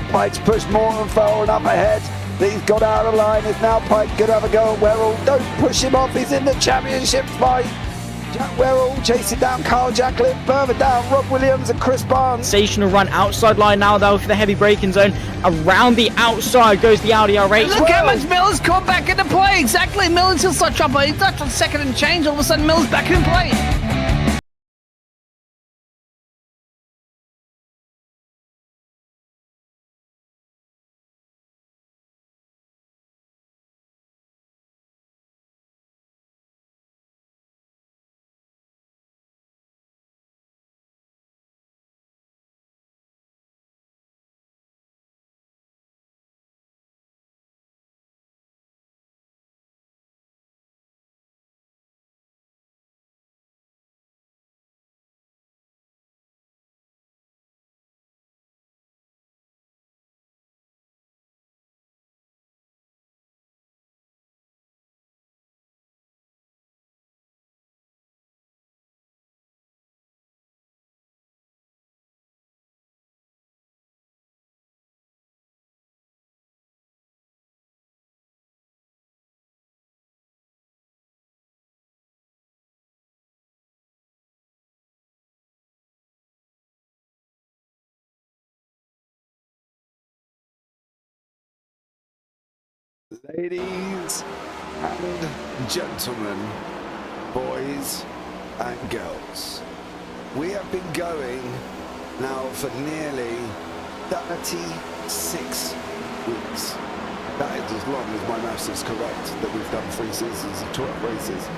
Pike's pushed more and far and up ahead. He's got out of line. Is now Pike going to have a go at Werrell? Don't push him off. He's in the championship fight. Jack Werrell chasing down Carl Jacklin. Further down, Rob Williams and Chris Barnes. Sensational run outside line now though for the heavy braking zone. Around the outside goes the Audi R8. Look how much Miller's caught back into play. Exactly. Miller's just like trouble. He's left on second and change. All of a sudden, Miller's back in play. Ladies and gentlemen, boys and girls, we have been going now for nearly 36 weeks. That is as long as my maths is correct, that we've done 3 seasons of 12 races.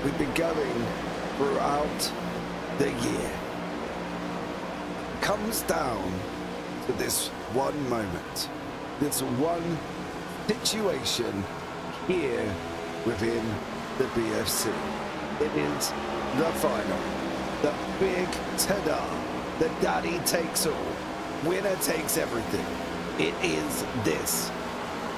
We've been going throughout the year. It comes down to this one moment, this one situation here within the BSC. It is the final, the big ta-da, the daddy takes all, winner takes everything. It is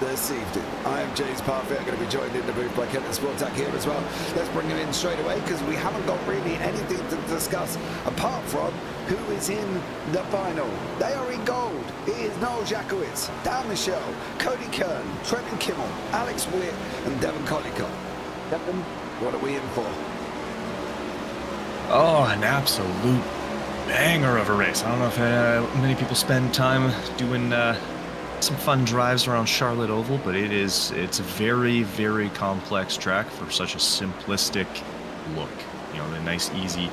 this evening. I am James Parfitt. I'm going to be joined in the booth by Kenton Sportak here as well. Let's bring him in straight away because we haven't got really anything to discuss apart from who is in the final. They are in gold. It is Noel Jackowitz, Dan Michelle, Cody Kern, Trenton Kimmel, Alex Witt and Devon Collicott. Devon, what are we in for? Oh, an absolute banger of a race. I don't know if many people spend time doing some fun drives around Charlotte Oval, but it's a very, very complex track for such a simplistic look. You know, the nice, easy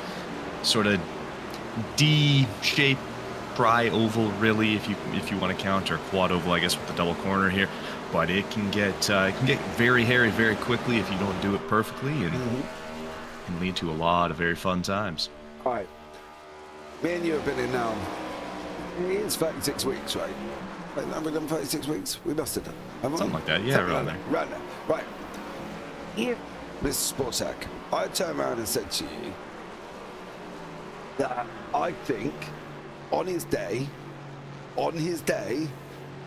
sort of D-shaped tri-oval, really, if you want to count, or quad oval, I guess, with the double corner here. But it can get very hairy very quickly if you don't do it perfectly, and can lead to a lot of very fun times. All right, me and you have been in now. It's 36 weeks, right? Have we done 36 weeks? We must have done. Something like that, yeah, around there. Right there. Right. If Mr. Sportak, I turned around and said to you that I think on his day,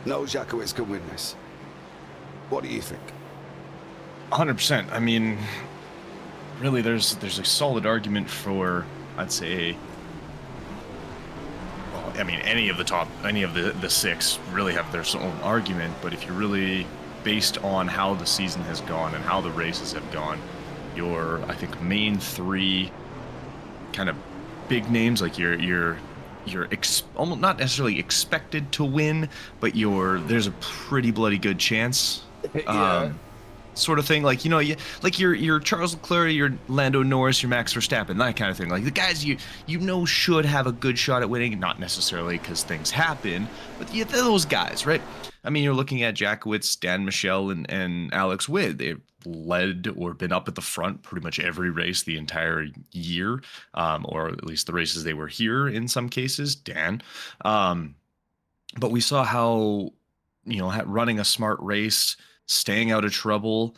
Noel Jackowitz can win this. What do you think? 100%. I mean, really, there's a solid argument for, I'd say, I mean, any of the 6 really have their own argument, but if you're really based on how the season has gone and how the races have gone, your, I think, main 3 kind of big names, like you're almost not necessarily expected to win, but there's a pretty bloody good chance. Yeah. Sort of thing, like, you know, like your Charles Leclerc, your Lando Norris, your Max Verstappen, that kind of thing. Like the guys you know should have a good shot at winning, not necessarily because things happen, but yeah, those guys, right? I mean, you're looking at Jackowitz, Dan Michelle, and Alex Witt. They've led or been up at the front pretty much every race the entire year, or at least the races they were here in some cases, Dan. But we saw how, you know, running a smart race, staying out of trouble,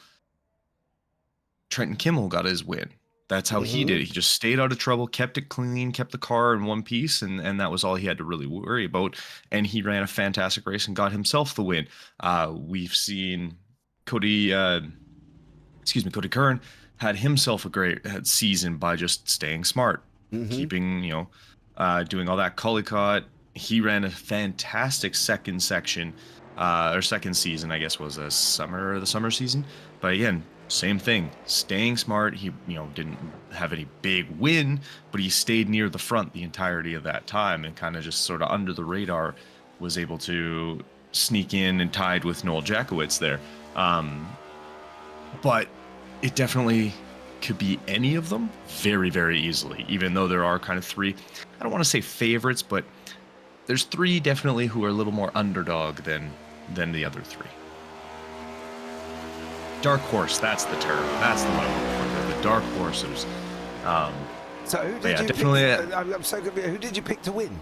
Trenton Kimmel got his win. That's how he did it. He just stayed out of trouble, kept it clean, kept the car in one piece, and that was all he had to really worry about. And he ran a fantastic race and got himself the win. We've seen Cody Kern had himself a great season by just staying smart, keeping, you know, doing all that. Collicott, he ran a fantastic second section, or second season, I guess was the summer season. But again, same thing, staying smart. He, didn't have any big win, but he stayed near the front the entirety of that time and kind of just sort of under the radar was able to sneak in and tied with Noel Jackowitz there. But it definitely could be any of them very, very easily, even though there are kind of three, I don't want to say favorites, but there's three definitely who are a little more underdog than the other three. Dark horse, that's the term. That's the one I'm looking for. The dark horses. So who did you definitely. pick? I'm so confused. Who did you pick to win?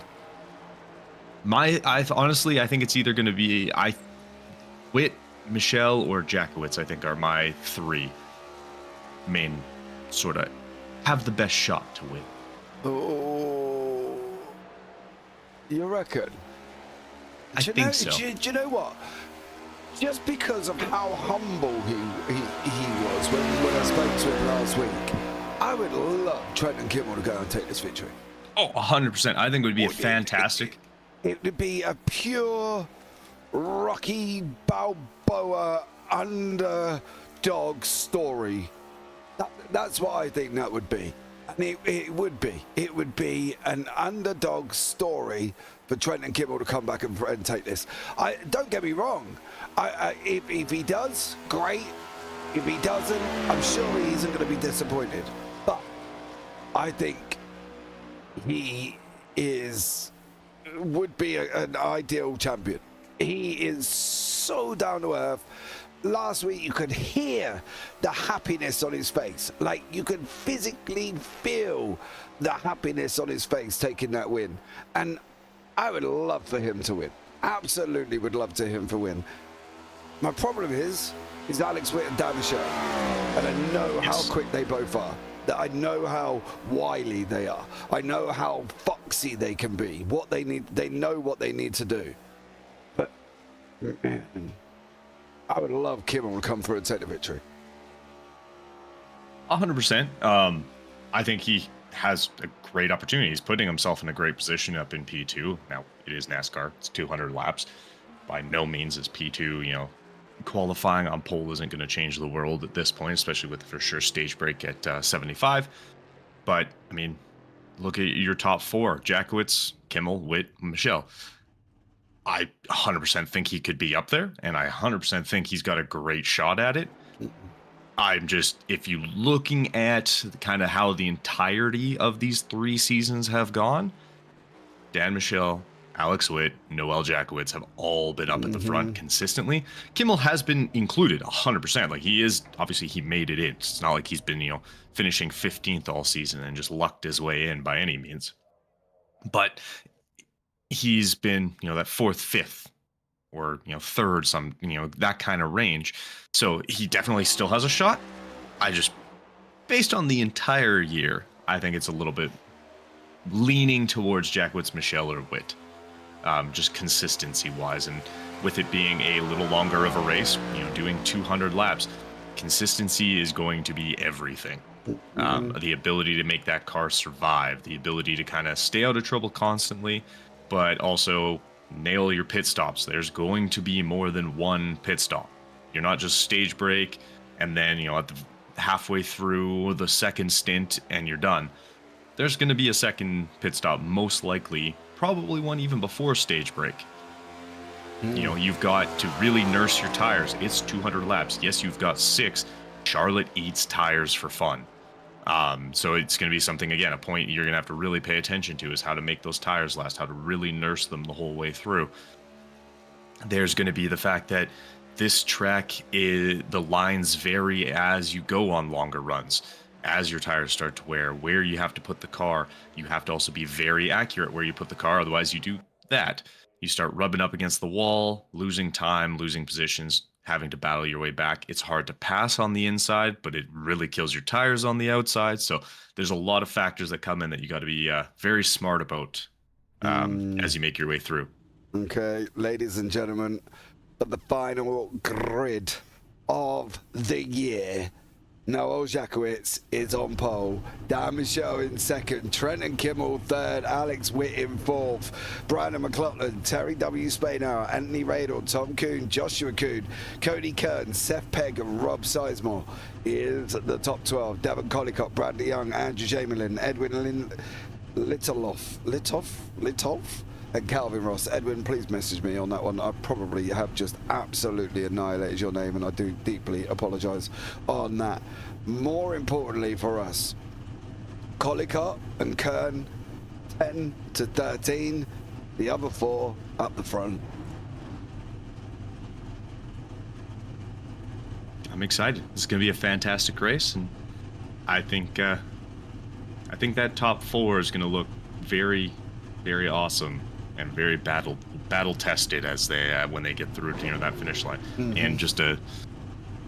Honestly, I think it's either going to be Witt, Michelle, or Jackowitz. I think are my three main sort of have the best shot to win. Oh, you reckon? I think so. Do you know what? Just because of how humble he was when I spoke to him last week, I would love Trent and Kimmel to go and take this victory. Oh, 100%. I think it would be fantastic. It would be a pure Rocky Balboa underdog story. That's what I think that would be. And it would be. It would be an underdog story for Trent and Kimmel to come back and take this. Don't get me wrong. If he does, great. If he doesn't, I'm sure he isn't going to be disappointed. But I think he would be an ideal champion. He is so down to earth. Last week you could hear the happiness on his face. Like you could physically feel the happiness on his face taking that win. And I would love for him to win. Absolutely would love to him to win. My problem is Alex Witt and Dan Michelle. And I know how quick they both are. That I know how wily they are. I know how foxy they can be. What they need, they know what they need to do. But man, I would love Kimmel to come through and take the victory. 100%. I think he has a great opportunity. He's putting himself in a great position up in P2. Now, it is NASCAR. It's 200 laps. By no means is P2, qualifying on pole isn't going to change the world at this point, especially with for sure stage break at 75. But, I mean, look at your top four. Jackowitz, Kimmel, Witt, Michelle. I 100% think he could be up there, and I 100% think he's got a great shot at it. I'm just, if you looking at kind of how the entirety of these 3 seasons have gone, Dan Michelle, Alex Witt, Noel Jackowitz have all been up at the front consistently. Kimmel has been included 100%. Like he is, obviously he made it in. It's not like he's been, finishing 15th all season and just lucked his way in by any means. But he's been, that 4th, 5th, or, 3rd, that kind of range. So he definitely still has a shot. I just, based on the entire year, I think it's a little bit leaning towards Jackowitz, Michelle, or Witt. Just consistency-wise, and with it being a little longer of a race, doing 200 laps, consistency is going to be everything. The ability to make that car survive, the ability to kind of stay out of trouble constantly, but also nail your pit stops. There's going to be more than one pit stop. You're not just stage break and then, at the halfway through the second stint and you're done. There's going to be a second pit stop, most likely, probably one even before stage break. You've got to really nurse your tires. It's 200 laps. Yes, you've got 6. Charlotte eats tires for fun. So it's going to be something, again, a point you're going to have to really pay attention to is how to make those tires last, how to really nurse them the whole way through. There's going to be the fact that this track, the lines vary as you go on longer runs. As your tires start to wear, where you have to put the car, you have to also be very accurate where you put the car. Otherwise, you do that. You start rubbing up against the wall, losing time, losing positions, having to battle your way back. It's hard to pass on the inside, but it really kills your tires on the outside. So there's a lot of factors that come in that you got to be very smart about as you make your way through. Okay, ladies and gentlemen, but the final grid of the year. Noel Jakowitz is on pole. Dan Michelle in second. Trenton Kimmel third. Alex Witt in fourth. Brandon McLaughlin, Terry W. Spainhour, Anthony Radel, Tom Kuhn, Joshua Kuhn, Cody Kern, Seth Pegg, and Rob Sizemore is the top 12. Devon Collicott, Bradley Young, Andrew Jamelin, Edwin Litoff, and Calvin Ross. Edwin, please message me on that one. I probably have just absolutely annihilated your name, and I do deeply apologise on that. More importantly for us, Collicott and Kern, 10 to 13. The other 4 up the front. I'm excited. This is going to be a fantastic race, and I think that top 4 is going to look very, very awesome and very battle tested as they when they get through that finish line. And just look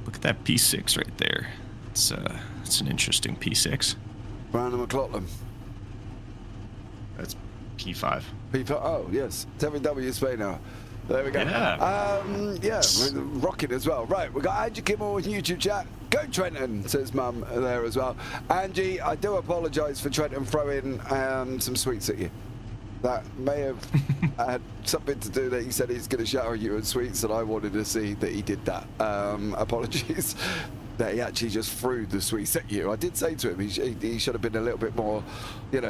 at that P6 right there. It's an interesting P6. Brandon McLaughlin. That's P5. P5. Oh yes, Terry W. Spainhour. There we go. Yeah. We're rocking as well. Right, we've got Angie Kimmel in YouTube chat. Go Trenton, says Mum there as well. Angie, I do apologise for Trenton throwing some sweets at you. That may have had something to do that he said he's going to shower you in sweets, and I wanted to see that he did that. Apologies that he actually just threw the sweets at you. I did say to him he should have been a little bit more,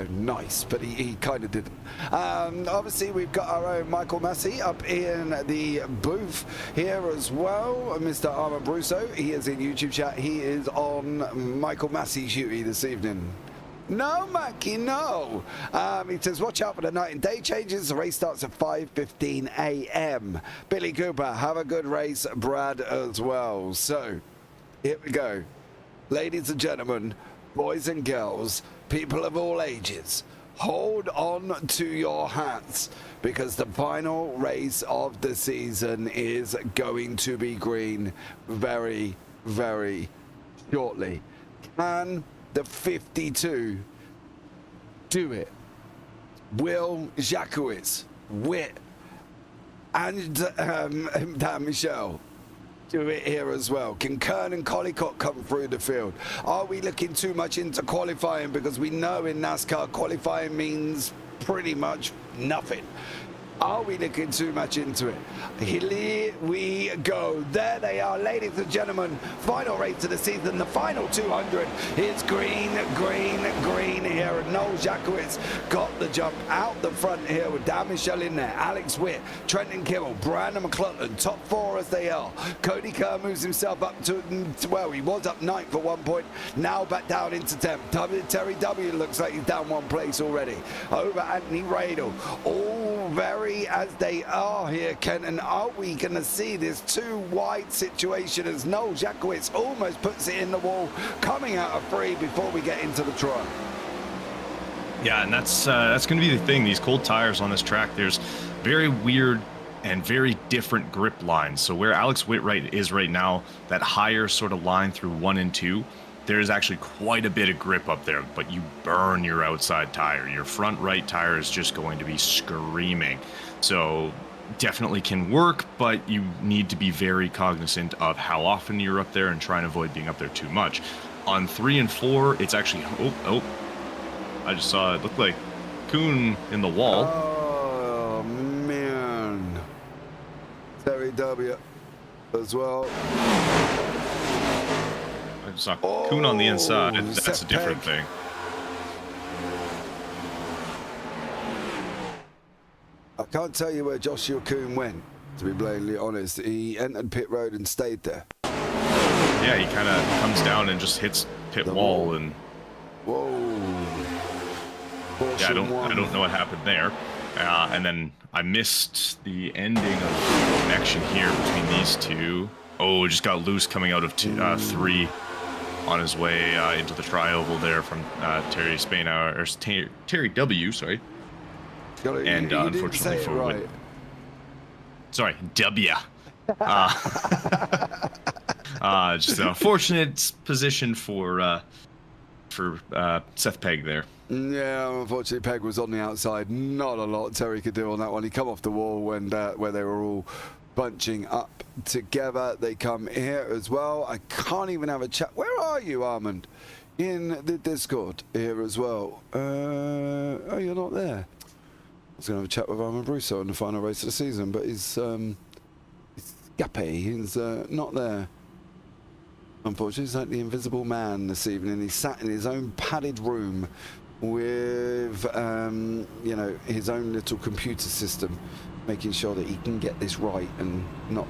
nice, but he kind of didn't. Obviously, we've got our own Michael Massey up in the booth here as well. Mr. Armand Brusso, he is in YouTube chat. He is on Michael Massey's duty this evening. No, Mackie, no. He says, watch out for the night and day changes. The race starts at 5:15 a.m. Billy Cooper, have a good race. Brad as well. So, here we go. Ladies and gentlemen, boys and girls, people of all ages, hold on to your hats, because the final race of the season is going to be green very, very shortly. Can the 52 do it? Will Jakowitz, Witt, and Dan Michelle do it here as well? Can Kern and Collicott come through the field? Are we looking too much into qualifying? Because we know in NASCAR qualifying means pretty much nothing. Are we looking too much into it? Here we go. There they are, ladies and gentlemen. Final race of the season. The final 200 is green, green, green here. And Noel Jakowitz got the jump out the front here with Dan Michelle in there. Alex Witt, Trenton Kimmel, Brandon McLaughlin, top 4 as they are. Cody Kerr moves himself up to, well, he was up 9th at one point. Now back down into 10th. Terry W looks like he's down 1 place already. Over Anthony Radel. All very as they are here, Kenton. Are we going to see this too wide situation as Noel Jakowitz almost puts it in the wall, coming out of 3 before we get into the trial? Yeah, and that's going to be the thing. These cold tires on this track, there's very weird and very different grip lines. So where Alex Witt is right now, that higher sort of line through 1 and 2, there's actually quite a bit of grip up there, but you burn your outside tire. Your front right tire is just going to be screaming. So definitely can work, but you need to be very cognizant of how often you're up there and try and avoid being up there too much. On 3 and 4, it's actually, I just saw it looked like Kuhn in the wall. Oh, man. Terry W as well. I saw Kuhn on the inside. That's a different thing. I can't tell you where Joshua Kuhn went, to be blatantly honest. He entered pit road and stayed there. Yeah, he kind of comes down and just hits pit wall and. Whoa. Yeah, I don't know what happened there. And then I missed the ending of the connection here between these two. Oh, just got loose coming out of 3 on his way into the tri-oval there from Terry Spainhour, or Terry W, sorry. And unfortunately for right. Sorry, W. Just a fortunate position for Seth Pegg there. Yeah, unfortunately Pegg was on the outside. Not a lot Terry could do on that one. He come off the wall when where they were all bunching up together. They come here as well. I can't even have a chat. Where are you, Armand? In the Discord here as well. Oh, you're not there. I was going to have a chat with Armand Brusso on the final race of the season, but he's Gappy. He's not there. Unfortunately, he's like the invisible man this evening. He sat in his own padded room with, you know, his own little computer system, making sure that he can get this right and not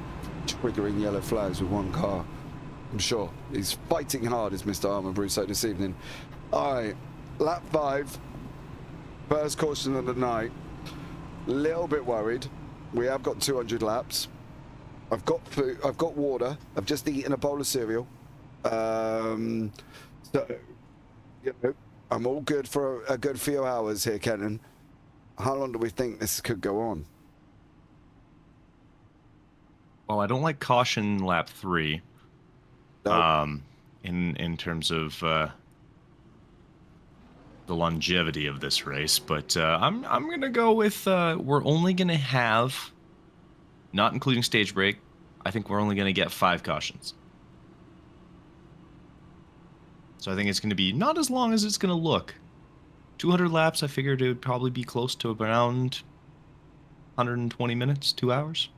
triggering yellow flags with one car. I'm sure he's fighting hard, is Mr. Armand Brusso this evening. All right, lap 5, first caution of the night. Little bit worried. We have got 200 laps. I've got food, I've got water. I've just eaten a bowl of cereal. So, you know, I'm all good for a good few hours here, Kenton. How long do we think this could go on? Well, I don't like caution lap 3. Nope. In terms of the longevity of this race, but I'm gonna go with we're only gonna have, not including stage break, I think we're only gonna get 5 cautions. So I think it's gonna be not as long as it's gonna look. 200 laps, I figured it would probably be close to around 120 minutes, 2 hours.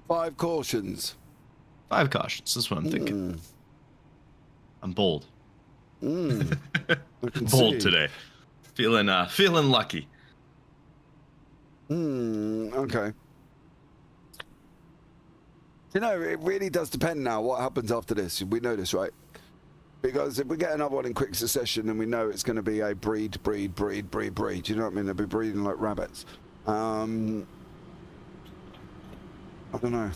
5 cautions. 5 cautions. That's what I'm thinking. I'm bold. Bold Bold today. Feeling lucky. Okay. You know, it really does depend now what happens after this. We know this, right? Because if we get another one in quick succession, then we know it's going to be a breed. You know what I mean? They'll be breeding like rabbits. I don't know.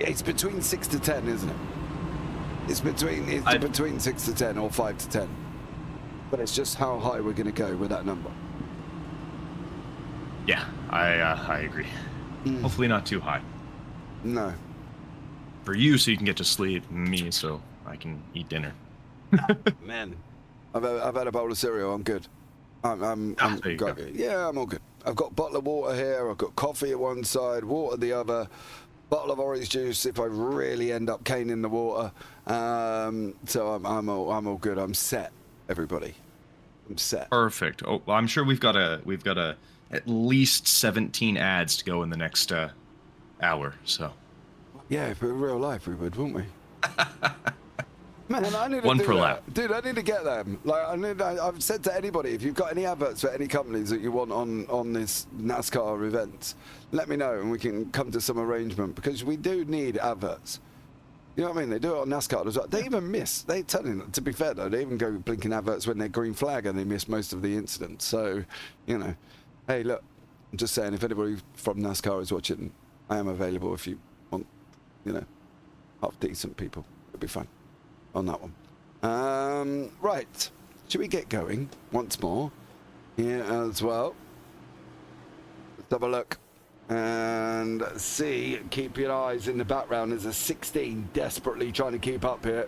It's between 6 to 10, isn't it? It's between 6 to 10 or 5 to 10. But it's just how high we're going to go with that number. Yeah, I agree. Hopefully not too high. No. For you, so you can get to sleep. Me, so I can eat dinner. Man, I've had a bowl of cereal. I'm good. I'm good. Yeah, I'm all good. I've got a bottle of water here. I've got coffee at one side, water the other. Bottle of orange juice if I really end up caning the water. So I'm all good. I'm set, everybody. I'm set. Perfect. Oh, well, I'm sure we've got at least 17 ads to go in the next hour. So. Yeah, for real life we would, wouldn't we? Man, I need to one do per that. lap. Dude, I need to get them. Like, I've said to anybody, if you've got any adverts for any companies that you want on this NASCAR event, let me know and we can come to some arrangement, because we do need adverts. You know what I mean? They do it on NASCAR as well. They even miss. To be fair though, they even go blinking adverts when they're green flag and they miss most of the incidents. So, you know, hey, look, I'm just saying, if anybody from NASCAR is watching, I am available if you want, you know, half decent people. It'll be fun on that one. Right, should we get going once more here as well? Let's have a look and see. Keep your eyes in the background. There's a 16 desperately trying to keep up here.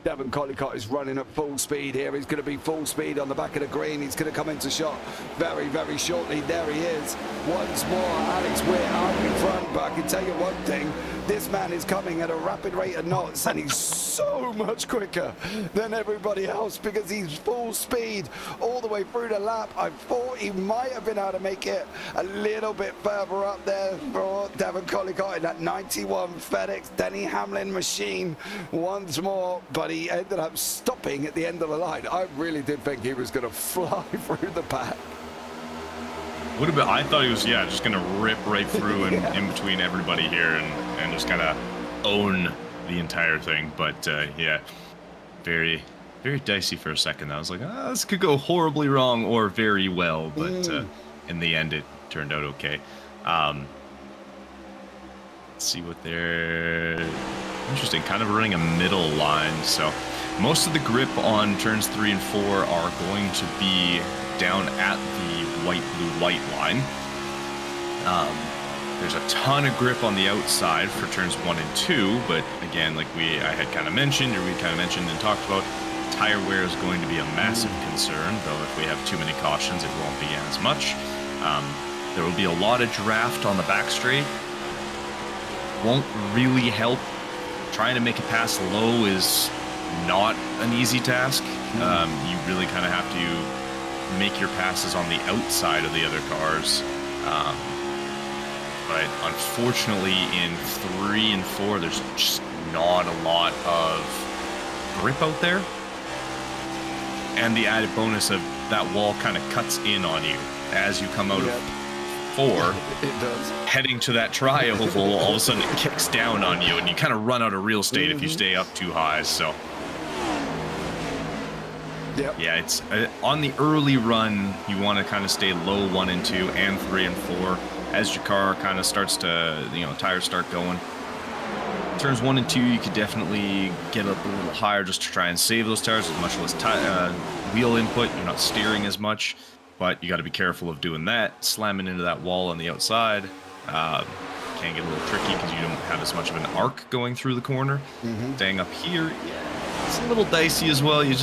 Devon Collicott is running at full speed here. He's going to be full speed on the back of the green. He's going to come into shot very, very shortly. There he is. Once more, Alex Witt out in front. But I can tell you one thing. This man is coming at a rapid rate of knots, and he's so much quicker than everybody else because he's full speed all the way through the lap. I thought he might have been able to make it a little bit further up there for Devon Collicott in that 91 FedEx Denny Hamlin machine once more, but he ended up stopping at the end of the line. I really did think he was going to fly through the pack. Would have been. I thought he was, just gonna rip right through and in between everybody here and just kind of own the entire thing. But very, very dicey for a second. I was like, this could go horribly wrong or very well. But in the end, it turned out okay. Let's see what they're interesting. Kind of running a middle line. So most of the grip on turns 3 and 4 are going to be down at the white line. There's a ton of grip on the outside for turns 1 and 2, but again, like I had kind of mentioned, or we kind of mentioned and talked about, tire wear is going to be a massive concern, though if we have too many cautions, it won't be as much. There will be a lot of draft on the back straight. Won't really help. Trying to make a pass low is not an easy task. You really kind of have to make your passes on the outside of the other cars. But unfortunately in 3 and 4, there's just not a lot of grip out there. And the added bonus of that wall kind of cuts in on you as you come out of 4. It does. Heading to that tri-oval, all of a sudden it kicks down on you, and you kind of run out of real estate if you stay up too high. So, yeah, it's on the early run, you want to kind of stay low 1 and 2 and 3 and 4 as your car kind of starts to, tires start going. Turns 1 and 2, you could definitely get up a little higher just to try and save those tires with much less wheel input. You're not steering as much. But you got to be careful of doing that. Slamming into that wall on the outside can get a little tricky because you don't have as much of an arc going through the corner. Staying up here, yeah, it's a little dicey as well. You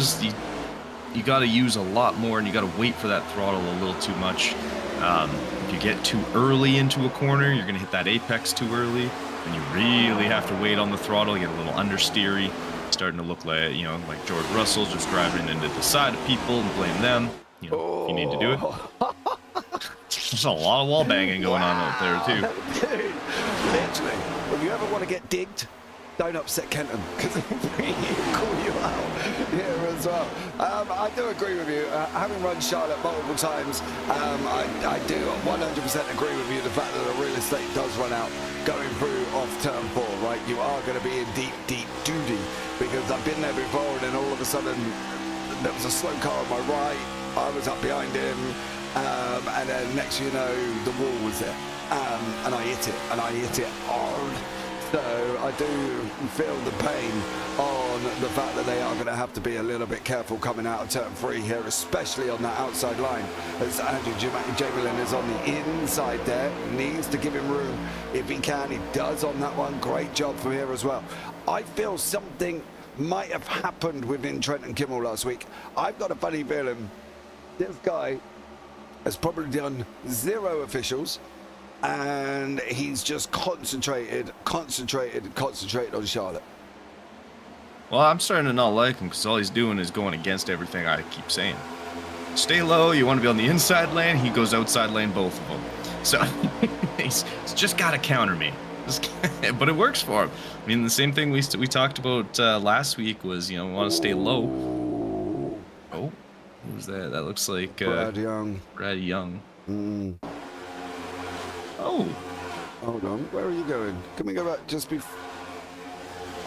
got to use a lot more, and you got to wait for that throttle a little too much. If you get too early into a corner, you're going to hit that apex too early, and you really have to wait on the throttle. Get a little understeery, starting to look like like George Russell, just driving into the side of people and blame them. If you need to do it. There's a lot of wall banging going on out there too. Dude, literally, if you ever want to get digged, don't upset Kenton, because he'll call you out here as well. I do agree with you. Having run Charlotte multiple times, I do 100% agree with you. The fact that the real estate does run out going through off turn 4, right? You are going to be in deep, deep duty, because I've been there before, and then all of a sudden there was a slow car on my right. I was up behind him, and then next you know, the wall was there, and I hit it hard. So I do feel the pain on the fact that they are going to have to be a little bit careful coming out of turn 3 here, especially on that outside line, as Andrew Chamberlain is on the inside there. Needs to give him room if he can. He does on that one. Great job from here as well. I feel something might have happened within Trent and Kimmel last week. I've got a funny feeling this guy has probably done 0 officials, and he's just concentrated on Charlotte. Well, I'm starting to not like him because all he's doing is going against everything I keep saying. Stay low, you want to be on the inside lane, he goes outside lane, both of them. So he's just got to counter me. But it works for him. I mean, the same thing we talked about last week was, we want to stay low. Oh. Who's that? That looks like Brad Young. Brad Young. Oh. Hold on. Where are you going? Can we go back just before?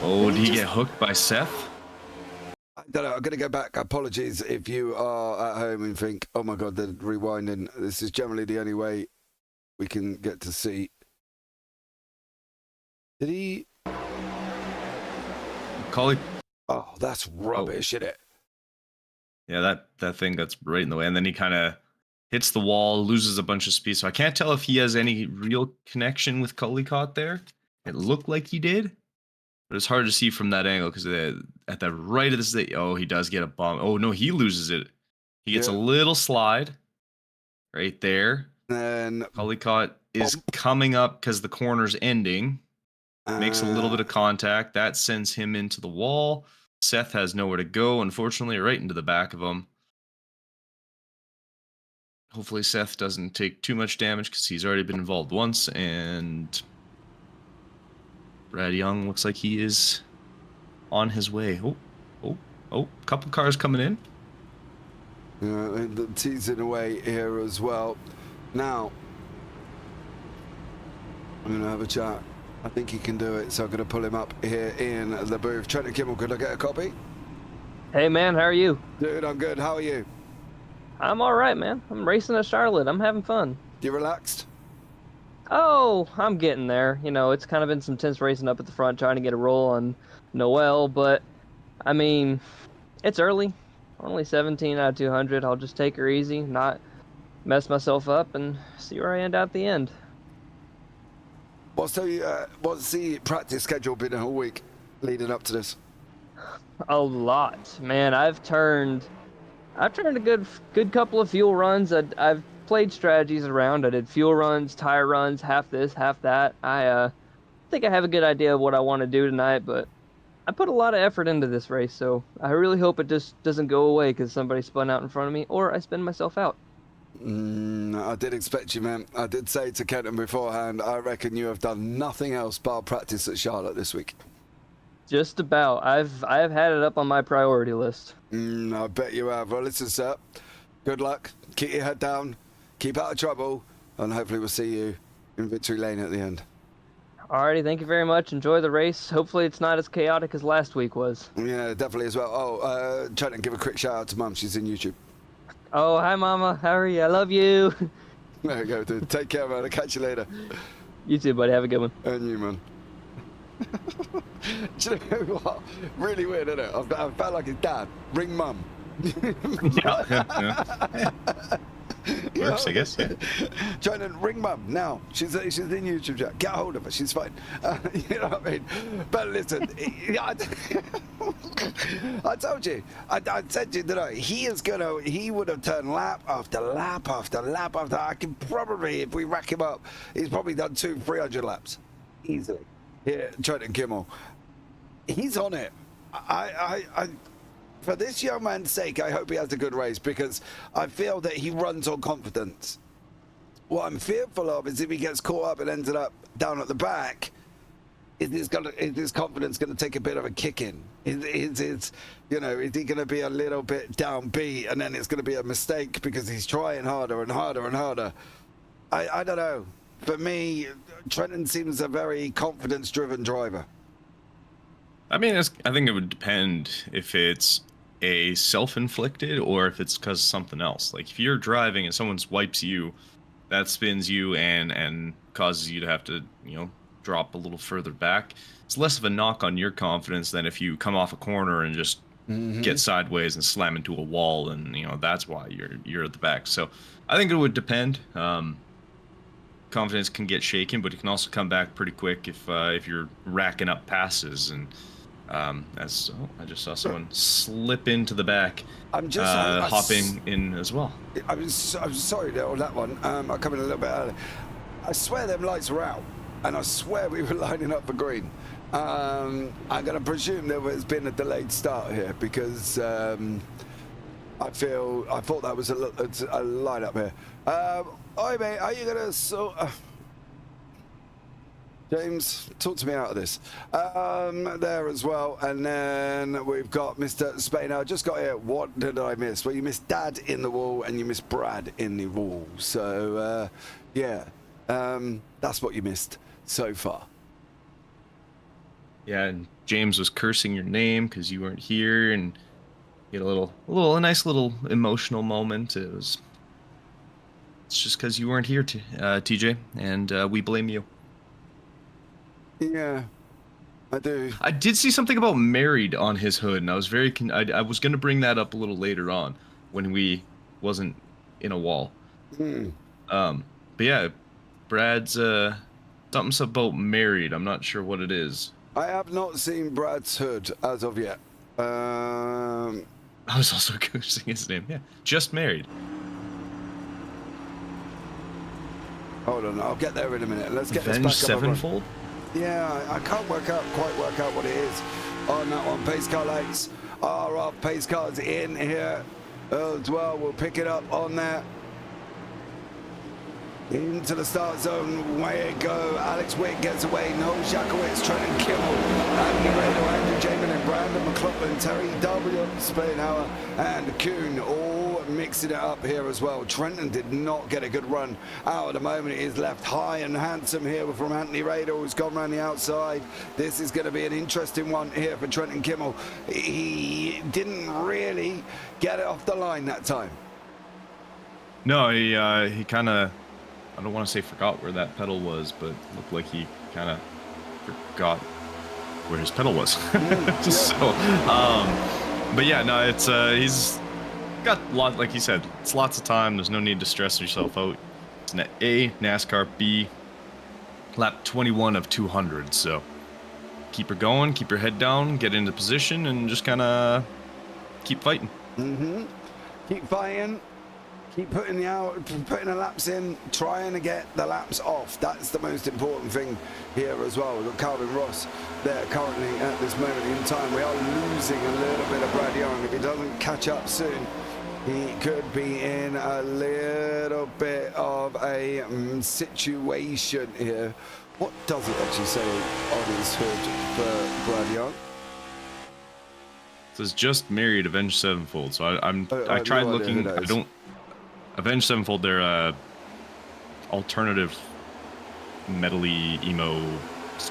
Oh, did he get hooked by Seth? I don't know. I'm going to go back. Apologies if you are at home and think, oh my God, they're rewinding. This is generally the only way we can get to see. Did he? Collie. Oh, that's rubbish, isn't it? Yeah, that thing gets right in the way, and then he kind of hits the wall, loses a bunch of speed. So I can't tell if he has any real connection with Cullycott there. It looked like he did, but it's hard to see from that angle because at the right of this, he does get a bump. Oh no, he loses it. He gets a little slide right there. And Cullycott is coming up because the corner's ending. Makes a little bit of contact. That sends him into the wall. Seth has nowhere to go, unfortunately, right into the back of him. Hopefully Seth doesn't take too much damage because he's already been involved once, and Brad Young looks like he is on his way. Oh, couple cars coming in. Yeah, the teasing away here as well. Now, I'm going to have a chat. I think he can do it, so I'm going to pull him up here in the booth. Trent and Kimmel, could I get a copy? Hey, man, how are you? Dude, I'm good. How are you? I'm all right, man. I'm racing at Charlotte. I'm having fun. You relaxed? Oh, I'm getting there. It's kind of been some tense racing up at the front, trying to get a roll on Noel, but, I mean, it's early. Only 17 out of 200. I'll just take her easy, not mess myself up, and see where I end at the end. What's the practice schedule been all week leading up to this? A lot, man. I've turned a good couple of fuel runs. I've played strategies around. I did fuel runs, tire runs, half this, half that. I think I have a good idea of what I want to do tonight, but I put a lot of effort into this race, so I really hope it just doesn't go away because somebody spun out in front of me or I spin myself out. I did expect you, man. I did say to Kenton beforehand, I reckon you have done nothing else bar practice at Charlotte this week. Just about. I've had it up on my priority list. I bet you have. Well, listen, sir. Good luck. Keep your head down. Keep out of trouble. And hopefully we'll see you in victory lane at the end. Alrighty, thank you very much. Enjoy the race. Hopefully it's not as chaotic as last week was. Yeah, definitely as well. Oh, try to give a quick shout out to Mum. She's in YouTube. Oh, hi, Mama. How are you? I love you. There we go, dude. Take care, man. I'll catch you later. You too, buddy. Have a good one. And you, man. Do you know what? Really weird, isn't it? I felt like his dad. Ring Mum. Yeah. Works, I guess, yeah. Trying to ring Mum now. She's in YouTube chat. Get a hold of her. She's fine. You know what I mean? But listen, I told you. I said to you that he would have turned lap after lap after lap after. I can probably, if we rack him up, he's probably done 200-300 laps easily. Yeah, Trenton Kimmel. He's on it. For this young man's sake, I hope he has a good race because I feel that he runs on confidence. What I'm fearful of is if he gets caught up and ended up down at the back, is his confidence going to take a bit of a kick in? Is he going to be a little bit downbeat and then it's going to be a mistake because he's trying harder and harder and harder? I don't know. For me, Trenton seems a very confidence-driven driver. I mean, I think it would depend if it's a self-inflicted or if it's because of something else. Like if you're driving and someone wipes you, that spins you and causes you to have to, drop a little further back. It's less of a knock on your confidence than if you come off a corner and just get sideways and slam into a wall, and that's why you're at the back. So I think it would depend. Confidence can get shaken, but it can also come back pretty quick if you're racking up passes. And I just saw someone slip into the back, hopping in as well. I'm sorry on that one. I come in a little bit early. I swear them lights were out, and I swear we were lining up for green. I'm going to presume there has been a delayed start here because I thought that was a line up here. Hi mate, are you going to James, talk to me out of this. There as well, and then we've got Mr. Spain. I just got here. What did I miss? Well, you missed Dad in the wall, and you missed Brad in the wall. So, yeah, that's what you missed so far. Yeah, and James was cursing your name because you weren't here, and you had a nice little emotional moment. It's just because you weren't here, TJ, and we blame you. Yeah, I do. I did see something about married on his hood, and I was I was going to bring that up a little later on when we wasn't in a wall. But yeah, Brad's something's about married. I'm not sure what it is. I have not seen Brad's hood as of yet. I was also cursing his name. Yeah, just married. Hold on, I'll get there in a minute. Let's get Avenged this back up. Sevenfold? Yeah, I can't quite work out what it is on that one. Pace car lights are off. Pace cars in here as well. We'll pick it up on that. Into the start zone, way it go. Alex Wick gets away. Noel Jakowitz, Trenton Kimmel, Andy Rado, Andrew Jamin, Brandon McLaughlin, Terry W, Spainhour, and Kuhn all mixing it up here as well. Trenton did not get a good run out at the moment. He is left high and handsome here from Anthony Rado, who's gone around the outside. This is going to be an interesting one here for Trenton Kimmel. He didn't really get it off the line that time. No, he kind of, I don't want to say forgot where that pedal was, but looked like he kind of forgot where his pedal was. But yeah, no, it's he's got a lot, like you said, it's lots of time. There's no need to stress yourself out. It's an A, NASCAR B, lap 21 of 200. So keep her going, keep your head down, get into position, and just kind of keep fighting. Keep fighting. Keep putting the laps in, trying to get the laps off. That's the most important thing here as well. We've got Calvin Ross there currently at this moment in time. We are losing a little bit of Brad Young. If he doesn't catch up soon, he could be in a little bit of a situation here. What does it actually say on his hood for Brad Young? It says just married, Avenged Sevenfold. So I tried no looking. I don't. Avenged Sevenfold, they're alternative metal-y emo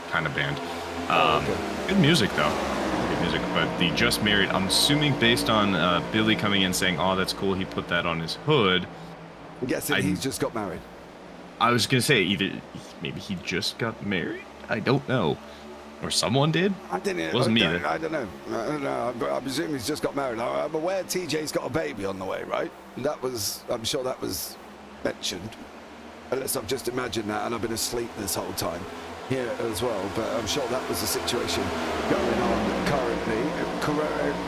kind of band. Okay. Good music though. Good music. But the just married, I'm assuming based on Billy coming in saying, "Oh, that's cool," he put that on his hood. I'm guessing he's just got married. I was gonna say either maybe he just got married. I don't know, or someone did. I didn't. It wasn't me. I don't know. I presume he's just got married. I'm aware TJ's got a baby on the way, right? I'm sure that was mentioned. Unless I've just imagined that and I've been asleep this whole time here as well. But I'm sure that was the situation going on currently.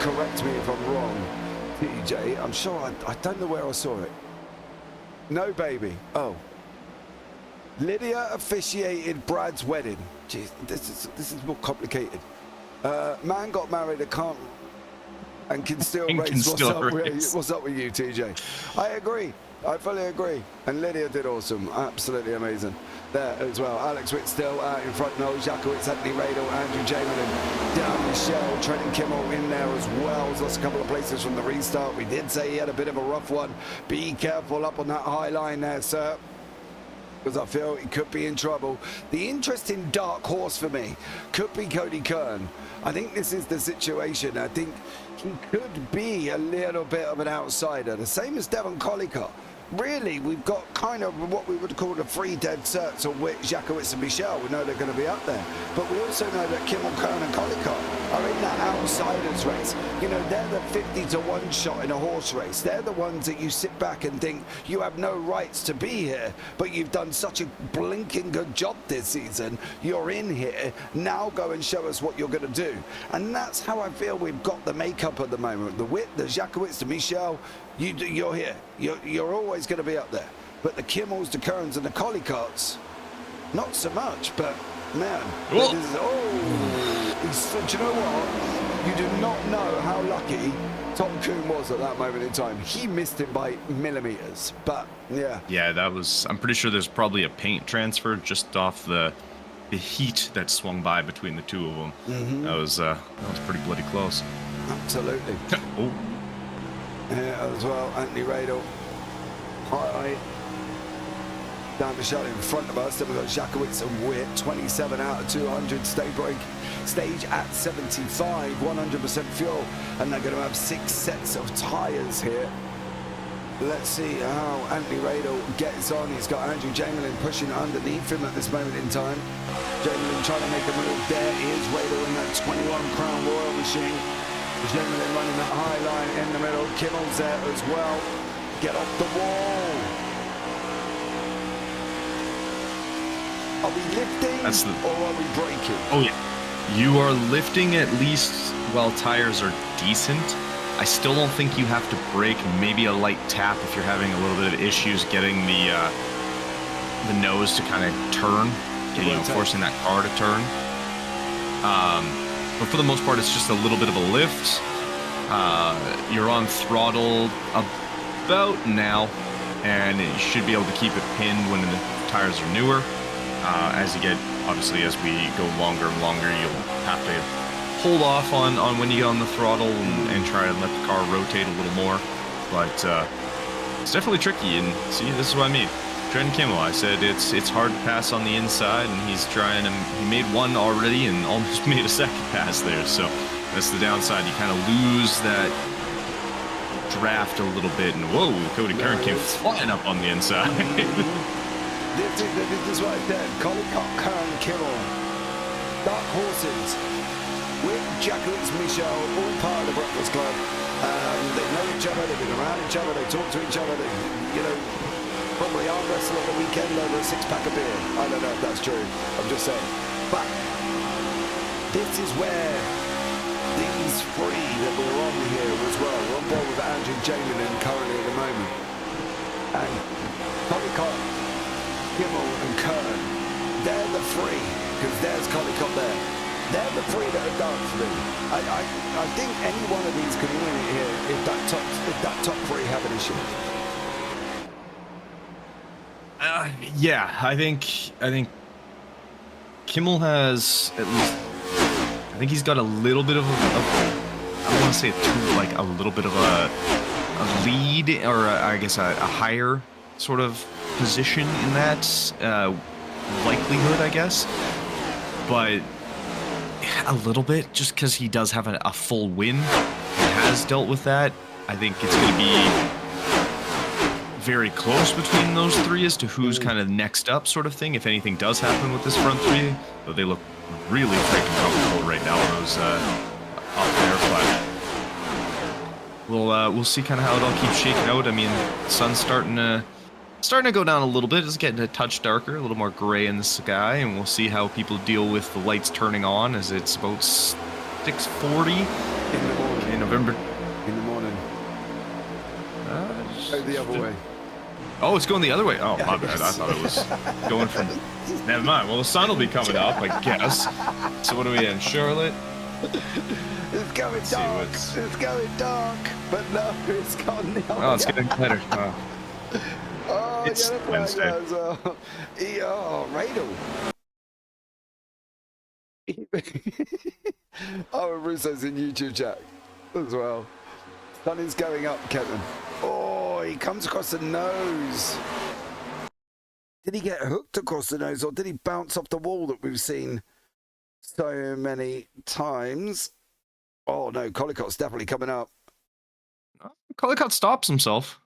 Correct me if I'm wrong, TJ. I'm sure I don't know where I saw it. No baby. Oh. Lydia officiated Brad's wedding. Jeez, this is more complicated. Man got married, and can still race. What's up with you, TJ? I agree. I fully agree. And Lydia did awesome. Absolutely amazing there as well. Alex Witt still out in front. Noel Jakowitz, Anthony Radel, Andrew Jamelin, down Michelle, Trenton Kimmel in there as well. He's lost a couple of places from the restart. We did say he had a bit of a rough one. Be careful up on that high line there, sir, because I feel he could be in trouble. The interesting dark horse for me could be Cody Kern. I think this is the situation. I think he could be a little bit of an outsider, the same as Devon Collicutt. Really, we've got kind of what we would call the three dead certs of Witt, Jakowitz and Michelle. We know they're going to be up there. But we also know that Kimmel, Kern and Collicutt are in that outsiders race. You know, they're the 50-to-1 shot in a horse race. They're the ones that you sit back and think, you have no rights to be here, but you've done such a blinking good job this season. You're in here. Now go and show us what you're going to do. And that's how I feel we've got the makeup at the moment. The Witt, the Jakowitz, the Michelle, you're here. You're always going to be up there. But the Kimmels, the Kerns and the Collicutts, not so much. But man, do you know what? You do not know how lucky Tom Kuhn was at that moment in time. He missed it by millimeters. But yeah. Yeah, that was. I'm pretty sure there's probably a paint transfer just off the heat that swung by between the two of them. Mm-hmm. That was pretty bloody close. Absolutely. Oh. Yeah, as well, Anthony Radel. Highlight. Down the shot in front of us. Then we've got Jakowitz and Witt, 27 out of 200. Stage at 75, 100% fuel. And they're going to have 6 sets of tyres here. Let's see how Anthony Radel gets on. He's got Andrew Jamelin pushing underneath him at this moment in time. Jamelin trying to make a move. There is Radel in that 21 Crown Royal machine. Jamelin running that high line in the middle. Kimmel's there as well. Get off the wall. Are we lifting or are we braking? Oh yeah. You are lifting at least while tires are decent. I still don't think you have to brake. Maybe a light tap if you're having a little bit of issues getting the nose to kind of turn, forcing that car to turn. But for the most part, it's just a little bit of a lift. You're on throttle about now, and you should be able to keep it pinned when the tires are newer. As you get, obviously, as we go longer and longer, you'll have to hold off on when you get on the throttle and try to let the car rotate a little more. But it's definitely tricky, and see, this is what I mean. Trenton Kimmel, I said it's hard to pass on the inside, and he's trying, and he made one already and almost made a second pass there. So that's the downside. You kind of lose that draft a little bit, and whoa, Cody Kern came flying up on the inside. This is right there. Collicutt, Kern, Kimmel, Dark Horses, Witt, Jakowitz, Michelle, all part of the Breakfast Club. They know each other, they've been around each other, they talk to each other, they, probably arm wrestle at the weekend over a 6-pack of beer. I don't know if that's true. I'm just saying. But this is where these three that we're on here as well. We're on board with Andrew Jamelin currently at the moment. and Collicott, Kimmel and Kern, they're the three, because there's Collicott there. They're the three that are dark for me. I think any one of these could win it here if that top three have an issue. Yeah, I think Kimmel has at least. I think he's got a little bit of I don't want to say a little bit of a lead, or I guess a higher sort of position in that likelihood, I guess. But a little bit, just because he does have a full win and has dealt with that. I think it's going to be very close between those three as to who's kind of next up, sort of thing, if anything does happen with this front three. But they look really freaking comfortable right now, those up there. But we'll see kind of how it all keeps shaking out. I mean, the sun's starting to go down a little bit. It's getting a touch darker, a little more gray in the sky, and we'll see how people deal with the lights turning on as it's about 6:40 in November. In the morning. Go the other way. Oh, it's going the other way. Oh, my bad. I thought it was going from... Never mind. Well, the sun will be coming up, I guess. So what are we in? Charlotte? It's going dark. It's going dark. But no, it's gone the other way. Oh, it's getting better. Oh, It's Wednesday. As well. Oh, Radel. Oh, and Russo's in YouTube chat as well. Sun is going up, Kenton. Oh, he comes across the nose. Did he get hooked across the nose, or did he bounce off the wall that we've seen so many times? Oh, no, Collicott's definitely coming up. Collicott stops himself.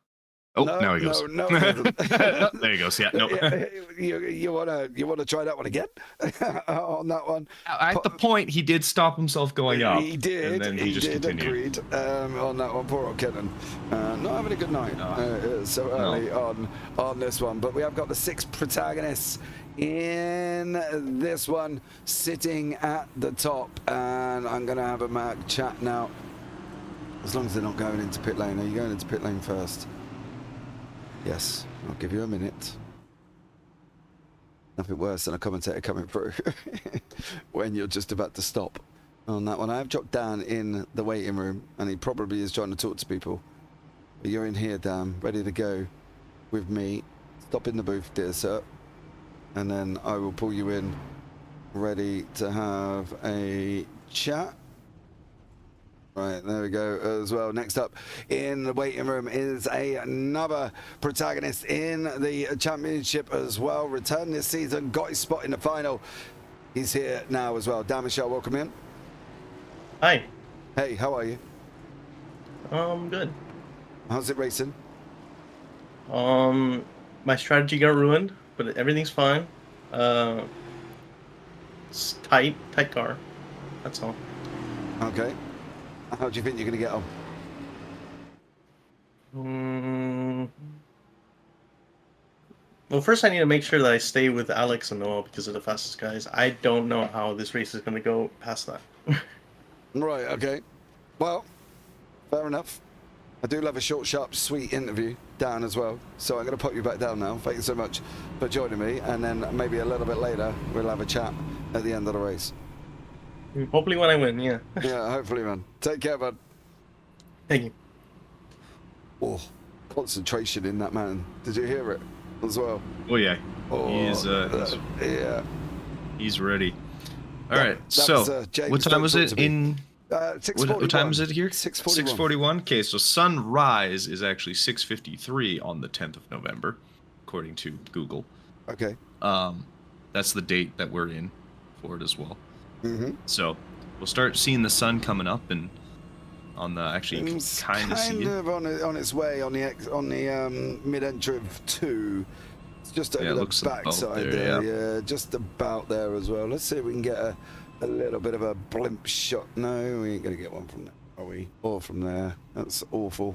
Oh, No, now he goes. no, he doesn't. There he goes. Yeah, no. You wanna try that one again on that one? At the point, he did stop himself going up. He did. And then he just continued. Agreed on that one. Poor old Kenton. Not having a good night so early on this one. But we have got the 6 protagonists in this one sitting at the top. And I'm going to have a Mac chat now. As long as they're not going into pit lane. Are you going into pit lane first? Yes, I'll give you a minute. Nothing worse than a commentator coming through when you're just about to stop on that one. I have dropped Dan in the waiting room, and he probably is trying to talk to people. But you're in here, Dan, ready to go with me. Stop in the booth, dear sir. And then I will pull you in, ready to have a chat. Right, there we go as well. Next up in the waiting room is another protagonist in the championship as well. Returned this season, got his spot in the final. He's here now as well. Dan Michelle, welcome in. Hi. Hey, how are you? Good. How's it racing? My strategy got ruined, but everything's fine. It's tight car. That's all. Okay. How do you think you're going to get on? Well, first I need to make sure that I stay with Alex and Noah because they're the fastest guys. I don't know how this race is going to go past that. Right, okay. Well, fair enough. I do love a short, sharp, sweet interview down as well. So I'm going to pop you back down now. Thank you so much for joining me. And then maybe a little bit later, we'll have a chat at the end of the race. Hopefully when I win, yeah. Yeah, hopefully, man. Take care, bud. Thank you. Oh, concentration in that man. Did you hear it as well? Oh, yeah. Oh, yeah. He's ready. All right, that so was, James, what time was it in... 6:41. What time is it here? 6:41. 6:41. Okay, so sunrise is actually 6:53 on the 10th of November, according to Google. Okay. That's the date that we're in for it as well. Mm-hmm. So we'll start seeing the sun coming up, and on the actually you can kind of see it. on its way on the mid-entry of 2. It's just over the backside there. Yeah, just about there as well. Let's see if we can get a little bit of a blimp shot. No, we ain't gonna get one from there, are we? Or from there. That's awful.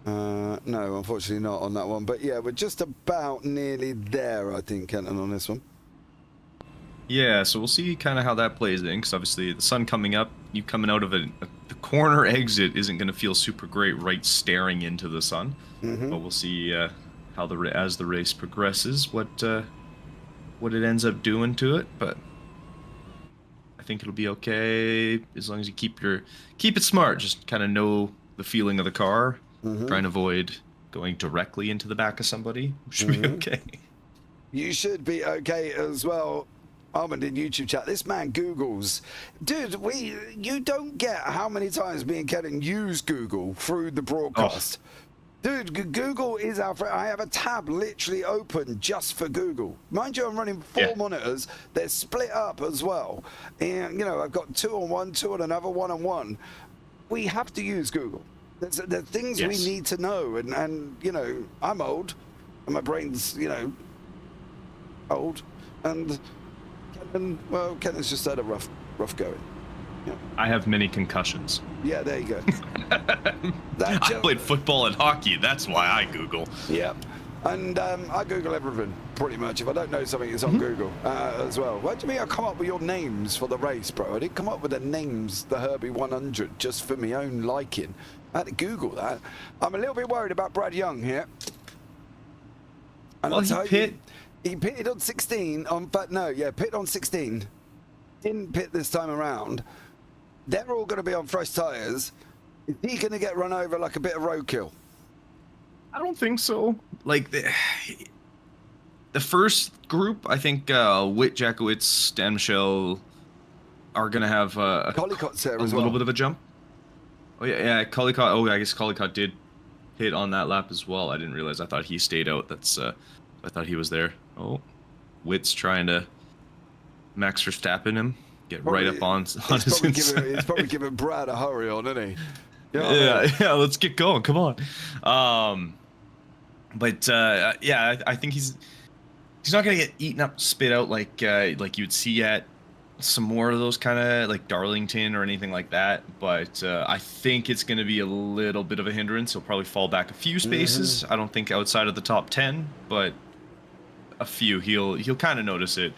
No, unfortunately not on that one. But yeah, we're just about nearly there, I think, Kenton, on this one. Yeah, so we'll see kind of how that plays in, because obviously the sun coming up, you coming out of the corner exit isn't going to feel super great right staring into the sun. Mm-hmm. But we'll see how as the race progresses, what it ends up doing to it, but I think it'll be okay as long as you keep it smart. Just kind of know the feeling of the car. Try and avoid going directly into the back of somebody. Should be okay. You should be okay as well. Armand in YouTube chat. This man Googles. Dude, you don't get how many times me and Kenton use Google through the broadcast. Dude, Google is our friend. I have a tab literally open just for Google. Mind you, I'm running 4 monitors. They're split up as well. And, you know, I've got 2 on one, 2 on another, 1 on one. We have to use Google. There's things we need to know. And, you know, I'm old. And my brain's, you know, old. And Kenton's just had a rough going. Yeah. I have many concussions. Yeah, there you go. I played football and hockey. That's why I Google. Yep. And I Google everything, pretty much. If I don't know something, it's on Google as well. What do you mean I come up with your names for the race, bro? I didn't come up with the names, the Herbie 100, just for my own liking. I had to Google that. I'm a little bit worried about Brad Young here. And well, he pitted on 16. Pitted on 16. Didn't pit this time around. They're all going to be on fresh tyres. Is he going to get run over like a bit of roadkill? I don't think so. Like the first group, I think Witt, Jackowitz, Dan Michel are going to have a little bit of a jump. Oh yeah, Collicott. Oh, I guess Collicott did hit on that lap as well. I didn't realize. I thought he stayed out. I thought he was there. Oh, Witt's trying to Max Verstappen him. Get right up on his inside. He's probably giving Brad a hurry on, isn't he? You know yeah, let's get going. Come on. I think he's not gonna get eaten up, spit out like you'd see at some more of those kind of like Darlington or anything like that. But I think it's gonna be a little bit of a hindrance. He'll probably fall back a few spaces. I don't think outside of the top 10, but a few. He'll kind of notice it.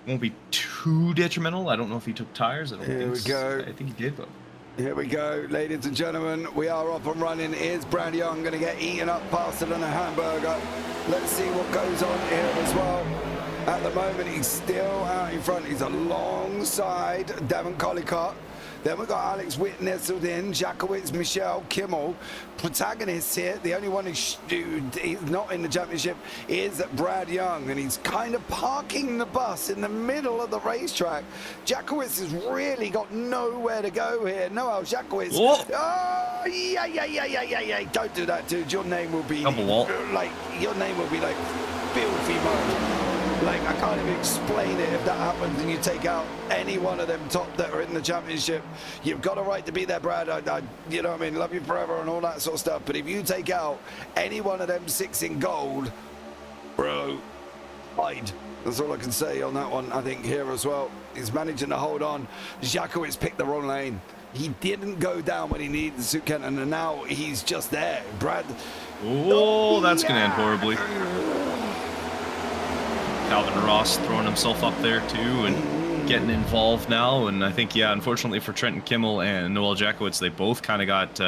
Won't be too detrimental. I don't know if he took tires. I think he did, but here we go, ladies and gentlemen. We are off and running. Is Brad Young going to get eaten up faster than a hamburger? Let's see what goes on here as well. At the moment, he's still out in front. He's alongside Davin Collicott. Then we've got Alex Witt nestled in, Jackowitz, Michelle, Kimmel. Protagonists here, the only one who's not in the championship is Brad Young, and he's kind of parking the bus in the middle of the racetrack. Jackowitz has really got nowhere to go here. Noel Jackowitz. Oh, yeah. Don't do that, dude. Your name will be like filthy mode. Like, I can't even explain it if that happens and you take out any one of them top that are in the championship. You've got a right to be there, Brad. You know what I mean? Love you forever and all that sort of stuff. But if you take out any one of them 6 in gold, bro, hide. That's all I can say on that one, I think, here as well. He's managing to hold on. Jackowitz picked the wrong lane. He didn't go down when he needed to, Kenton, and now he's just there. Brad. Oh, that's going to end horribly. Calvin Ross throwing himself up there too and getting involved now, and I think unfortunately for Trenton Kimmel and Noel Jackowitz, they both kind of got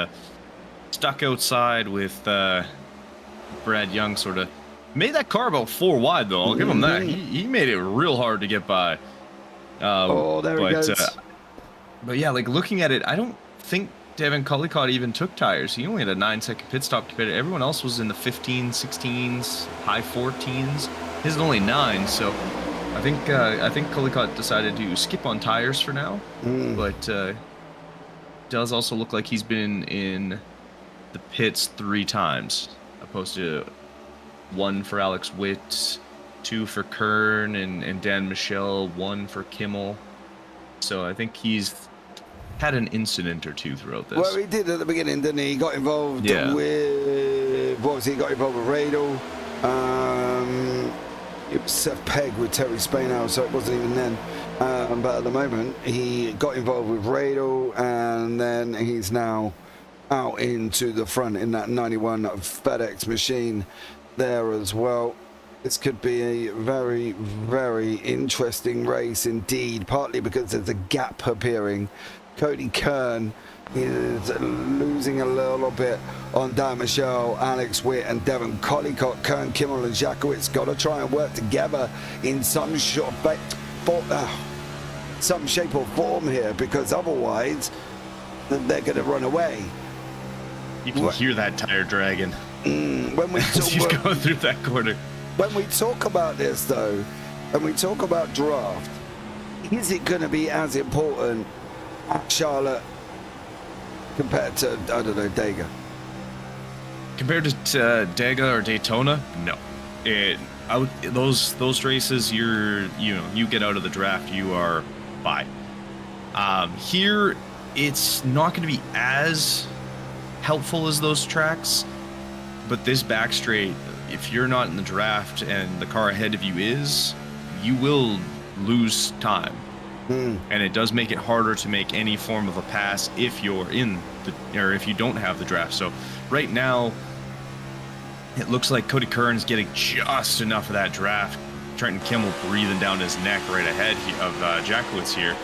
stuck outside with Brad Young. Sort of made that car about 4 wide though. I'll give him that. He made it real hard to get by. There he goes. But yeah, like looking at it, I don't think Devin Collicott even took tires. He only had a 9-second pit stop compared to everyone else was in the 15s, 16s, high 14s. His is only 9, so I think Collicott decided to skip on tires for now. But does also look like he's been in the pits 3 times, opposed to 1 for Alex Witt, 2 for Kern and Dan Michel, 1 for Kimmel. So I think he's had an incident or 2 throughout this. Well, he did at the beginning, didn't he? He got involved with He got involved with Radel. It was Seth Pegg with Terry Spainhouse, so it wasn't even then. But at the moment, he got involved with Radel, and then he's now out into the front in that 91 FedEx machine there as well. This could be a very, very interesting race indeed, partly because there's a gap appearing Cody Kern is losing a little bit on Dan Michelle, Alex Witt, and Devon Collicock. Kern, Kimmel, and Jakowitz got to try and work together in some shape or form here, because otherwise they're going to run away. You can hear that tire dragging When we as he's going through that corner. When we talk about this, though, and we talk about draft, is it going to be as important at Charlotte compared to, I don't know, Dega? Compared to Dega or Daytona, no. Those races, you get out of the draft, you are bye. Here, it's not going to be as helpful as those tracks, but this back straight, if you're not in the draft and the car ahead of you is, you will lose time. And it does make it harder to make any form of a pass if you're if you don't have the draft. So right now, it looks like Cody Kern's getting just enough of that draft. Trenton Kimmel breathing down his neck right ahead of Jakowitz here.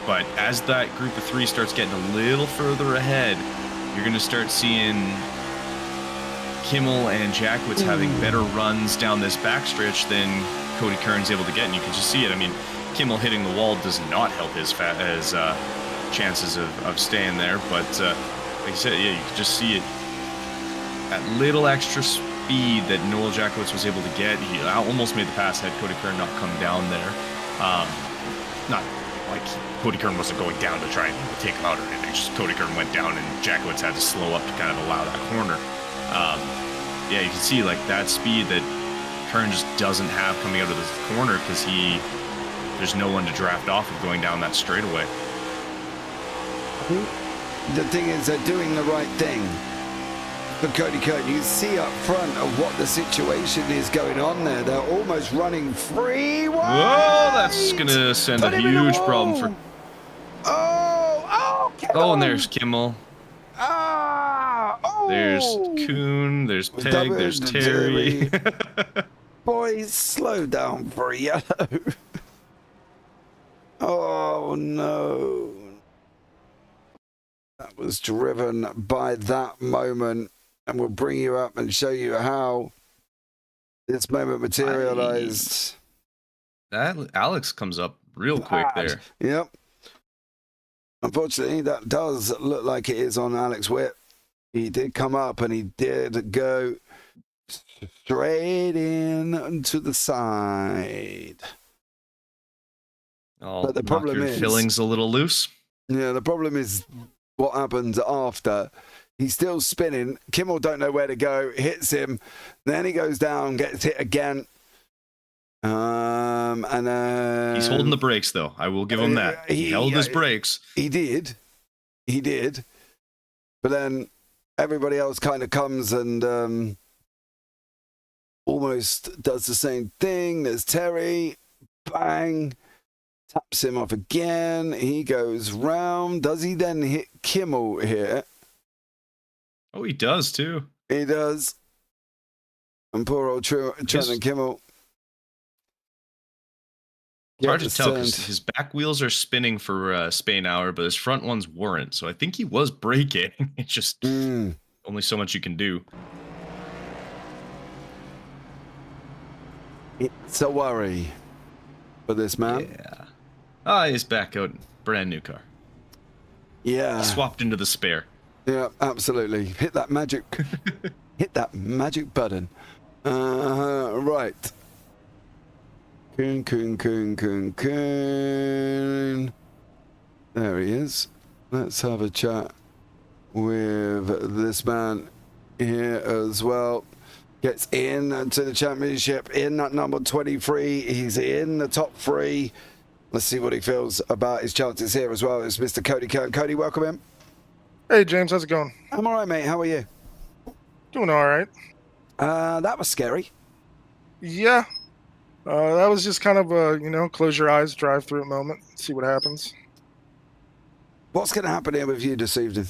But as that group of three starts getting a little further ahead, you're going to start seeing Kimmel and Jakowitz having better runs down this backstretch than Cody Kern's able to get. And you can just see it. I mean, Kimmel hitting the wall does not help his chances of staying there. But like I said, yeah, you can just see it. That little extra speed that Noel Jakowitz was able to get, he almost made the pass had Cody Kern not come down there. Not like Cody Kern wasn't going down to try and take him out or anything. Just Cody Kern went down and Jakowitz had to slow up to kind of allow that corner. Yeah, you can see like that speed that Kern just doesn't have coming out of this corner because there's no one to draft off of going down that straightaway. The thing is, they're doing the right thing. For Cody Kern, you see up front of what the situation is going on there. They're almost running free. Whoa, that's going to send a huge problem for... Oh, and there's Kimmel. There's Kuhn, there's Peg, there's Terry. Boys, slow down for a yellow. Oh, no. That was driven by that moment. And we'll bring you up and show you how this moment materialized. That Alex comes up real quick there. Yep. Unfortunately, that does look like it is on Alex Witt. He did come up and he did go straight in to the side. But the problem is filling's a little loose. Yeah, the problem is what happens after. He's still spinning. Kimmel don't know where to go. Hits him. Then he goes down, gets hit again. And then... He's holding the brakes, though. I will give him that. He held his brakes. He did. But then everybody else kind of comes and almost does the same thing. There's Terry. Bang. Taps him off again. He goes round. Does he then hit Kimmel here? Oh, he does, too. He does. And poor old Trenton Kimmel. It's hard to tell because his back wheels are spinning for Spainhour, but his front ones weren't. So I think he was braking. It's just only so much you can do. It's a worry for this man. Yeah. He's back out. Brand new car. Yeah. Swapped into the spare. Yeah, absolutely. Hit that magic button. Right. Coon. There he is. Let's have a chat with this man here as well. Gets in to the championship in at number 23. He's in the top 3. Let's see what he feels about his chances here as well. It's Mr. Cody Kern. Cody, welcome in. Hey, James, how's it going? I'm all right, mate. How are you? Doing all right. That was scary. Yeah. That was just kind of a, close your eyes, drive through it moment, see what happens. What's going to happen here with you this evening?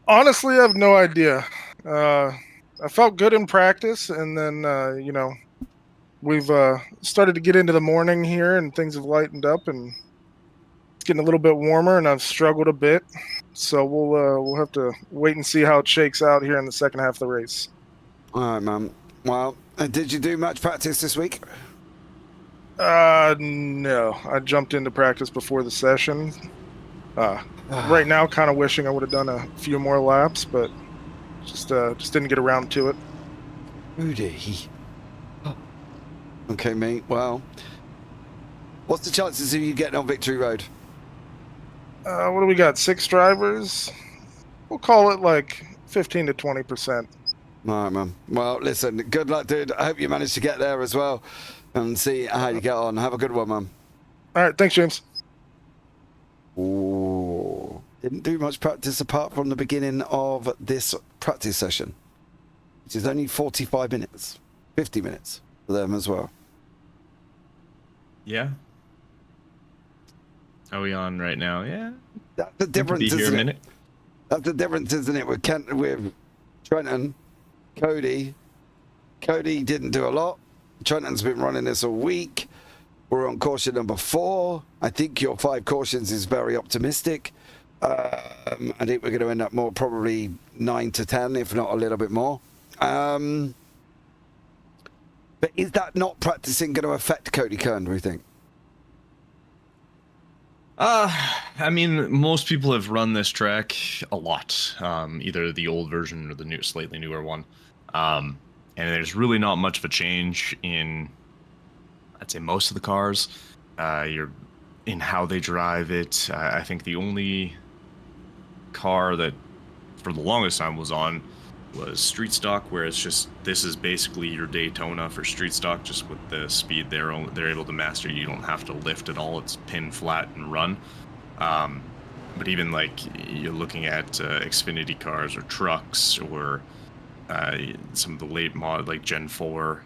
Honestly, I have no idea. I felt good in practice, and then, we've started to get into the morning here, and things have lightened up, and It's getting a little bit warmer, and I've struggled a bit. So we'll have to wait and see how it shakes out here in the second half of the race. All right, man. Well, did you do much practice this week? No. I jumped into practice before the session. Right now, kind of wishing I would have done a few more laps, but just didn't get around to it. Rudy. Okay, mate. Well, what's the chances of you getting on Victory Road? What do we got? 6 drivers? We'll call it like 15 to 20%. All right, man. Well, listen, good luck, dude. I hope you manage to get there as well and see how you get on. Have a good one, man. All right. Thanks, James. Ooh. Didn't do much practice apart from the beginning of this practice session, which is only 45 minutes, 50 minutes for them as well. Yeah. Are we on right now? Yeah. That's the difference, Be here a isn't it? minute. That's the difference, isn't it? With Kenton, with Trenton, Cody. Cody didn't do a lot. Trenton's been running this all week. We're on caution number 4. I think your 5 cautions is very optimistic. I think we're going to end up more probably 9 to 10, if not a little bit more. But is that not practicing going to affect Cody Kern, do we think? I mean, most people have run this track a lot, either the old version or the new, slightly newer one. And there's really not much of a change in, I'd say, most of the cars. You're in how they drive it. I think the only car that for the longest time was on was street stock, where it's just, this is basically your Daytona for street stock, just with the speed they're able to master. You don't have to lift at all. It's pin flat and run. But even like you're looking at Xfinity cars or trucks or some of the late mod like Gen 4,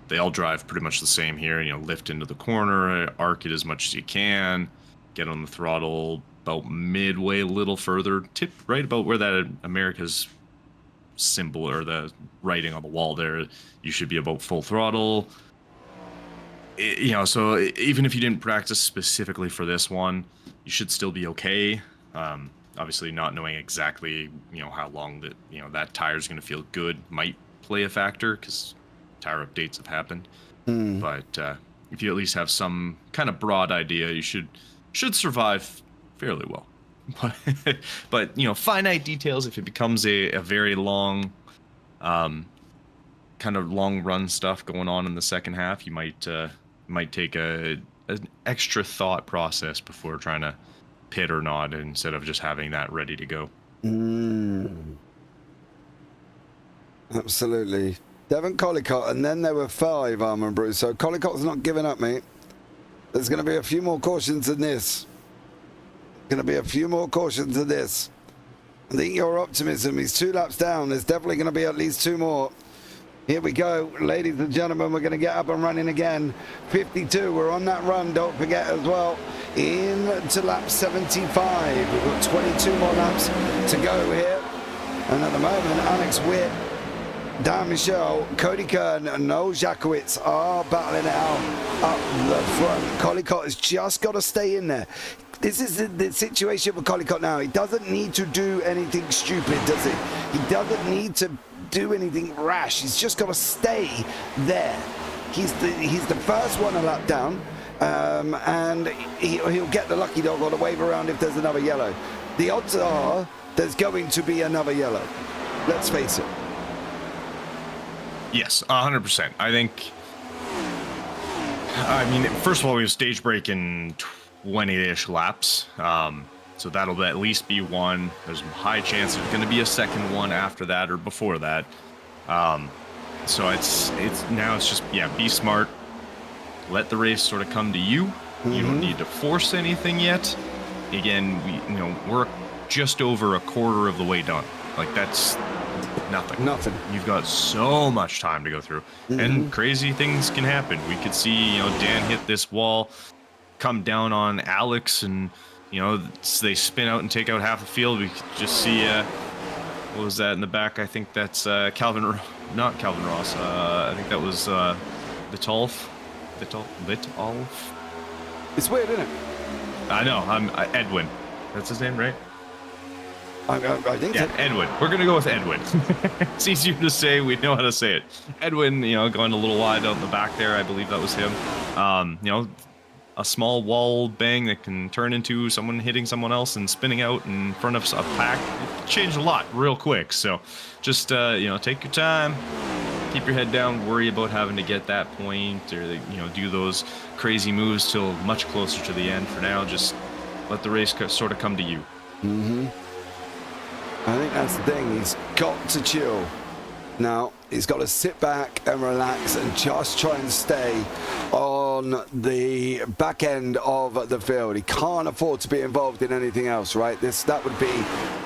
they all drive pretty much the same here. You know, lift into the corner, arc it as much as you can, get on the throttle about midway, a little further, tip right about where that America's symbol or the writing on the wall there. You should be about full throttle. You know, so even if you didn't practice specifically for this one, you should still be okay. Obviously, not knowing exactly, you know, how long that, you know, that tire's going to feel good might play a factor, because tire updates have happened. But if you at least have some kind of broad idea, you should survive fairly well. But you know, finite details, if it becomes a very long, kind of long run stuff going on in the second half, you might take an extra thought process before trying to pit or not, instead of just having that ready to go. Absolutely. Devon Collicott, and then there were 5, Armand Bruce. So Collicott's not giving up, mate. There's going to be a few more cautions than this. I think your optimism is 2 laps down. There's definitely going to be at least 2 more. Here we go, ladies and gentlemen. We're going to get up and running again. 52. We're on that run. Don't forget as well. Into lap 75. We've got 22 more laps to go here. And at the moment, Alex Witt, Dan Michel, Cody Kern, and Noel Jakowitz are battling it out up the front. Collicott has just got to stay in there. This is the situation with Collicott now. He doesn't need to do anything stupid, does he? He doesn't need to do anything rash. He's just got to stay there. He's the first one a lap down, and he'll get the lucky dog or the wave around if there's another yellow. The odds are there's going to be another yellow. Let's face it. Yes, 100%. I think, I mean, first of all, we have stage break in 20-ish laps. So that'll at least be one. There's a high chance there's going to be a second one after that or before that. So it's now it's just, yeah, be smart. Let the race sort of come to you. You don't need to force anything yet. Again, we're just over a quarter of the way done. Like, that's nothing. You've got so much time to go through, and crazy things can happen. We could see, Dan hit this wall, come down on Alex, and they spin out and take out half the field. We could just see what was that in the back? I think that's not Calvin Ross. I think that was Vitolf. It's weird, isn't it? I know. I'm Edwin. That's his name, right? I think Yeah, so. Edwin. We're gonna go with Edwin. It's easier to say. We know how to say it. Edwin, going a little wide out in the back there. I believe that was him. A small wall bang that can turn into someone hitting someone else and spinning out in front of a pack. It changed a lot real quick. So, just take your time. Keep your head down. Worry about having to get that point or do those crazy moves till much closer to the end. For now, just let the race sort of come to you. Mm-hmm. I think that's the thing. He's got to chill. Now, he's got to sit back and relax and just try and stay on the back end of the field. He can't afford to be involved in anything else, right? That would be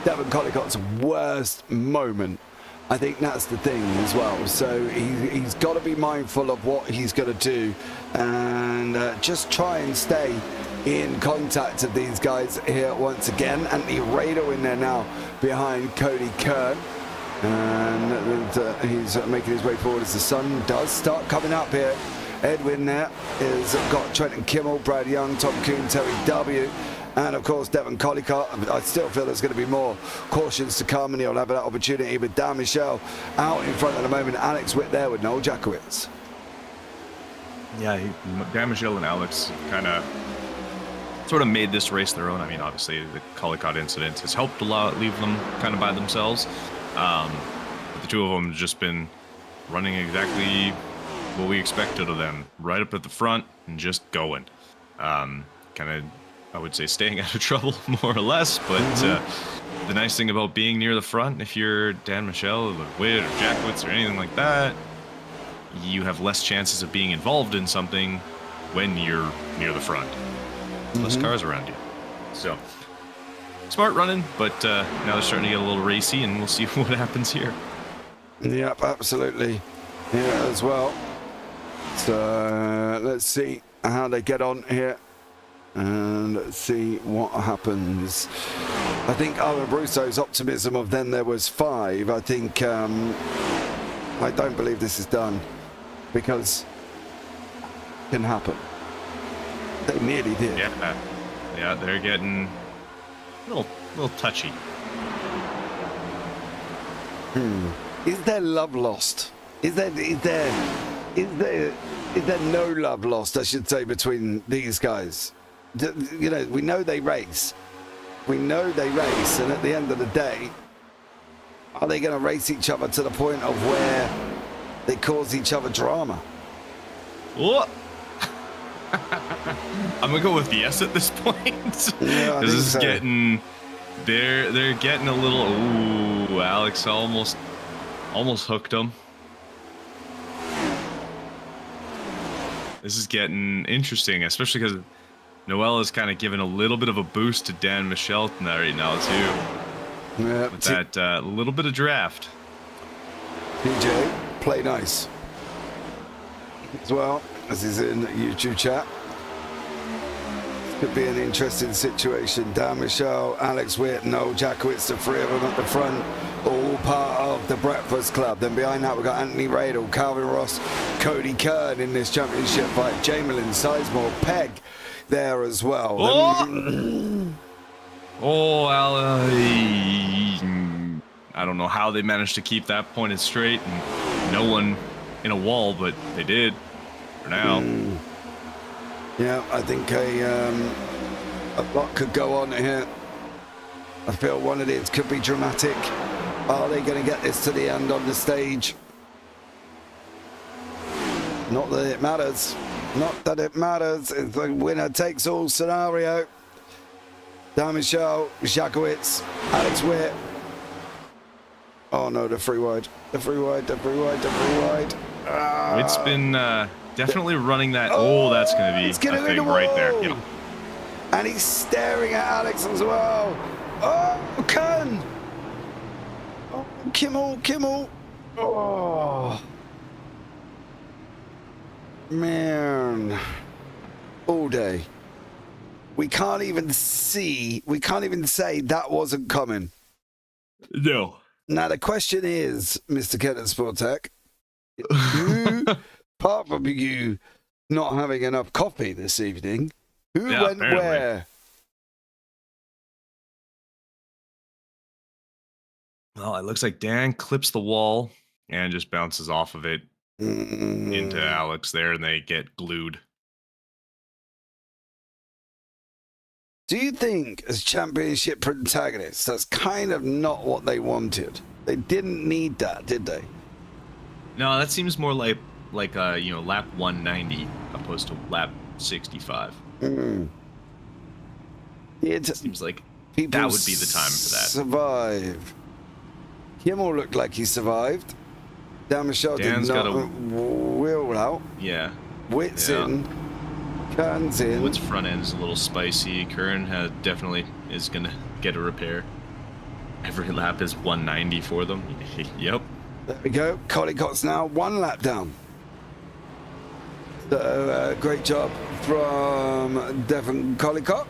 Devon Collicott's worst moment. I think that's the thing as well. So he's got to be mindful of what he's going to do and just try and stay in contact of these guys here once again. Anthony Rado in there now behind Cody Kern. And he's making his way forward as the sun does start coming up here. Edwin there has got Trenton Kimmel, Brad Young, Tom Kuhn, Terry W. And of course, Devon Collicott. I still feel there's going to be more cautions to come, and he'll have that opportunity with Dan Michel out in front at the moment. Alex Witt there with Noel Jakowitz. Yeah, Dan Michel and Alex kind of sort of made this race their own. I mean, obviously, the Collicott incident has helped a lot, leave them kind of by themselves. But the two of them have just been running exactly what we expected of them, right up at the front and just going. Kind of, I would say, staying out of trouble more or less. But the nice thing about being near the front, if you're Dan Michel or Witt or Jakowitz or anything like that, you have less chances of being involved in something when you're near the front. Less cars around you. So, smart running, but now they're starting to get a little racy, and we'll see what happens here. Yep, absolutely. Here as well. So, let's see how they get on here. And let's see what happens. I think Owen Brusso's optimism of then there was 5. I think, I don't believe this is done. Because it can happen. They nearly did. Yeah, they're getting a little touchy. Is there love lost? Is there no love lost, I should say, between these guys? We know they race. And at the end of the day, are they going to race each other to the point of where they cause each other drama? What? I'm gonna go with yes at this point. Yeah, this is so. They're getting a little. Ooh, Alex almost hooked him. This is getting interesting, especially because Noel is kind of giving a little bit of a boost to Dan Michel right now too. Yeah, with that little bit of draft. PJ, play nice. As well, as he's in the YouTube chat. Could be an interesting situation. Dan Michel, Alex Witt, Noel Jakowitz, the 3 of them at the front, all part of the Breakfast Club. Then behind that, we've got Anthony Radel, Calvin Ross, Cody Kern in this championship fight, Jamelin Sizemore, Peg there as well. I don't know how they managed to keep that pointed straight and no one in a wall, but they did for now. Yeah, I think a lot could go on here. I feel one of these could be dramatic. Are they going to get this to the end on the stage? Not that it matters. Not that it matters. It's a winner takes all scenario. Dan Michel, Jakowitz, Alex Witt. Oh no, the free wide. The free wide. It's been definitely running that. Oh, that's going to be a thing right there. Yep. And he's staring at Alex as well. Oh, Kern. Oh, Kimmel. Oh. Man. All day. We can't even say that wasn't coming. No. Now the question is, Mr. Kenton Sportak, who, apart from you not having enough coffee this evening, who went apparently. where Well, it looks like Dan clips the wall and just bounces off of it into Alex there, and they get glued. Do you think, as championship protagonists, that's kind of not what they wanted? They didn't need that, did they? No, that seems more like lap 190 opposed to lap 65. It seems like that would be the time for that. Survive. Kimmel looked like he survived. Dan Michelle did not wheel out. Yeah. Witt's in. Kern's in. Witt's front end is a little spicy. Kern definitely is going to get a repair. Every lap is 190 for them. Yep. There we go. Collicott's now 1 lap down. So, great job from Devon Collicott.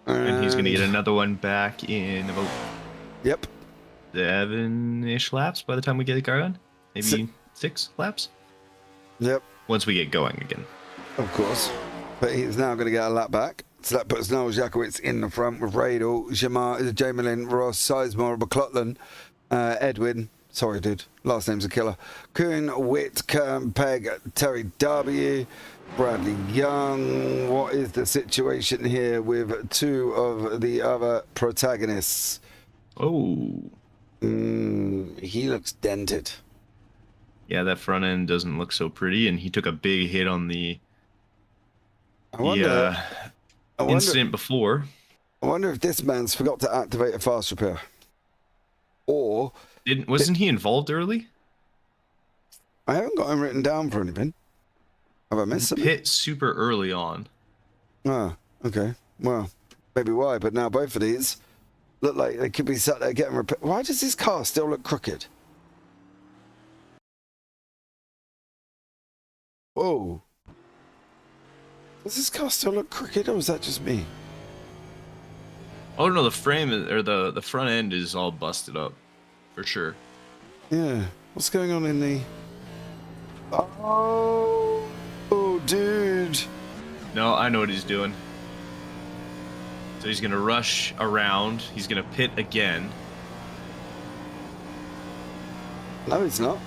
And he's going to get another one back in about 7-ish laps by the time we get the car on. Maybe 6 laps. Yep. Once we get going again. Of course. But he's now going to get a lap back. So that puts Noel Jakowitz in the front with Radel, Jamelin, Ross, Sizemore, McLaughlin, Edwin. Sorry, dude. Last name's a killer. Kuhn, Witt, Kern, Pegg, Terry W, Bradley Young. What is the situation here with 2 of the other protagonists? Oh. He looks dented. Yeah, that front end doesn't look so pretty, and he took a big hit on the incident before. I wonder if this man's forgot to activate a fast repair. Or... Wasn't he involved early? I haven't got him written down for anything. Have I missed something? Hit super early on. Ah, okay. Well, maybe why, but now both of these look like they could be sat there getting repaired. Why does this car still look crooked? Whoa. Does this car still look crooked, or is that just me? Oh no, the frame or the front end is all busted up. For sure. Yeah. What's going on in the... Oh, dude. No, I know what he's doing. So he's going to rush around. He's going to pit again. No, he's not.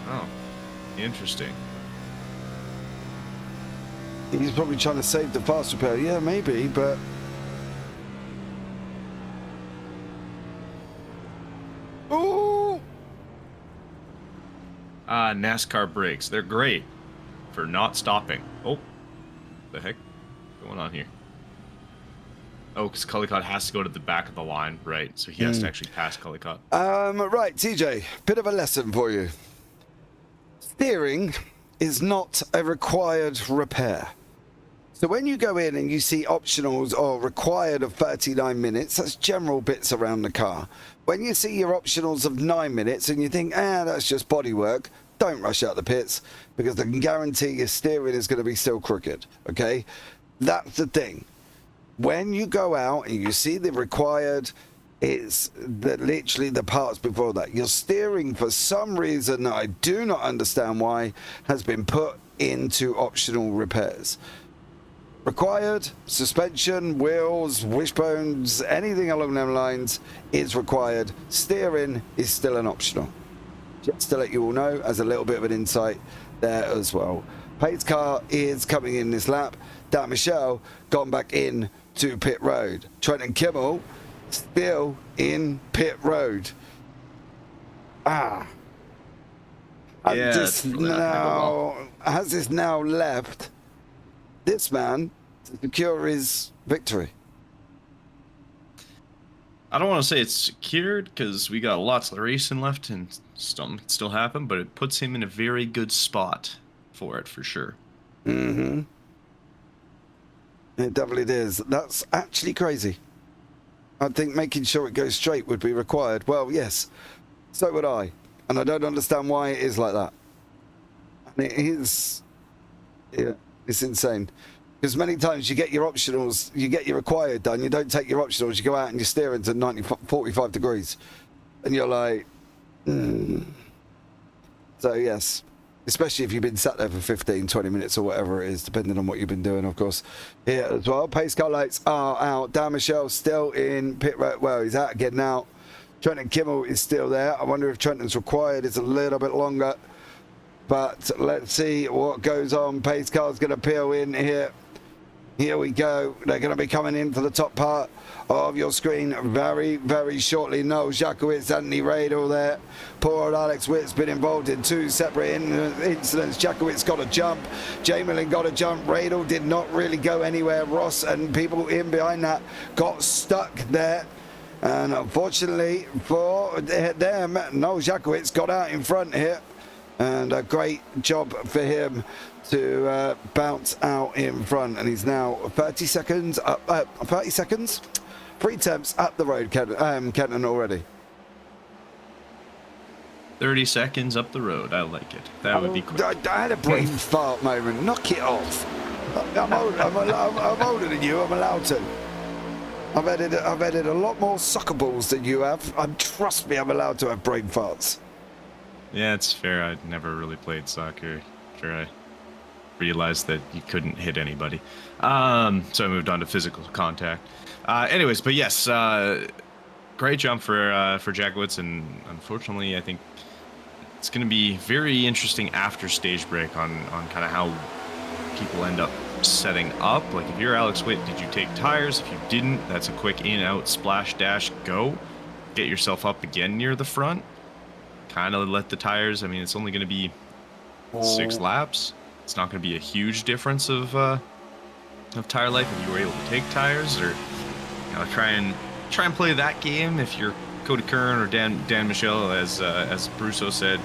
Oh, interesting. He's probably trying to save the fast repair. Yeah, maybe, but... Oh! NASCAR brakes. They're great for not stopping. Oh, the heck going on here? Oh, because Collicott has to go to the back of the line, right? So he has to actually pass Collicott. Right, TJ, bit of a lesson for you. Steering is not a required repair. So when you go in and you see optionals or required of 39 minutes, that's general bits around the car. When you see your optionals of 9 minutes and you think, that's just bodywork, don't rush out the pits, because I can guarantee your steering is going to be still crooked, okay? That's the thing. When you go out and you see the required, it's literally the parts before that. Your steering, for some reason that I do not understand why, has been put into optional repairs. Required, suspension, wheels, wishbones, anything along them lines is required. Steering is still an optional. Just to let you all know, as a little bit of an insight there as well. Pace's car is coming in this lap. Dan Michelle gone back in to pit road. Trenton Kimmel still in pit road. Has this now left this man to secure his victory? I don't want to say it's secured because we got lots of racing left and something can still happen, but it puts him in a very good spot for it for sure. It definitely is. That's actually crazy. I think making sure it goes straight would be required. Well, yes, so would I. And I don't understand why it is like that. And it is... Yeah, it's insane. Because many times you get your optionals, you get your required done, you don't take your optionals, you go out and you're steering to 45 degrees. And you're like... So, yes. Especially if you've been sat there for 15, 20 minutes or whatever it is, depending on what you've been doing, of course. Here as well. Pace car lights are out. Dan Michelle still in pit road. Well, he's out, getting out. Trenton Kimmel is still there. I wonder if Trenton's required is a little bit longer. But let's see what goes on. Pace car's going to peel in here. Here we go. They're going to be coming in for the top part of your screen very, very shortly. Noel Jakowitz, Anthony Radel there. Poor old Alex Witt's been involved in 2 separate incidents. Jakowitz got a jump. Jamelin got a jump. Radel did not really go anywhere. Ross and people in behind that got stuck there. And unfortunately for them, Noel Jakowitz got out in front here. And a great job for him to bounce out in front. And he's now 30 seconds up, 30 seconds? 3 temps up the road, Kenton already. 30 seconds up the road. I like it. That would be quick. I had a brain fart moment. Knock it off. I'm older than you. I'm allowed to. I've edited a lot more soccer balls than you have. Trust me, I'm allowed to have brain farts. Yeah, it's fair. I never really played soccer. Sure, I realized that you couldn't hit anybody. So I moved on to physical contact. Anyways, but yes, great jump for Jakowitz, and unfortunately, I think it's going to be very interesting after stage break on kind of how people end up setting up. Like, if you're Alex Witt, did you take tires? If you didn't, that's a quick in, out, splash, dash, go. Get yourself up again near the front. Kind of let the tires, I mean, it's only going to be 6 laps. It's not going to be a huge difference of tire life if you were able to take tires, or try and play that game. If you're Cody Kern or Dan Michel, as Brusso said,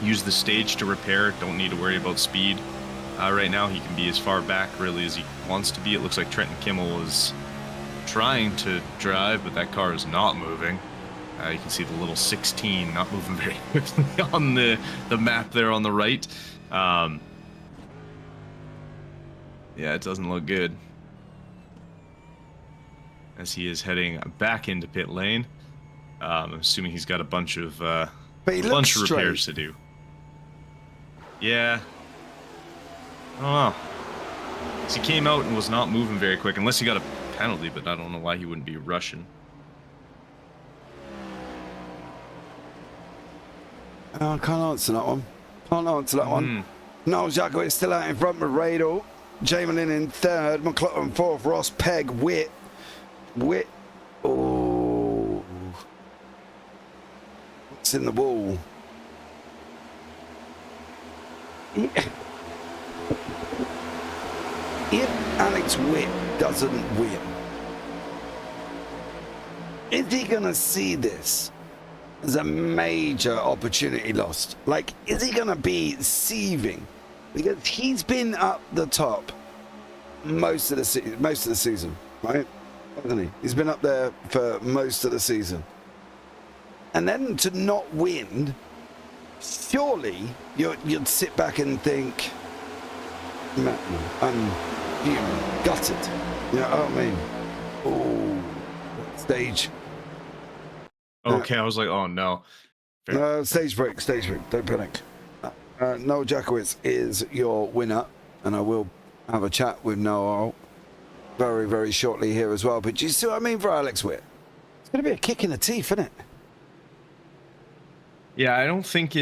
use the stage to repair. Don't need to worry about speed. Right now, he can be as far back really as he wants to be. It looks like Trenton Kimmel is trying to drive, but that car is not moving. You can see the little 16 not moving very quickly on the map there on the right. Yeah, it doesn't look good. As he is heading back into pit lane. I'm assuming he's got a bunch of repairs to do. Yeah. I don't know. So he came out and was not moving very quick, unless he got a penalty, but I don't know why he wouldn't be rushing. I can't answer that one. Noel Jakowitz still out in front with Radel. Jamelin in 3rd. McLaughlin 4th. Ross, Pegg, Witt. Oh. What's in the wall? If Alex Witt doesn't win, is he going to see this as a major opportunity lost? Like, is he going to be seething? Because he's been up the top most of the season, right? Hasn't he? He's been up there for most of the season. And then to not win, surely you'd sit back and think, man, I'm gutted. You know what I mean? Oh, stage. Okay, I was like, oh no. Stage break. Don't panic. Noel Jakowitz is your winner, and I will have a chat with Noel very, very shortly here as well. But do you see what I mean for Alex Witt? It's going to be a kick in the teeth, isn't it? Yeah, I don't think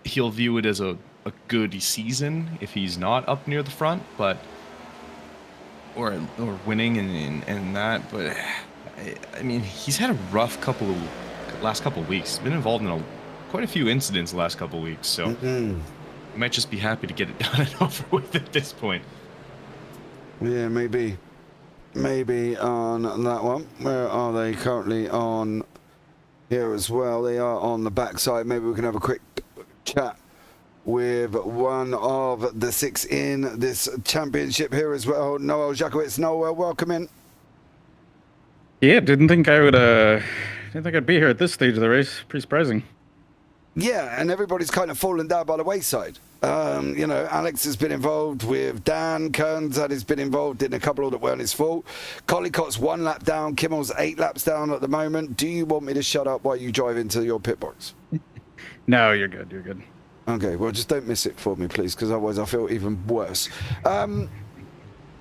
he'll view it as a good season if he's not up near the front, but or winning and that. But I mean, he's had a rough last couple of weeks. He's been involved in quite a few incidents the last couple of weeks, so he might just be happy to get it done and over with at this point. Yeah, maybe on that one. Where are they currently on here as well? They are on the backside. Maybe we can have a quick chat with one of the 6 in this championship here as well. Noel Jakowitz. Noel, welcome in. Yeah, didn't think I'd be here at this stage of the race. Pretty surprising. Yeah, and everybody's kind of fallen down by the wayside. Alex has been involved with Dan. Kearns has been involved in a couple that weren't his fault. Collicott's 1 lap down. Kimmel's 8 laps down at the moment. Do you want me to shut up while you drive into your pit box? No, you're good. You're good. Okay, well, just don't miss it for me, please, because otherwise I feel even worse.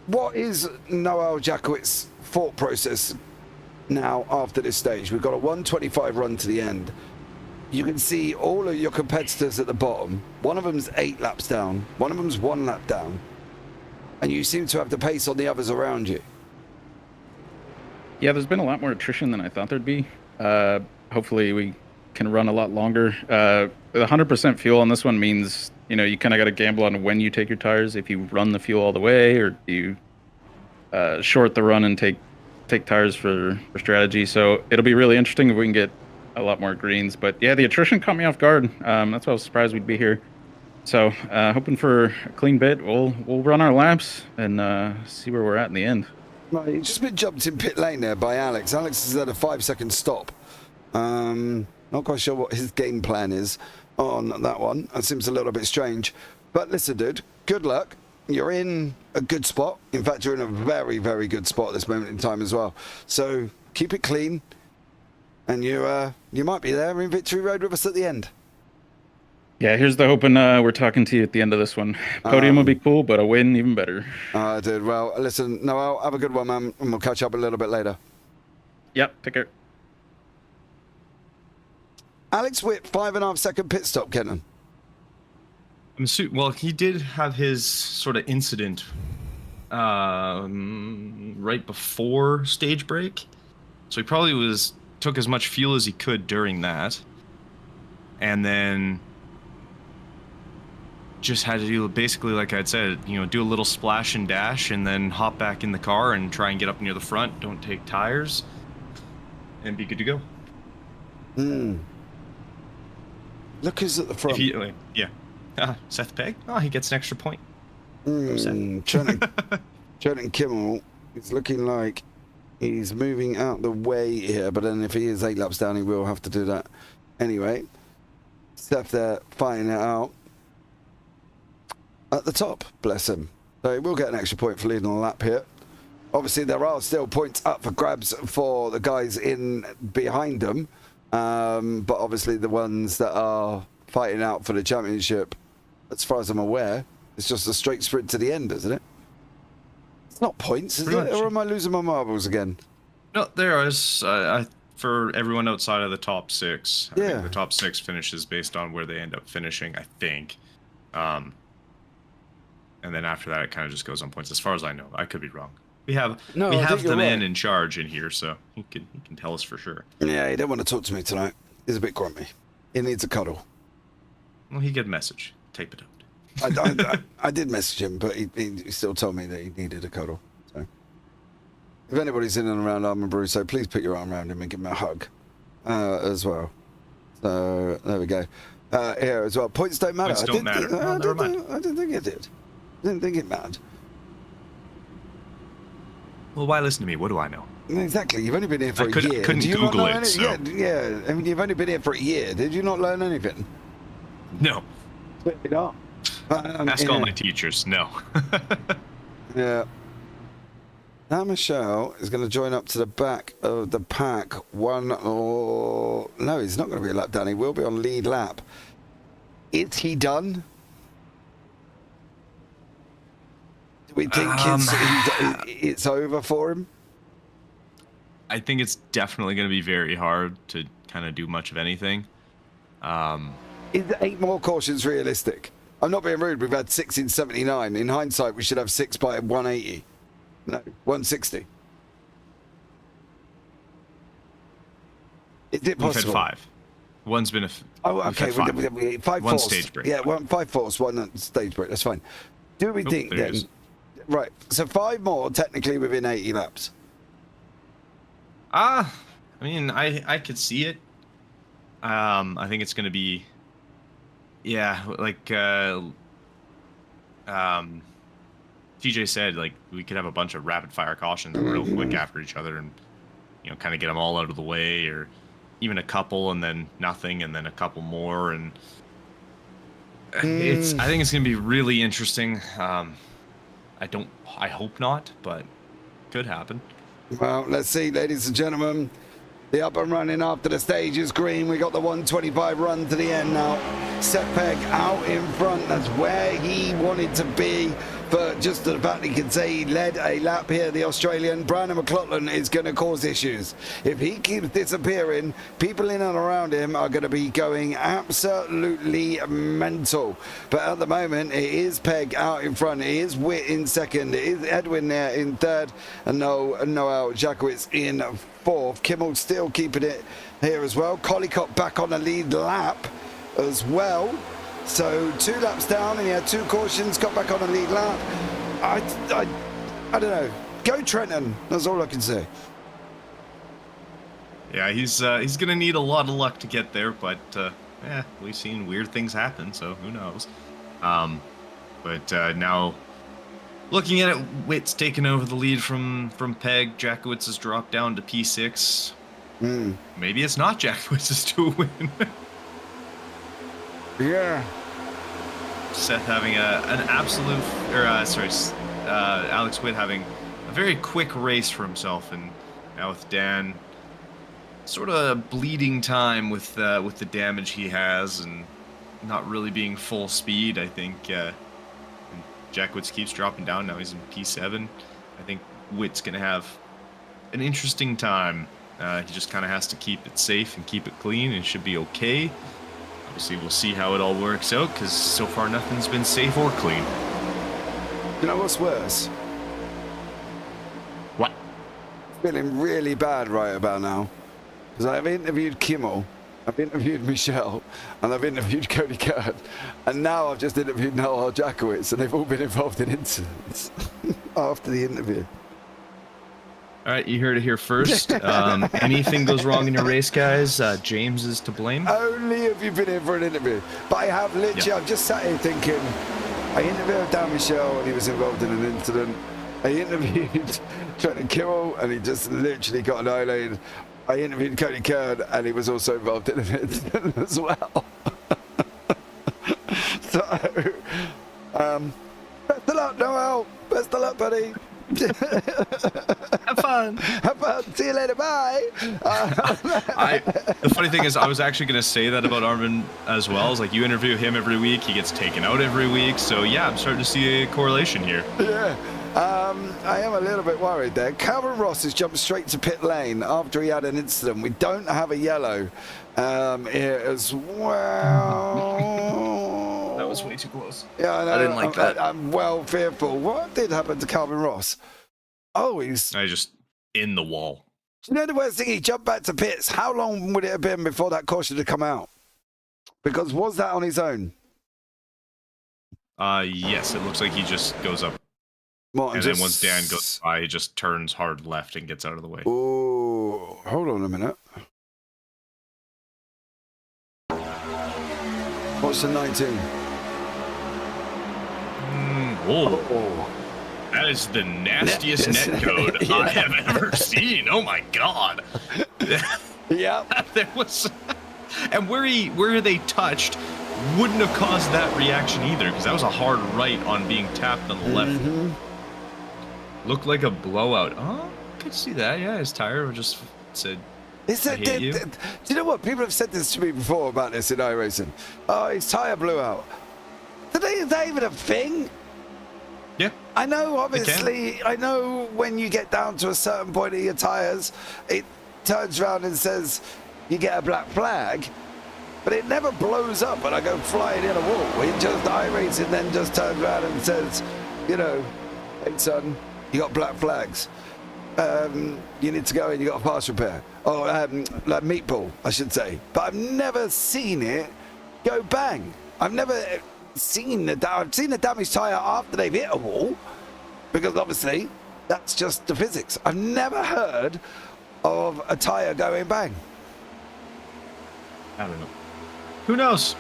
What is Noel Jakowitz's thought process now after this stage. We've got a 125 run to the end. You can see all of your competitors at the bottom. One of them's 8 laps down. One of them's 1 lap down. And you seem to have the pace on the others around you. Yeah, there's been a lot more attrition than I thought there'd be. Hopefully we can run a lot longer. The 100% fuel on this one means, you know, you kind of got to gamble on when you take your tires. If you run the fuel all the way, or do you short the run and take tires for strategy. So it'll be really interesting if we can get a lot more greens. But yeah, the attrition caught me off guard. That's why I was surprised we'd be here. So hoping for a clean bit. We'll run our laps and see where we're at in the end. Right, he's just been jumped in pit lane there by Alex. Alex is at a 5-second stop. Not quite sure what his game plan is on that one. That seems a little bit strange. But listen, dude, good luck. You're in a good spot. In fact, you're in a very, very good spot at this moment in time as well. So keep it clean, and you might be there in Victory Road with us at the end. Yeah, here's the hoping we're talking to you at the end of this one. Podium would be cool, but a win even better. Dude, well, listen, Noel, have a good one, man, and we'll catch up a little bit later. Yep, take care. Alex Witt, 5.5-second pit stop, Kenton. Well, he did have his sort of incident right before stage break, so he probably took as much fuel as he could during that, and then just had to do basically, like I'd said, you know, do a little splash and dash, and then hop back in the car and try and get up near the front. Don't take tires, and be good to go. Look who's at the front. Yeah. Seth Pegg? Oh, he gets an extra point. Trenton Kimmel is looking like he's moving out the way here, but then if he is 8 laps down, he will have to do that anyway. Seth there fighting it out at the top, bless him. So he will get an extra point for leading a lap here. Obviously, there are still points up for grabs for the guys in behind them, but obviously the ones that are fighting out for the championship, as far as I'm aware, it's just a straight sprint to the end, isn't it? It's not points, is it? Or am I losing my marbles again? No, there is. For everyone outside of the top 6, I think the top 6 finishes based on where they end up finishing, I think. And then after that, it kind of just goes on points, as far as I know. I could be wrong. We have the man in charge in here, so he can tell us for sure. Yeah, he didn't want to talk to me tonight. He's a bit grumpy. He needs a cuddle. Well, he get a message. Tape it out. I did message him, but he still told me that he needed a cuddle. So, if anybody's in and around Armand Brusso, please put your arm around him and give him a hug as well. So there we go. Here as well. Points don't matter. Points don't matter. I didn't think it did. I didn't think it mattered. Well, why listen to me? What do I know? Exactly. You've only been here for a year. Couldn't Google it. So. Yeah. I mean, you've only been here for a year. Did you not learn anything? No. Clearly not. Ask all my teachers. No. Yeah. Now Michelle is going to join up to the back of the pack. No, he's not going to be a lap down. He will be on lead lap. Is he done? Do we think it's over for him? I think it's definitely going to be very hard to kind of do much of anything. Is 8 more cautions realistic? I'm not being rude. We've had 6 in 79. In hindsight, we should have 6 by 180. No, 160. Is it possible? We've had 5. One's been okay. 5 one forced. stage break. Yeah, 5 forced, 1 stage break. That's fine. Do we think then? Right. So 5 more technically within 80 laps. I mean, I could see it. I think it's going to be. Yeah, like TJ said, like we could have a bunch of rapid fire cautions real quick after each other, and kind of get them all out of the way, or even a couple and then nothing, and then a couple more, and I think it's gonna be really interesting. I hope not, but could happen. Well, let's see, ladies and gentlemen. The up and running after the stage is green. We got the 125 run to the end now. Seth Pegg out in front. That's where he wanted to be but just the fact he can say he led a lap here, the Australian, Brandon McLaughlin is going to cause issues. If he keeps disappearing, people in and around him are going to be going absolutely mental. But at the moment, it is Peg out in front, it is Witt in second, it is Edwin there in third, and Noel Jakowitz in fourth. Kimmel still keeping it here as well. Collicott back on the lead lap as well. So 2 laps down, and he had 2 cautions, got back on the lead lap. I don't know. Go Trenton. That's all I can say. Yeah, he's gonna need a lot of luck to get there, but we've seen weird things happen, so who knows. But now, looking at it, Witt's taken over the lead from Peg. Jakowitz has dropped down to P6. Maybe it's not Jakowitz's to win. Yeah. Seth having Alex Witt having a very quick race for himself, and now with Dan sort of bleeding time with the damage he has and not really being full speed. I think Jakowitz keeps dropping down. Now he's in P7. I think Witt's gonna have an interesting time. He just kind of has to keep it safe and keep it clean, and should be okay. Obviously, we'll see how it all works out, because so far nothing's been safe or clean. You know what's worse? What? Feeling really bad right about now. Because I've interviewed Kimmel, I've interviewed Michelle, and I've interviewed Cody Kern. And now I've just interviewed Noel Jakowitz, and they've all been involved in incidents after the interview. All right, you heard it here first. Anything goes wrong in your race, guys, James is to blame. Only if you've been in for an interview. But I have literally, I've just sat here thinking, I interviewed Dan Michel and he was involved in an incident. I interviewed Trenton Kimmel and he just literally got annihilated. I interviewed Cody Kern and he was also involved in an incident as well. So, best of luck, Noel. Best of luck, buddy. Have fun. Have fun. See you later. Bye. The funny thing is, I was actually going to say that about Armin as well. It's like, you interview him every week, he gets taken out every week. So yeah, I'm starting to see a correlation here. Yeah. I am a little bit worried there. Calvin Ross has jumped straight to pit lane after he had an incident. We don't have a yellow here as well. That was way too close. Yeah, I know. I didn't like that. I'm well fearful. What did happen to Calvin Ross? Oh, he's... I just in the wall. You know the worst thing? He jumped back to pits. How long would it have been before that caution had come out? Because was that on his own? Yes, it looks like he just goes up. Martin and then once Dan goes by, he just turns hard left and gets out of the way. Oh, hold on a minute. What's the 19? Oh. That is the nastiest net code I have ever seen. Oh my god. Yeah. There was, and where they touched wouldn't have caused that reaction either, because that was a hard right on being tapped on the left. Looked like a blowout. Oh, I could see that. Yeah, his tire just said, I hate you. Do you know what? People have said this to me before about this in iRacing. Oh, his tire blew out. Is that even a thing? Yeah. I know, obviously, I know when you get down to a certain point of your tires, it turns around and says you get a black flag, but it never blows up and I go flying in a wall. It just, iRacing then just turns around and says, you know, hey son, you got black flags. You need to go in, you got a parts repair. Or like meatball, I should say. But I've never seen it go bang. I've never seen the damaged tire after they've hit a wall, because obviously that's just the physics. I've never heard of a tire going bang. I don't know. Who knows?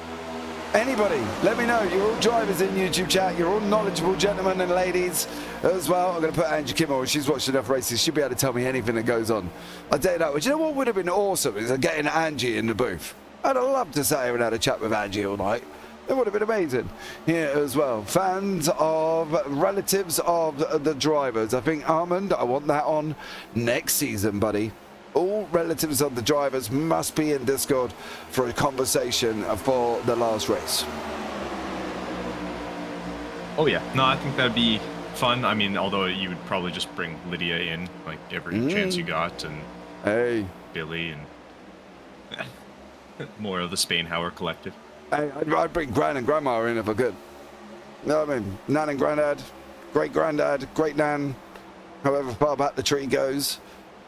Anybody, let me know. You're all drivers in YouTube chat. You're all knowledgeable gentlemen and ladies as well. I'm going to put Angie Kimmel. She's watched enough races. She'll be able to tell me anything that goes on. I'll tell you that. But you know what would have been awesome is getting Angie in the booth. I'd have loved to sit here and have a chat with Angie all night. It would have been amazing here as well. Fans of relatives of the drivers. I think Armand, I want that on next season, buddy. All relatives of the drivers must be in Discord for a conversation for the last race. Oh yeah, no, I think that'd be fun. I mean, although you would probably just bring Lydia in like every chance you got, and Hey, Billy and more of the Spainhauer collective. hey, I'd bring Gran and Grandma in if I could. No, I mean, Nan and Granddad, great Granddad, great Nan, however far back the tree goes.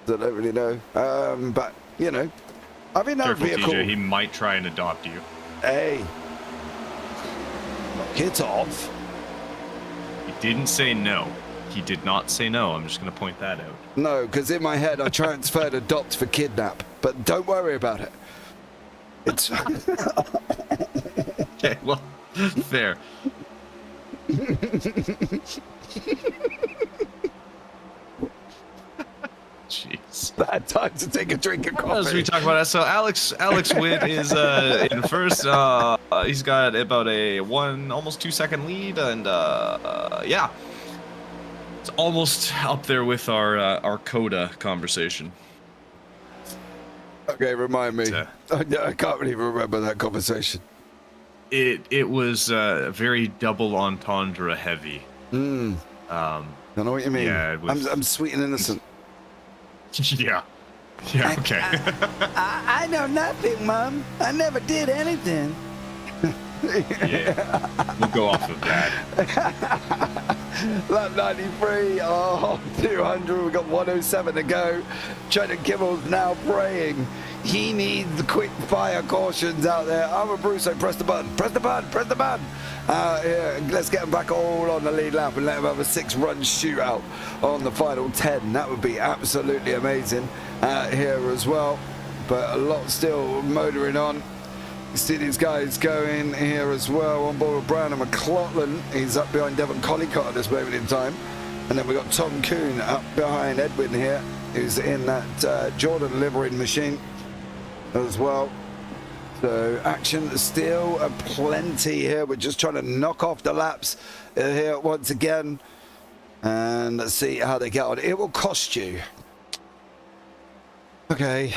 I don't really know. But, you know, I think that would Careful, be a TJ, cool... he might try and adopt you. Hey. Get off. He didn't say no. He did not say no. I'm just going to point that out. No, because in my head I transferred adopt for kidnap. But don't worry about it. It's... Okay, well, fair. Jeez. Bad time to take a drink of coffee. As we talk about that, so Alex Witt is in first. He's got about a almost 2 second lead, and yeah, it's almost up there with our Coda conversation. Okay, remind me. I can't really remember that conversation. It was very double entendre heavy. I know what you mean. Yeah, I'm sweet and innocent. Yeah. Yeah, okay. I know nothing, Mom. I never did anything. Yeah. We'll go off of that. Lap 93, 200, we've got 107 to go. Kenton Kimmels now praying. He needs the quick fire cautions out there. I'm a Bruce, so press the button, press the button, press the button. Yeah, let's get him back all on the lead lap and let him have a 6-run shootout on the final 10. That would be absolutely amazing here as well. But a lot still motoring on. You see these guys going here as well on board with Brown and McLaughlin. He's up behind Devon Collicott at this moment in time. And then we've got Tom Kuhn up behind Edwin here, who's in that Jordan livery machine as well. So action still plenty here. We're just trying to knock off the laps here once again. And let's see how they get on. It will cost you. Okay.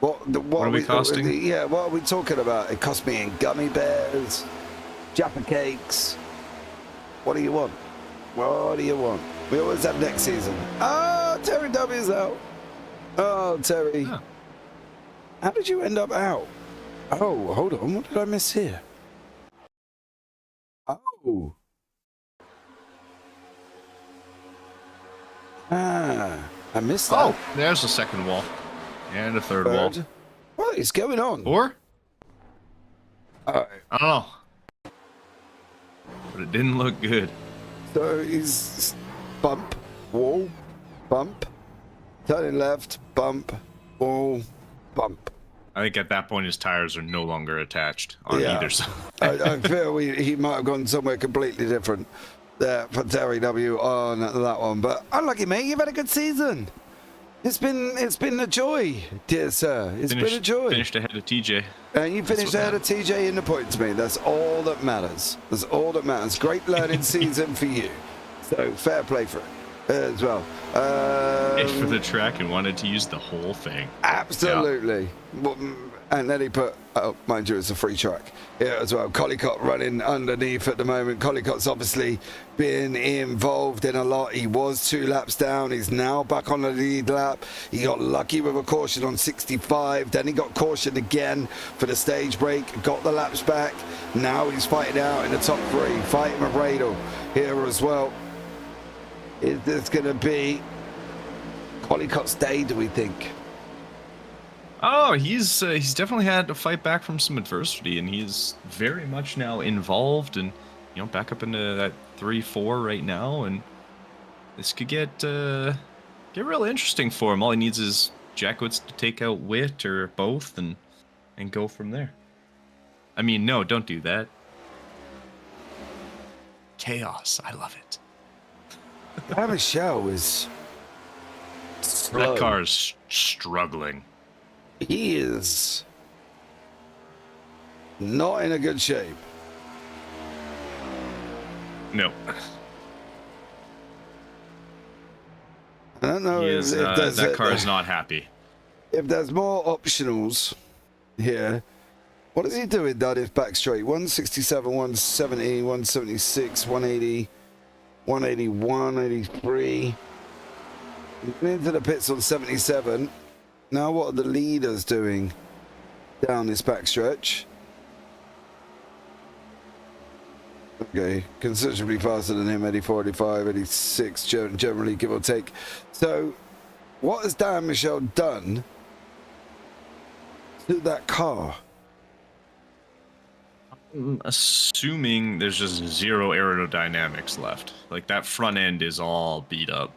What are we costing? Yeah, what are we talking about? It cost me in gummy bears, Jaffa cakes. What do you want? What do you want? We always have next season. Oh, Terry W's out. Oh, Terry. Huh. How did you end up out? Oh, hold on. What did I miss here? Oh. I missed that. Oh, there's the second wall. And a third wall. What is going on? Or? All right. I don't know. But it didn't look good. So he's bump, wall, bump, turning left, bump, wall, bump. I think at that point his tires are no longer attached on either side. I feel he might have gone somewhere completely different there for Terry W on that one. But unlucky, mate. You've had a good season. It's been a joy, dear sir. It's been a joy. Finished ahead of TJ. And you finished ahead of TJ in the points, mate. That's all that matters. That's all that matters. Great learning season for you. So fair play for it as well. Paid for the track and wanted to use the whole thing. Absolutely. Yeah. And then he put, oh, mind you, it's a free track here as well. Collicott running underneath at the moment. Collicott's obviously been involved in a lot. He was 2 laps down. He's now back on the lead lap. He got lucky with a caution on 65. Then he got cautioned again for the stage break. Got the laps back. Now he's fighting out in the top 3. Fighting with Radel here as well. Is this going to be Collicott's day, do we think? Oh, he's definitely had to fight back from some adversity, and he's very much now involved, and back up into that 3-4 right now, and this could get real interesting for him. All he needs is Jackwitz to take out Witt or both, and go from there. I mean, no, don't do that. Chaos, I love it. Michelle is slow. That car's struggling. He is not in a good shape. No. I don't know if that car is not happy. If there's more optionals here, What is he doing down his back straight? 167, 170, 176, 180, 181, 83. Into the pits on 77. Now what are the leaders doing down this back stretch? Okay, considerably faster than him, 84, 85, 86, generally, give or take. So, what has Dan Michel done to that car? I'm assuming there's just zero aerodynamics left. Like, that front end is all beat up.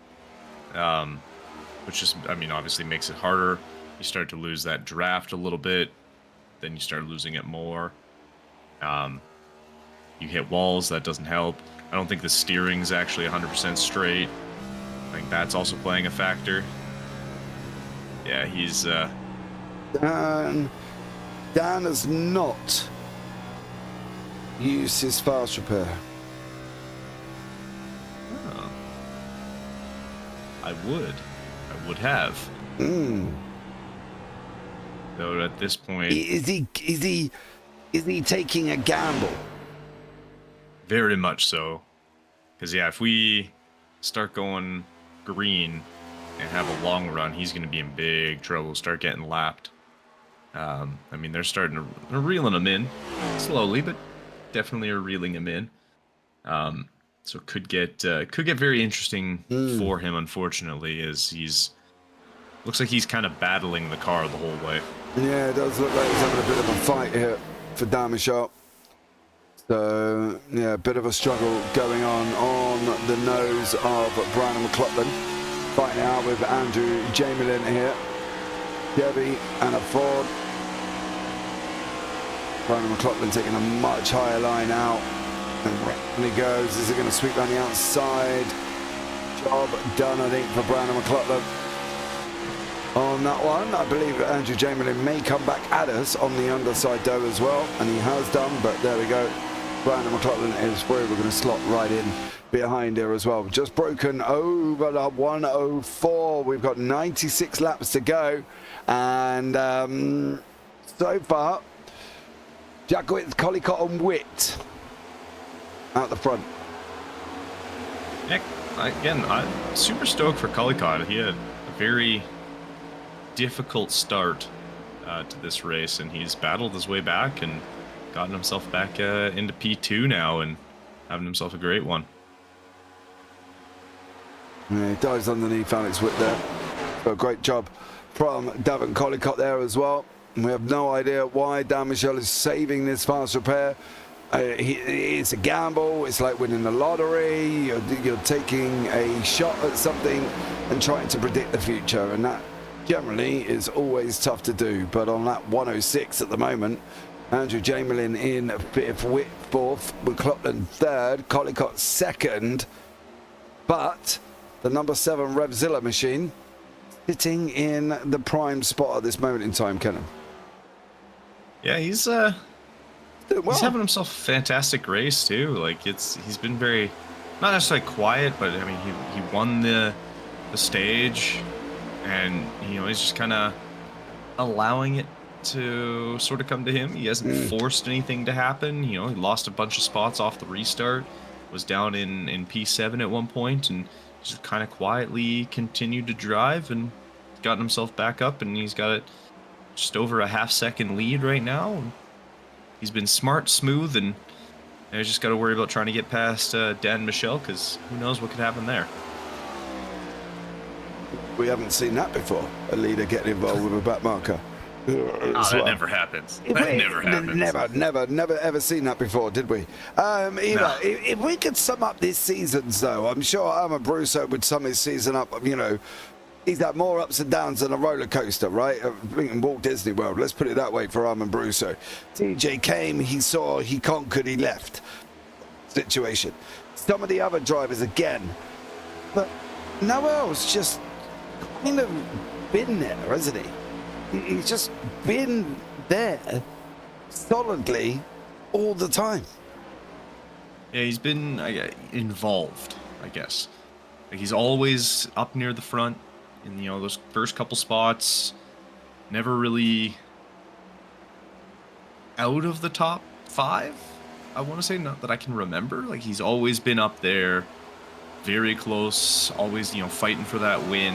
Which just, I mean, obviously makes it harder. You start to lose that draft a little bit. Then you start losing it more. You hit walls, that doesn't help. I don't think the steering's actually 100% straight. I think that's also playing a factor. Yeah, he's... Dan has not used his fast repair. Oh. I would have. Though at this point... Is he taking a gamble? Very much so. Because, yeah, if we start going green and have a long run, he's going to be in big trouble, start getting lapped. I mean, they're reeling him in. Slowly, but definitely are reeling him in. So it could get very interesting for him, unfortunately, as looks like he's kind of battling the car the whole way. Yeah, it does look like he's having a bit of a fight here for Dan Michel. So, yeah, a bit of a struggle going on the nose of Brandon McLaughlin. Fighting out with Andrew Jamelin here. Chevy and a Ford. Brandon McLaughlin taking a much higher line out. And he goes. Is he going to sweep down the outside? Job done, I think, for Brandon McLaughlin. On that one, I believe Andrew Jamelin may come back at us on the underside though as well. And he has done, but there we go. Brandon McLaughlin is where we're going to slot right in behind here as well. Just broken over the 104. We've got 96 laps to go. And so far, Jackowitz, Collicott and Witt out the front. Yeah, again, I'm super stoked for Collicott. He had a very difficult start to this race, and he's battled his way back and gotten himself back into P2 now and having himself a great one. Yeah, he dives underneath Alex Witt there. So a great job from Davin Collicott there as well. We have no idea why Dan Michel is saving this fast repair. It's a gamble. It's like winning the lottery. You're taking a shot at something and trying to predict the future, and that generally is always tough to do. But on that 106 at the moment, Andrew Jamelin in fifth, Witt fourth, McLaughlin third, Collicott second. But the number 7 Revzilla machine sitting in the prime spot at this moment in time, Kenton. Yeah, he's having himself a fantastic race too. Like he's been very, not necessarily quiet, but I mean he won the stage, and he's just kind of allowing it to sort of come to him. He hasn't forced anything to happen. He lost a bunch of spots off the restart, was down in P7 at one point, and just kind of quietly continued to drive and gotten himself back up, and he's got it just over a half-second lead right now. He's been smart, smooth, and I just got to worry about trying to get past Dan Michel, because who knows what could happen there. We haven't seen that before, a leader getting involved with a back marker. That never happens. That never happens. Never ever seen that before, did we? Eva, if we could sum up this season, though, I'm sure Armand Brousseau would sum his season up, he's had more ups and downs than a roller coaster, right? In Walt Disney World, let's put it that way for Armand Brousseau. TJ came, he saw, he conquered, he left. Situation. Some of the other drivers again, but Noel's just kind of been there, hasn't he? He's just been there solidly all the time. Yeah, he's been involved, I guess. Like he's always up near the front in those first couple spots. Never really out of the top 5. I want to say, not that I can remember. Like, he's always been up there, very close, always, you know, fighting for that win,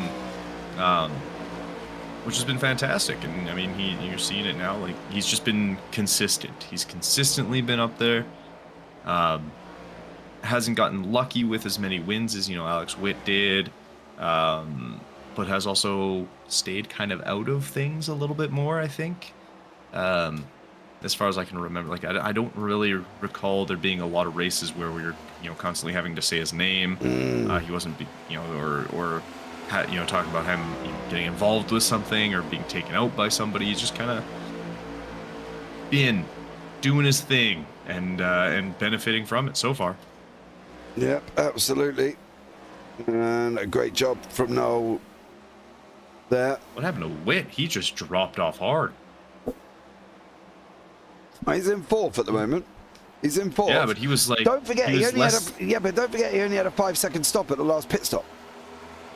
which has been fantastic. And I mean, you're seeing it now. Like, he's just been consistent. He's consistently been up there. Hasn't gotten lucky with as many wins as, you know, Alex Witt did, but has also stayed kind of out of things a little bit more, I think. As far as I can remember, like, I don't really recall there being a lot of races where we were, you know, constantly having to say his name. He wasn't, you know, or had, you know, talking about him, you know, getting involved with something or being taken out by somebody. He's just kind of been doing his thing and benefiting from it so far. Yep, absolutely. And a great job from Noel there. What happened to Witt? He just dropped off hard. He's in 4th at the moment. He's in 4th. Yeah, but he was like... Don't forget, he only had a 5-second stop at the last pit stop.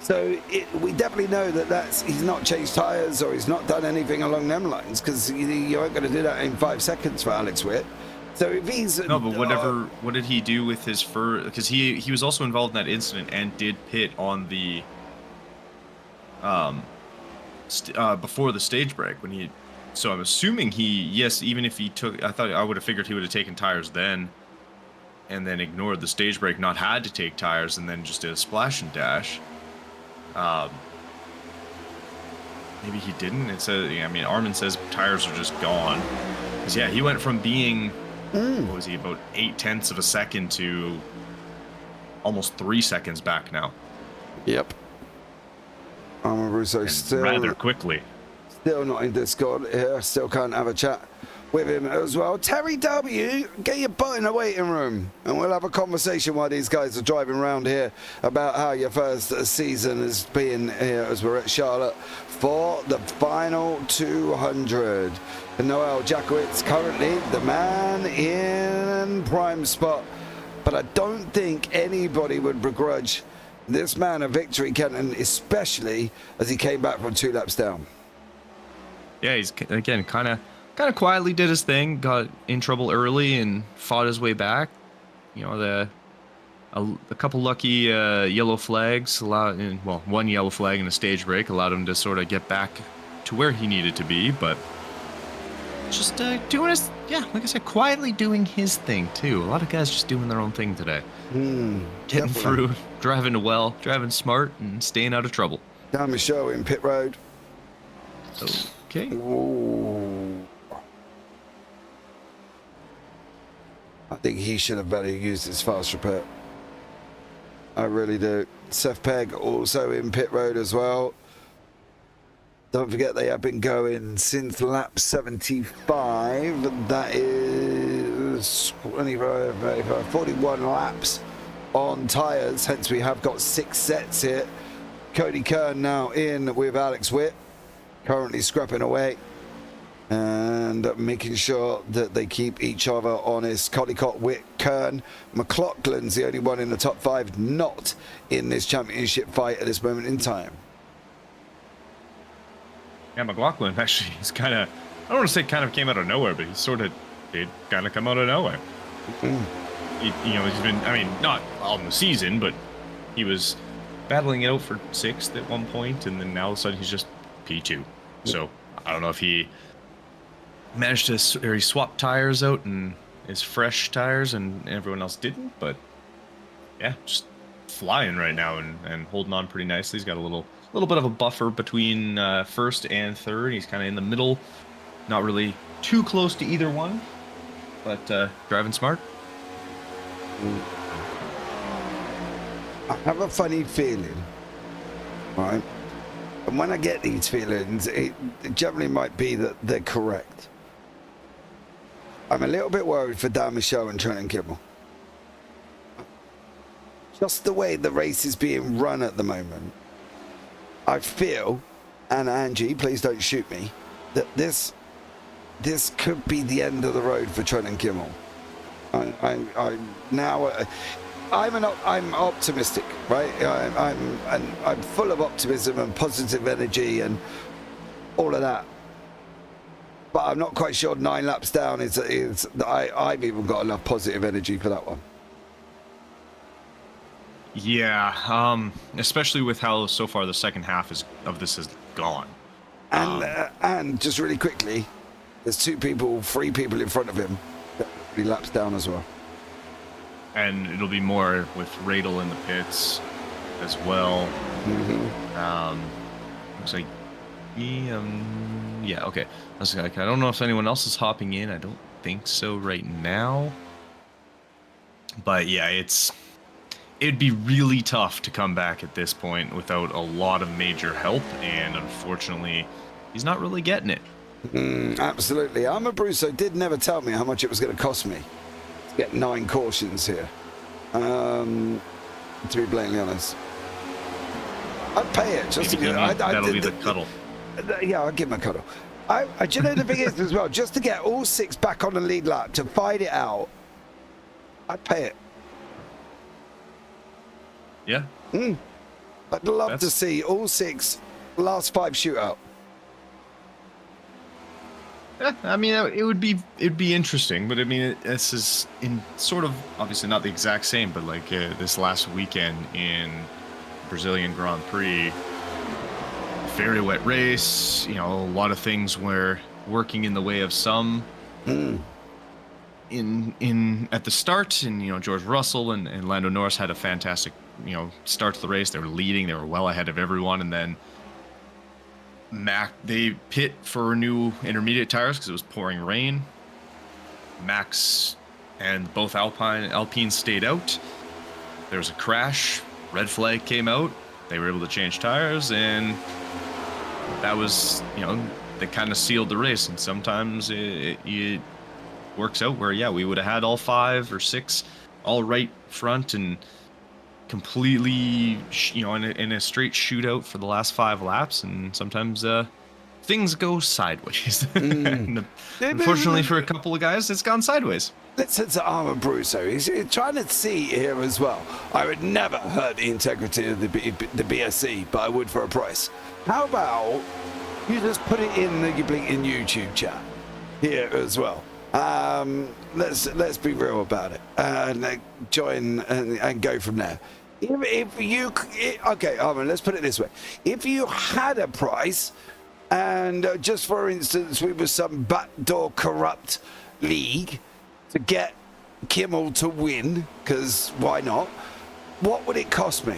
So we definitely know that he's not changed tyres or he's not done anything along them lines, because you aren't going to do that in 5 seconds for Alex Witt. So if he's... No, but what did he do with his first... Because he was also involved in that incident and did pit on the... before the stage break when he... So I'm assuming even if he took... I would have figured he would have taken tires then and then ignored the stage break, not had to take tires, and then just did a splash and dash. Maybe he didn't. It says... I mean, Armin says tires are just gone. Because, yeah, he went from being... What was he, about 0.8 of a second to almost 3 seconds back now. Yep. Russo still rather quickly. Still not in Discord here. Still can't have a chat with him as well. Terry W, get your butt in the waiting room and we'll have a conversation while these guys are driving around here about how your first season has been here as we're at Charlotte for the final 200. Noel Jakowitz currently the man in prime spot, but I don't think anybody would begrudge this man a victory, Kenton, especially as he came back from 2 laps down. Yeah, he's again kind of quietly did his thing, got in trouble early and fought his way back. You know, a couple lucky yellow flags one yellow flag and a stage break allowed him to sort of get back to where he needed to be, but just doing his, like I said, quietly doing his thing too. A lot of guys just doing their own thing today. Getting through, driving well, driving smart, and staying out of trouble. Down the show in pit road. Okay. Ooh. I think he should have better used his fast repair. I really do. Seth Pegg also in pit road as well. Don't forget they have been going since lap 75. That is 25, 35, 41 laps on tyres. Hence we have got 6 sets here. Cody Kern now in with Alex Witt. Currently scrapping away and making sure that they keep each other honest. Collicott, Witt, Kern. McLaughlin's the only one in the top 5 not in this championship fight at this moment in time. Yeah, McLaughlin actually is kind of, I don't want to say kind of came out of nowhere, but he sort of did kind of come out of nowhere. He's been, I mean, not on the season, but he was battling it out for 6th at one point, and then now all of a sudden he's just P2. So I don't know if he managed to, or he swapped tires out and is fresh tires and everyone else didn't, but yeah, just flying right now and holding on pretty nicely. He's got a little bit of a buffer between 1st and 3rd. He's kind of in the middle, not really too close to either one, but driving smart. I have a funny feeling, right? And when I get these feelings, it generally might be that they're correct. I'm a little bit worried for Dan Michaud and Trenton Kimmel. Just the way the race is being run at the moment, I feel, and Angie, please don't shoot me, that this could be the end of the road for Trenton Kimmel. I'm optimistic, right? I'm full of optimism and positive energy and all of that. but I'm not quite sure 9 laps down is I've even got enough positive energy for that one. Yeah, especially with how so far the second half of this has gone. And just really quickly, there's 3 people in front of him that are 3 laps down as well. And it'll be more with Radel in the pits as well. Looks like yeah, okay. I was like, I don't know if anyone else is hopping in. I don't think so right now. But yeah, it'd be really tough to come back at this point without a lot of major help, and unfortunately, he's not really getting it. Absolutely. Brusso did never tell me how much it was going to cost me to get 9 cautions here. To be blatantly honest, I'd pay it just to get. That'll be the cuddle. Yeah, I'll give him a cuddle. Do you know the thing is as well? Just to get all 6 back on the lead lap to fight it out, I'd pay it. Yeah. I'd love to see all 6 last 5 shootout. Yeah, I mean, it'd be interesting, but I mean, this is in sort of obviously not the exact same, but like this last weekend in Brazilian Grand Prix, very wet race. You know, a lot of things were working in the way of some. In at the start, and you know, George Russell and Lando Norris had a fantastic start to the race. They were leading, they were well ahead of everyone, and then they pit for new intermediate tires because it was pouring rain. Max and both Alpines stayed out. There was a crash, red flag came out, they were able to change tires, and that was, they kind of sealed the race. And sometimes it works out where, yeah, we would have had all 5 or 6 all right front and completely, in a straight shootout for the last 5 laps, and sometimes things go sideways. And unfortunately for a couple of guys, it's gone sideways. Let's head to Brusso. He's trying to see here as well. I would never hurt the integrity of the BSC, but I would for a price. How about you just put it in the blinking YouTube chat here as well? Let's be real about it and join and go from there. Okay, Armin, let's put it this way. If you had a price, and just for instance, we were some backdoor corrupt league to get Kimmel to win, because why not? What would it cost me?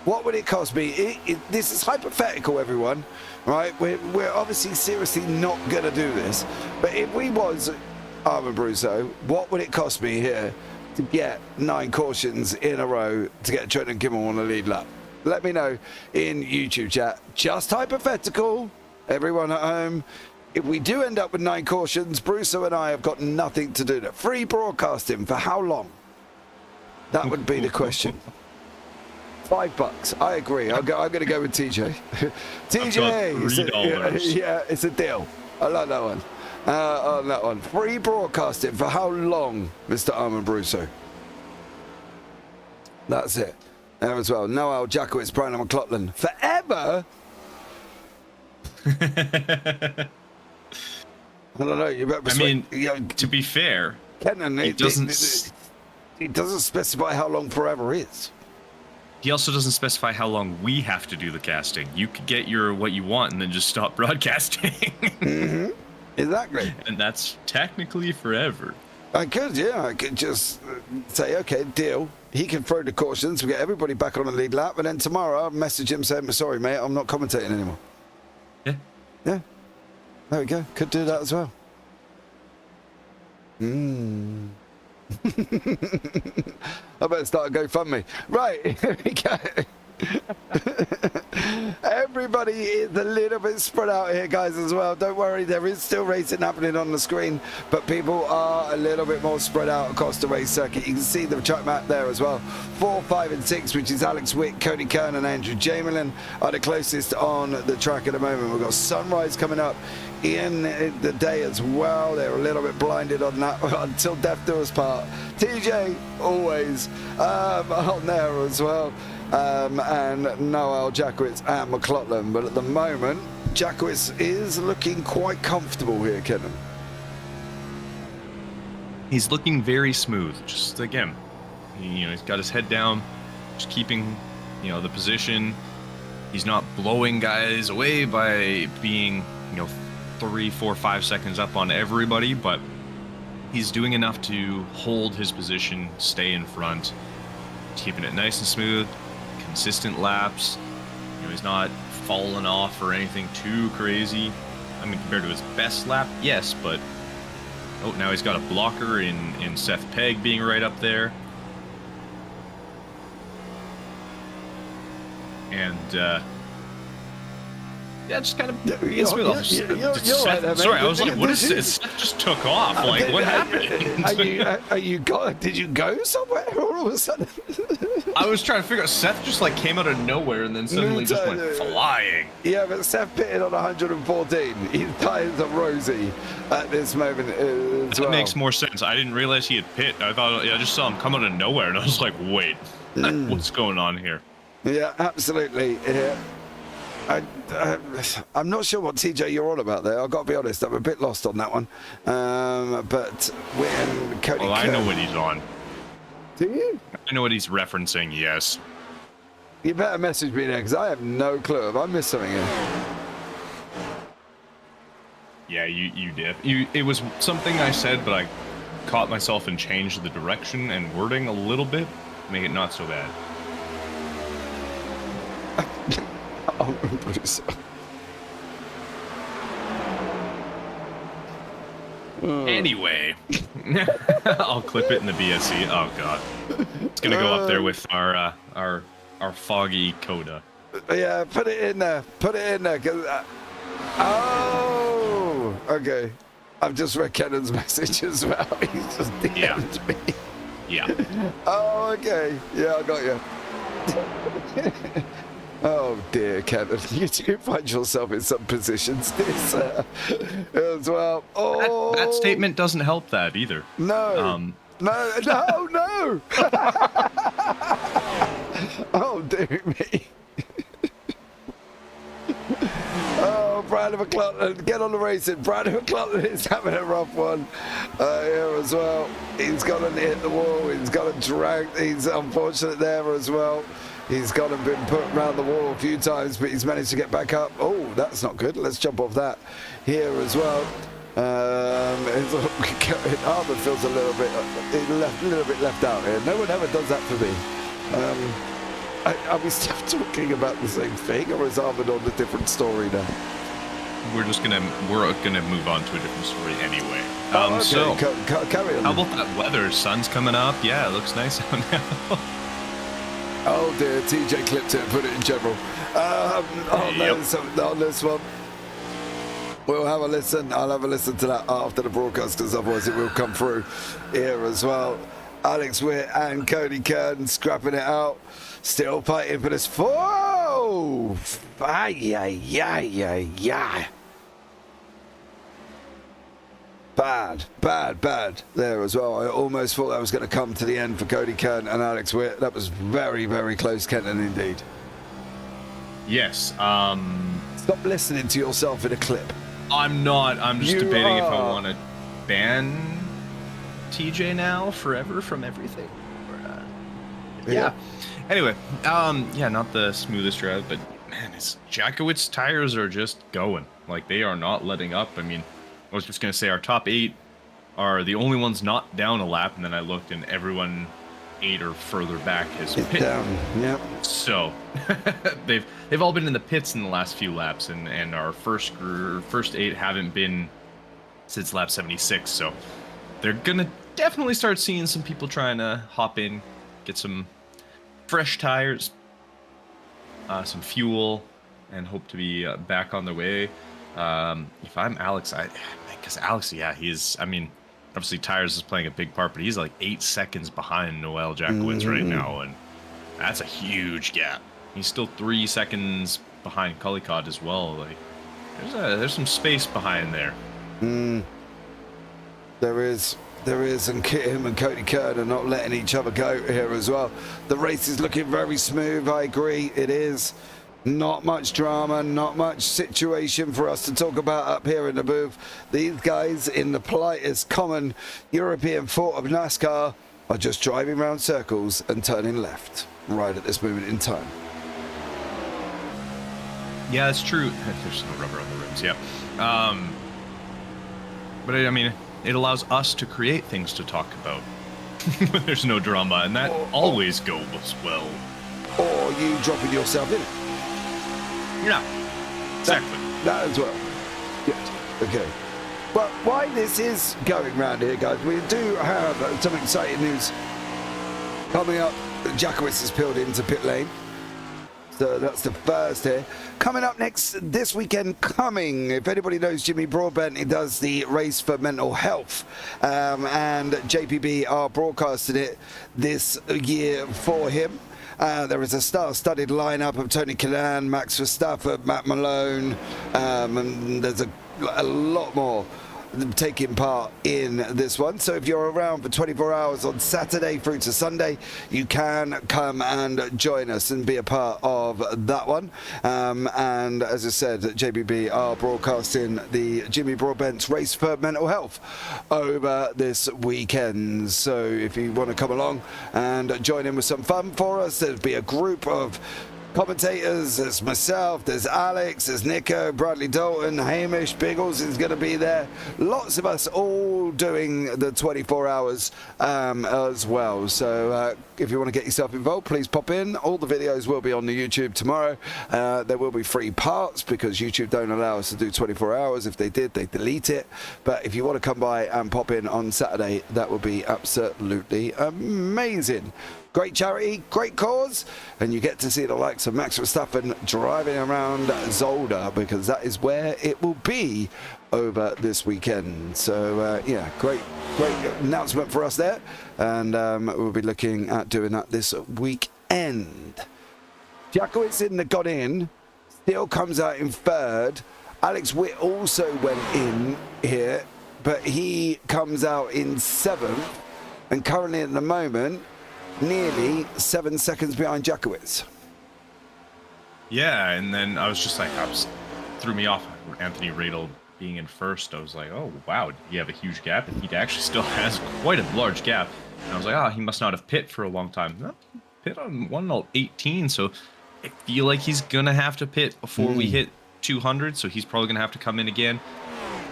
What would it cost me? This is hypothetical, everyone, right? We're obviously seriously not going to do this, but if we was Armin Brusso, what would it cost me here to get 9 cautions in a row to get Trent and Kimmel on the lead lap? Let me know in YouTube chat. Just hypothetical, everyone at home. If we do end up with 9 cautions, Brusso and I have got nothing to do. Free broadcasting for how long? That would be the question. $5. I agree. I'm going to go with TJ. TJ, yeah, it's a deal. I like that one. On that one. Free broadcasting for how long, Mr. Armin Brusso? That's it. There as well. Noel Jackowitz, Brian McLaughlin. Forever? I don't know. You better to be fair, Kenton, he doesn't specify how long forever is. He also doesn't specify how long we have to do the casting. You could get what you want and then just stop broadcasting. Exactly. And that's technically forever. I could just say, okay, deal. He can throw the cautions. We get everybody back on the lead lap, and then tomorrow I'll message him saying, sorry, mate, I'm not commentating anymore. Yeah. There we go. Could do that as well. I better start a GoFundMe. Right, here we go. Everybody is a little bit spread out here, guys, as well. Don't worry, there is still racing happening on the screen, but people are a little bit more spread out across the race circuit. You can see the track map there as well. 4, 5, and 6, which is Alex Wick, Cody Kern, and Andrew Jamelin, are the closest on the track at the moment. We've got Sunrise coming up in the day as well. They're a little bit blinded on that until death do us part. TJ always on there as well. And Noel Jackowitz and McLaughlin, but at the moment Jackowitz is looking quite comfortable here, Kenton. He's looking very smooth. Just again, he's got his head down, just keeping, the position. He's not blowing guys away by being, 3, 4, 5 seconds up on everybody, but he's doing enough to hold his position, stay in front, keeping it nice and smooth, consistent laps. He's not falling off or anything too crazy. I mean, compared to his best lap, yes, but now he's got a blocker in Seth Pegg being right up there. And just kind of sorry, I was like, what is this? Seth just took off. Like, what happened? Did you go somewhere all of a sudden? I was trying to figure out. Seth just like came out of nowhere and then suddenly just went flying. Yeah, but Seth pitted on 114. His tires are rosy at this moment as well. That makes more sense. I didn't realize he had pit. I just saw him come out of nowhere, and I was like, wait, what's going on here? Yeah, absolutely. Yeah. I'm not sure what TJ you're on about there. I've got to be honest, I'm a bit lost on that one. But when Cody I know what he's on. Do you? I know what he's referencing, yes. You better message me there, because I have no clue. Have I missed something here? Yeah, you did. It was something I said, but I caught myself and changed the direction and wording a little bit to make it not so bad. Anyway, I'll clip it in the BSC. Oh god, it's gonna go up there with our foggy coda. Yeah, put it in there. Put it in there. Oh, okay. I've just read Kennon's message as well. He's just DM'd me. Yeah. Oh, okay. Yeah, I got you. Oh dear, Kenton, you do find yourself in some positions this as well. Oh, that statement doesn't help that either. No, no. Oh dear me. Oh, Brandon McClellan, get on the racing. Brandon McClellan is having a rough one here as well. He's got to hit the wall. He's got to drag. He's unfortunate there as well. He's got to been put around the wall a few times, but he's managed to get back up. Oh, that's not good. Let's jump off that here as well. Harvard feels a little bit left out here. No one ever does that for me. Are we still talking about the same thing, or is Harvard on a different story now? We're gonna move on to a different story anyway. Okay. So carry on. How about that weather? Sun's coming up. Yeah, it looks nice out now. Oh dear, TJ clipped it and put it in general. On this one. We'll have a listen. I'll have a listen to that after the broadcast, because otherwise it will come through here as well. Alex Witt and Cody Kern scrapping it out. Still fighting for this. Whoa! Bad there as well. I almost thought that was going to come to the end for Cody Kern and Alex Witt. That was very, very close, Kenton, indeed. Yes. Stop listening to yourself in a clip. I'm not. I'm just debating if I want to ban TJ now forever from everything. Yeah. Anyway, not the smoothest drive, but man, Jackowitz's tires are just going. Like, they are not letting up. I mean, I was just going to say our top 8 are the only ones not down a lap, and then I looked and everyone 8 or further back has pit down. Yep. So they've all been in the pits in the last few laps, and our first 8 haven't been since lap 76. So they're going to definitely start seeing some people trying to hop in, get some fresh tires, some fuel, and hope to be back on their way. If I'm Alex, because Alex, he's, I mean, obviously tires is playing a big part, but he's like 8 seconds behind Noel Jackowitz right now, and that's a huge gap. He's still 3 seconds behind Cullycott as well. Like, there's some space behind there. There is, and him and Cody Kern are not letting each other go here as well. The race is looking very smooth. I agree, it is. Not much drama, not much situation for us to talk about up here in the booth. These guys in the politest common European thought of NASCAR are just driving around circles and turning left right at this moment in time. Yeah, it's true. There's no rubber on the rims, yeah. But I mean, it allows us to create things to talk about when there's no drama, and that always goes well. Or you dropping yourself in it. Yeah, exactly. That as well. Good. Okay. Well, why this is going round here, guys, we do have some exciting news coming up. Jackowitz has peeled into pit lane. So that's the first here. Coming up next this weekend, if anybody knows Jimmy Broadbent, he does the race for mental health. And JPB are broadcasting it this year for him. There is a star-studded lineup of Tony Kanaan, Max Verstappen, Matt Malone, and there's a lot more taking part in this one. So if you're around for 24 hours on Saturday through to Sunday, you can come and join us and be a part of that one. And as I said, JBB are broadcasting the Jimmy Broadbent's Race for Mental Health over this weekend. So if you want to come along and join in with some fun for us, there'll be a group of commentators. There's myself, there's Alex, there's Nico, Bradley Dalton, Hamish, Biggles is going to be there. Lots of us all doing the 24 hours as well. So if you want to get yourself involved, please pop in. All the videos will be on the YouTube tomorrow. There will be 3 parts because YouTube don't allow us to do 24 hours. If they did, they delete it. But if you want to come by and pop in on Saturday, that would be absolutely amazing. Great charity, great cause, and you get to see the likes of Max Verstappen driving around Zolder because that is where it will be over this weekend. So yeah, great announcement for us there, and we'll be looking at doing that this weekend. Jackowitz in the got in, still comes out in 3rd. Alex Witt also went in here, but he comes out in 7th, and currently at the moment nearly 7 seconds behind Jackowitz. Yeah, and then I was just like, threw me off. Anthony Radel being in 1st, I was like, oh wow, you have a huge gap, and he actually still has quite a large gap. And I was like, oh, he must not have pit for a long time. No, pit on 1:18, so I feel like he's gonna have to pit before we hit 200, so he's probably gonna have to come in again.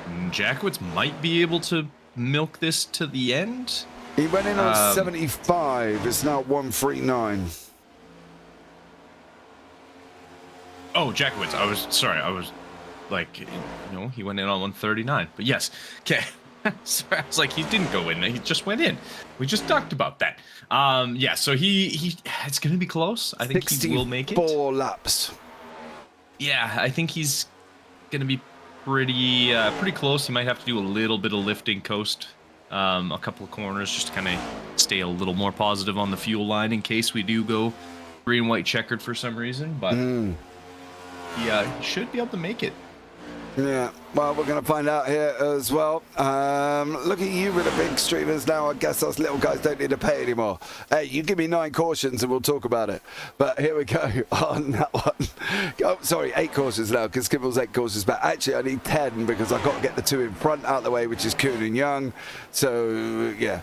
And Jackowitz might be able to milk this to the end. He went in on 75. It's now 139. Oh, Jackowitz. I was like, he went in on 139. But yes, okay. Sorry, I was like, he didn't go in. He just went in. We just talked about that. Yeah. So he it's gonna be close. I think he will make it. 4 laps. Yeah, I think he's gonna be pretty close. He might have to do a little bit of lifting coast. A couple of corners just to kind of stay a little more positive on the fuel line in case we do go green, white checkered for some reason. But yeah, he should be able to make it. Yeah, well, we're going to find out here as well. Look at you with the big streamers now. I guess us little guys don't need to pay anymore. Hey, you give me 9 cautions and we'll talk about it. But here we go on that one. Oh, sorry, 8 cautions now because Kimball's 8 cautions back. Actually, I need 10 because I've got to get the 2 in front out of the way, which is Kuhn and Young. So, yeah.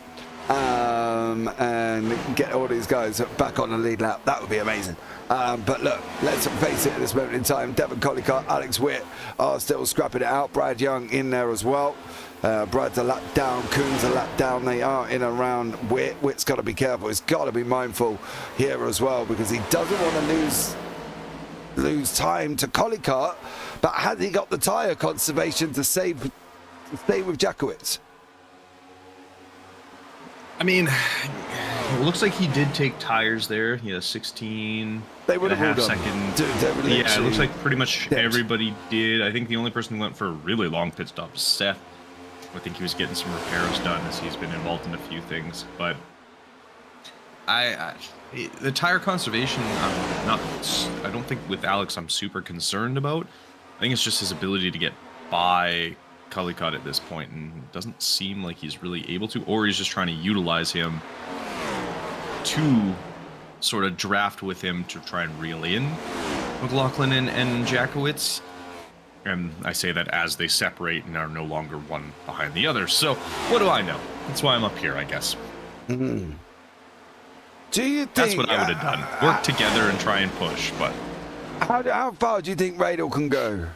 And get all these guys back on the lead lap. That would be amazing. But look, let's face it at this moment in time. Devon Collicott, Alex Witt are still scrapping it out. Brad Young in there as well. Brad's a lap down. Kuhn's a lap down. They are in around Witt. Witt's got to be careful. He's got to be mindful here as well because he doesn't want to lose time to Collicott. But has he got the tyre conservation to stay with Jackowitz? I mean, it looks like he did take tires there. He has 16 they would and a have half second. Yeah, it looks like pretty much everybody did. I think the only person who went for a really long pit stop is Seth. I think he was getting some repairs done as he's been involved in a few things. But the tire conservation, I don't think with Alex I'm super concerned about. I think it's just his ability to get by Collicott at this point, and it doesn't seem like he's really able to, or he's just trying to utilize him to sort of draft with him to try and reel in. McLaughlin and Jackowitz. And I say that as they separate and are no longer one behind the other. So, what do I know? That's why I'm up here, I guess. Mm. Do you think... That's what I would have done. Work together and try and push, but... How far do you think Radel can go?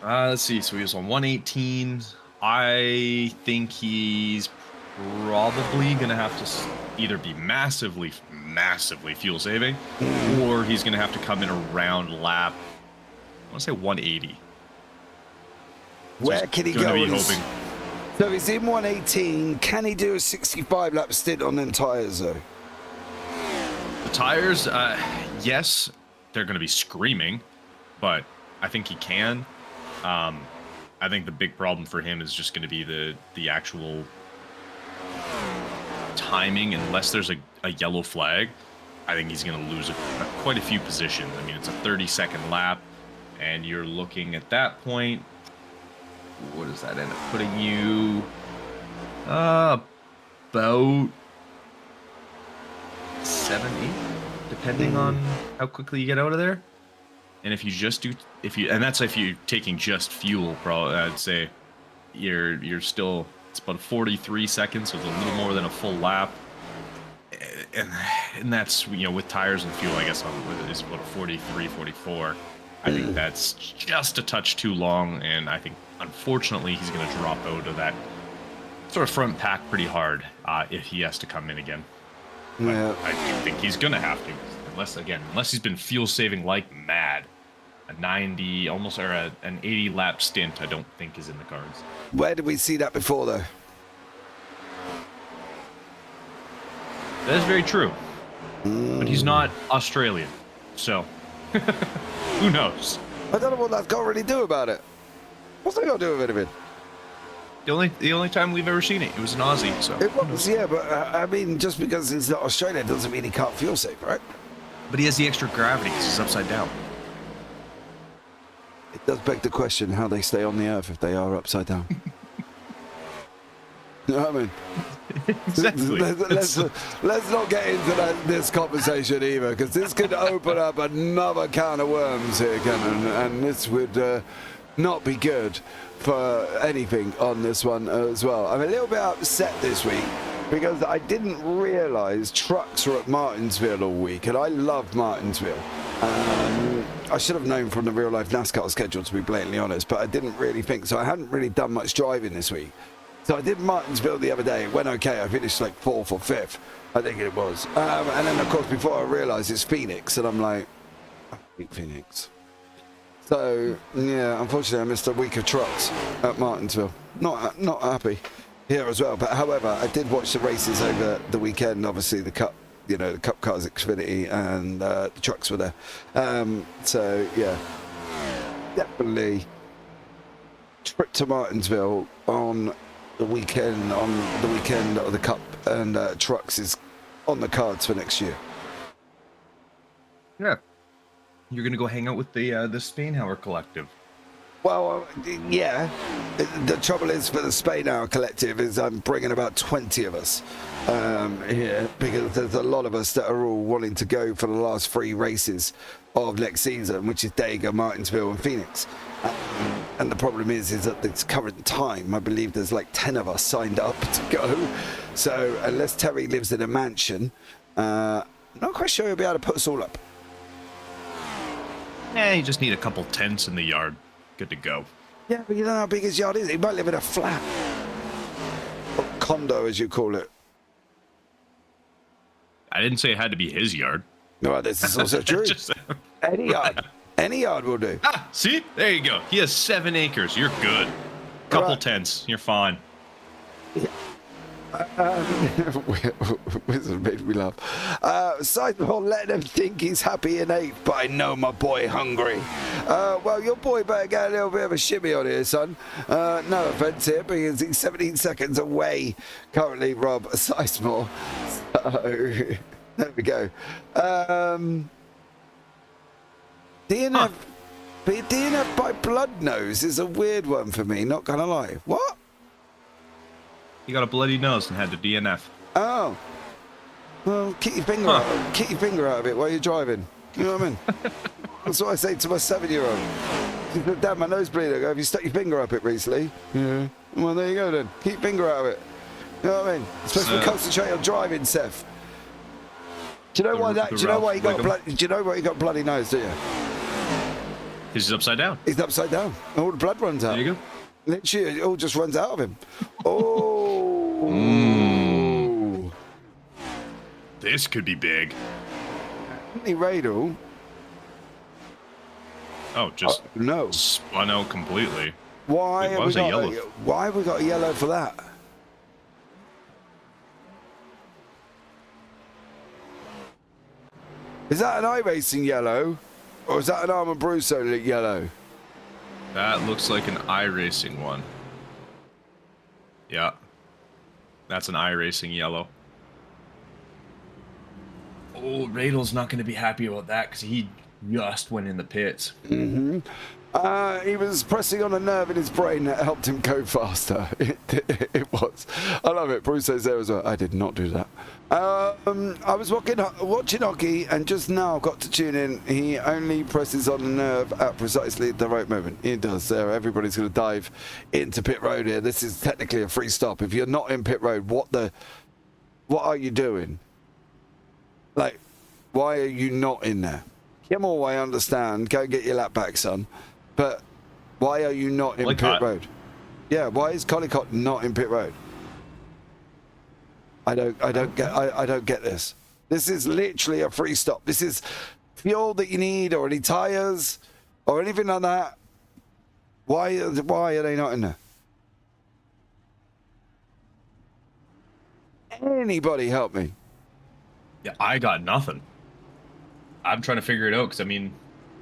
Let's see. So he was on 118. I think he's probably going to have to either be massively fuel saving, or he's going to have to come in around lap, I want to say 180. Where can he go? Hoping. So he's in 118. Can he do a 65 lap stint on them tires though? The tires, yes, they're going to be screaming, but I think he can. I think the big problem for him is just going to be the actual timing. Unless there's a yellow flag, I think he's going to lose quite a few positions. I mean, it's a 30-second lap, and you're looking at that point. What does that end up putting you? About 7, 8, depending on how quickly you get out of there. And if you just do, and that's if you're taking just fuel, probably I'd say you're still, it's about 43 seconds, so it's a little more than a full lap. And that's, with tires and fuel, I guess it's about 43, 44. I think that's just a touch too long, and I think unfortunately he's going to drop out of that sort of front pack pretty hard if he has to come in again. Yeah. I do think he's going to have to, unless he's been fuel saving like mad. A 90, almost, or an 80 lap stint, I don't think is in the cards. Where did we see that before though? That is very true. But he's not Australian, so who knows? I don't know what that's got to really do about it. What's that got to do with anything? The only time we've ever seen it was an Aussie, so. It was, yeah, but I mean, just because it's not Australia doesn't mean he can't fuel save, right? But he has the extra gravity because he's upside down. It does beg the question how they stay on the earth if they are upside down. You know what I mean? Exactly. Let's not get into this conversation either, because this could open up another can of worms here, Kenton, and this would not be good for anything on this one as well. I'm a little bit upset this week because I didn't realise trucks were at Martinsville all week, and I love Martinsville. I should have known from the real life NASCAR schedule, to be blatantly honest, but I didn't really think so. I hadn't really done much driving this week. So I did Martinsville the other day. It went okay. I finished like 4th or 5th, I think it was. And then, of course, before I realised it's Phoenix, and I'm like, I hate Phoenix. So, yeah, unfortunately, I missed a week of trucks at Martinsville. Not happy here as well. But, however, I did watch the races over the weekend. Obviously, the Cup, the Cup Cars Xfinity, and the trucks were there. So, yeah, definitely trip to Martinsville on the weekend of the Cup and trucks is on the cards for next year. Yeah. You're going to go hang out with the Spainhauer Collective. Well, yeah. The trouble is for the Spainhauer Collective is I'm bringing about 20 of us here, because there's a lot of us that are all wanting to go for the last 3 races of next season, which is Dega, Martinsville and Phoenix. And the problem is at this current time, I believe there's like 10 of us signed up to go. So unless Terry lives in a mansion, not quite sure he'll be able to put us all up. You just need a couple tents in the yard. Good to go. Yeah, but you don't know how big his yard is. He might live in a flat. Or condo, as you call it. I didn't say it had to be his yard. No, this is also true. Any yard will do. See? There you go. He has 7 acres. You're good. Couple tents. You're fine. Wizard made me laugh. Sideball letting him think he's happy in 8th, but I know my boy hungry. Well, your boy better get a little bit of a shimmy on here, son. No offense here, because he's 17 seconds away currently, Rob Sizemore. So, there we go. DNF by blood nose is a weird one for me, not gonna lie. What? He got a bloody nose and had to DNF. Oh. Well, keep your finger out of it while you're driving. You know what I mean? That's what I say to my 7-year-old. She said, Dad, my nose bleeding. Have you stuck your finger up it recently? Yeah. Well, there you go then. Keep your finger out of it. You know what I mean? Especially concentrate on driving, Seth. Do you know why that? Do you know why he got bloody? Do you know why he got bloody nose? Do you? He's upside down. He's upside down. All the blood runs out. There you go. Literally, it all just runs out of him. Oh. This could be big. Anthony Radel. Oh, just no. Spun out completely. Why Wait, why have we got a yellow for that? Is that an iRacing yellow, or is that an Armor Brusso yellow? That looks like an iRacing one. Yeah. That's an iRacing yellow. Oh, Radel's not going to be happy about that because he just went in the pits. Mm-hmm. He was pressing on a nerve in his brain that helped him go faster. It was. I love it. Bruce says there as well. I did not do that. I was watching hockey and just now got to tune in. He only presses on the nerve at precisely the right moment. He does there. Everybody's going to dive into pit road here. This is technically a free stop. If you're not in pit road, what are you doing? Like, why are you not in there? Kimmel, I understand. Go get your lap back, son. But why are you not in pit road? Yeah, why is Collicott not in pit road? I don't get this. This is literally a free stop. This is fuel that you need, or any tires, or anything like that. Why are they not in there? Anybody help me? Yeah, I got nothing. I'm trying to figure it out because, I mean...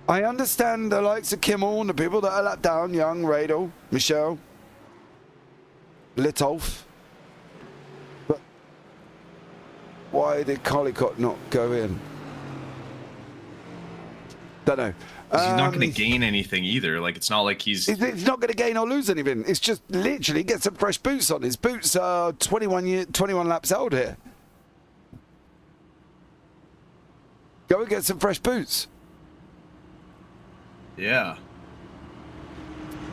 I understand the likes of Kimmel and the people that are let down, Young, Radel, Michelle, Litolf. But why did Collicott not go in? Don't know. He's not going to gain anything either. Like, it's not like he's... It's not going to gain or lose anything. It's just literally get some fresh boots on. His boots are 21 laps old here. Go and get some fresh boots. Yeah.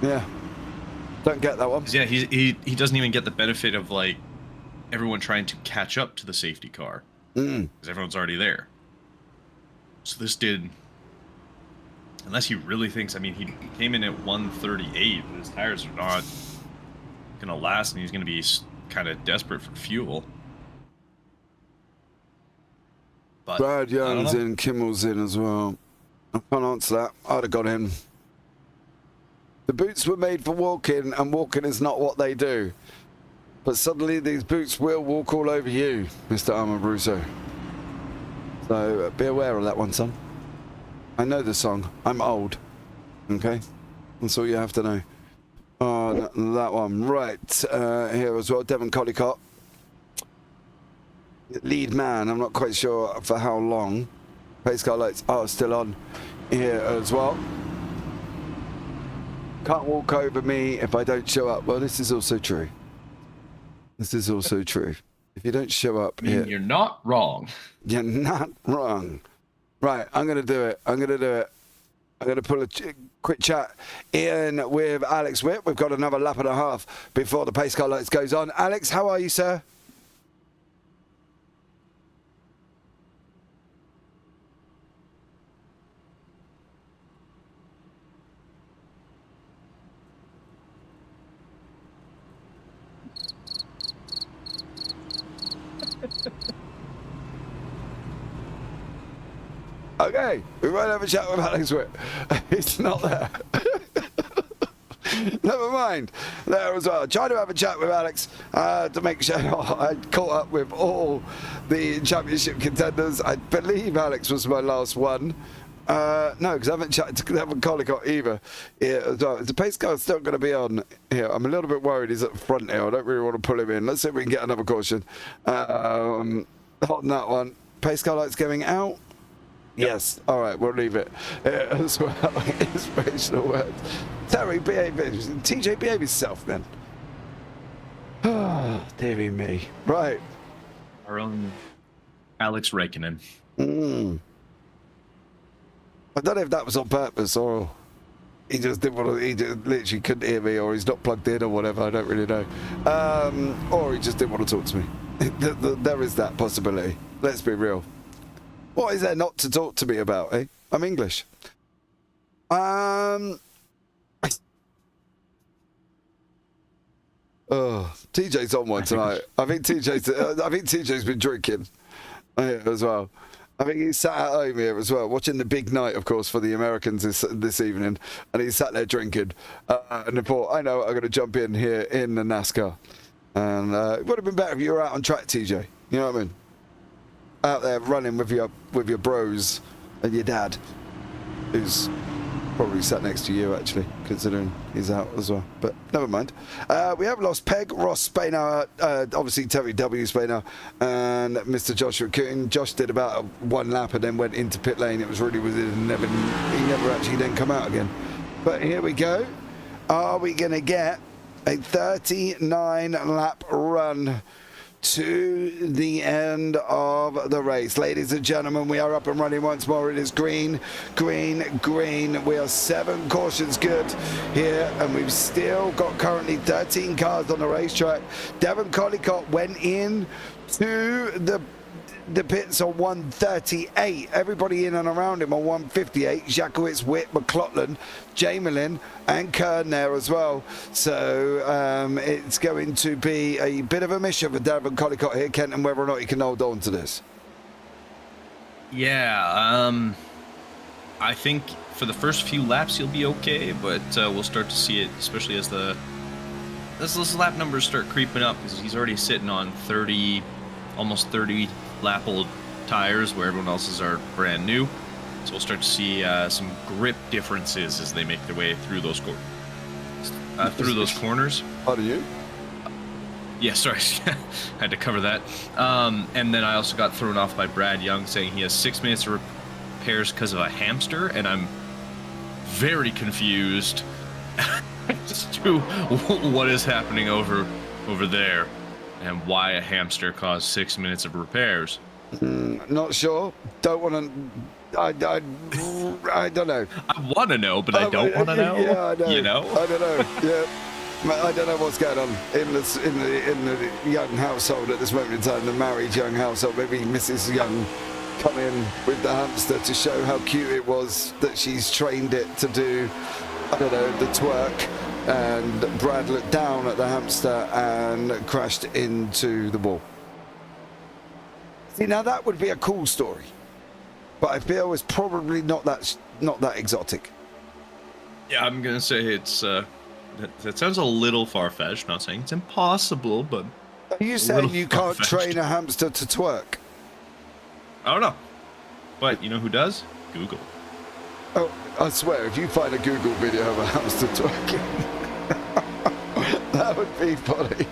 Yeah. Don't get that one. Yeah, he doesn't even get the benefit of, like, everyone trying to catch up to the safety car. Because everyone's already there. So this did... Unless he really thinks... I mean, he came in at 138. But his tires are not going to last, and he's going to be kind of desperate for fuel. But Brad Young's in, Kimmel's in as well. I can't answer that. I'd have got in. The boots were made for walking, and walking is not what they do. But suddenly these boots will walk all over you, Mr. Armor Brusso. So be aware of that one, son. I know the song. I'm old. Okay? That's all you have to know. Oh, that one. Right. Here as well, Devon Collicott. Lead man. I'm not quite sure for how long. Pace car lights are still on here as well. Can't walk over me if I don't show up. Well, this is also true. This is also true. If you don't show up here... You're not wrong. You're not wrong. Right, I'm going to do it. I'm going to pull a quick chat in with Alex Witt. We've got another lap and a half before the pace car lights goes on. Alex, how are you, sir? Okay, we won't have a chat with Alex Witt. He's not there. Never mind. There as well. Trying to have a chat with Alex to make sure I caught up with all the championship contenders. I believe Alex was my last one. No, because I haven't chatted to Devon Collicott either. Yeah, as well. The pace car's still going to be on here. I'm a little bit worried he's at the front here. I don't really want to pull him in. Let's see if we can get another caution. On that one. Pace car light's going out. Yes. All right, we'll leave it as well. Inspirational words. Terry, behave. TJ, behave yourself, man. Oh, dearie me. Right. Our own Alex Raikkonen. I don't know if that was on purpose or he just didn't want to, he just literally couldn't hear me, or he's not plugged in or whatever, I don't really know. Or he just didn't want to talk to me. There is that possibility. Let's be real. What is there not to talk to me about, eh? I'm English. TJ's on one tonight. I think TJ's been drinking as well. I think he sat at home here as well, watching the big night, of course, for the Americans this evening, and he sat there drinking. And he thought, I know, I'm going to jump in here in the NASCAR. And it would have been better if you were out on track, TJ. You know what I mean? Out there running with your bros and your dad, who's probably sat next to you, actually, considering he's out as well. But never mind. We have lost Peg, Ross Spainhour, obviously Terry W. Spainhour, and Mr. Joshua Coon. Josh did about one lap and then went into pit lane. It was really weird, and he never actually then come out again. But here we go. Are we going to get a 39-lap run to the end of the race? Ladies and gentlemen, we are up and running once more. It is green, green, green. We are 7 cautions good here, and we've still got currently 13 cars on the racetrack. Devon Collicott went in to the pits on 138. Everybody in and around him on 158. Jakowitz, Witt, McLaughlin, Jamelin, and Kern there as well. So it's going to be a bit of a mission for Devon Collicott here, Kenton, whether or not he can hold on to this. Yeah, I think for the first few laps he'll be okay, but we'll start to see it, especially as those lap numbers start creeping up, because he's already sitting on 30, almost 30 lap old tires, where everyone else's are brand new. So we'll start to see some grip differences as they make their way through those corners. How do you? Yeah, sorry, I had to cover that. And then I also got thrown off by Brad Young saying he has 6 minutes of repairs because of a hamster, and I'm very confused as to what is happening over there. And why a hamster caused 6 minutes of repairs. Not sure. Don't want to. I don't know. I want to know, but I don't want to know. Yeah, I know. You know? I don't know. Yeah. I don't know what's going on in the Young household at this moment in time, the married Young household. Maybe Mrs. Young come in with the hamster to show how cute it was that she's trained it to do, I don't know, the twerk. And Brad looked down at the hamster and crashed into the wall. See, now that would be a cool story, but I feel it's probably not that exotic. Yeah, I'm gonna say it's that sounds a little far-fetched. Not saying it's impossible, but are you saying you can't train a hamster to twerk? I don't know, but you know who does? Google. Oh, I swear, if you find a Google video of a hamster twerking, that would be funny.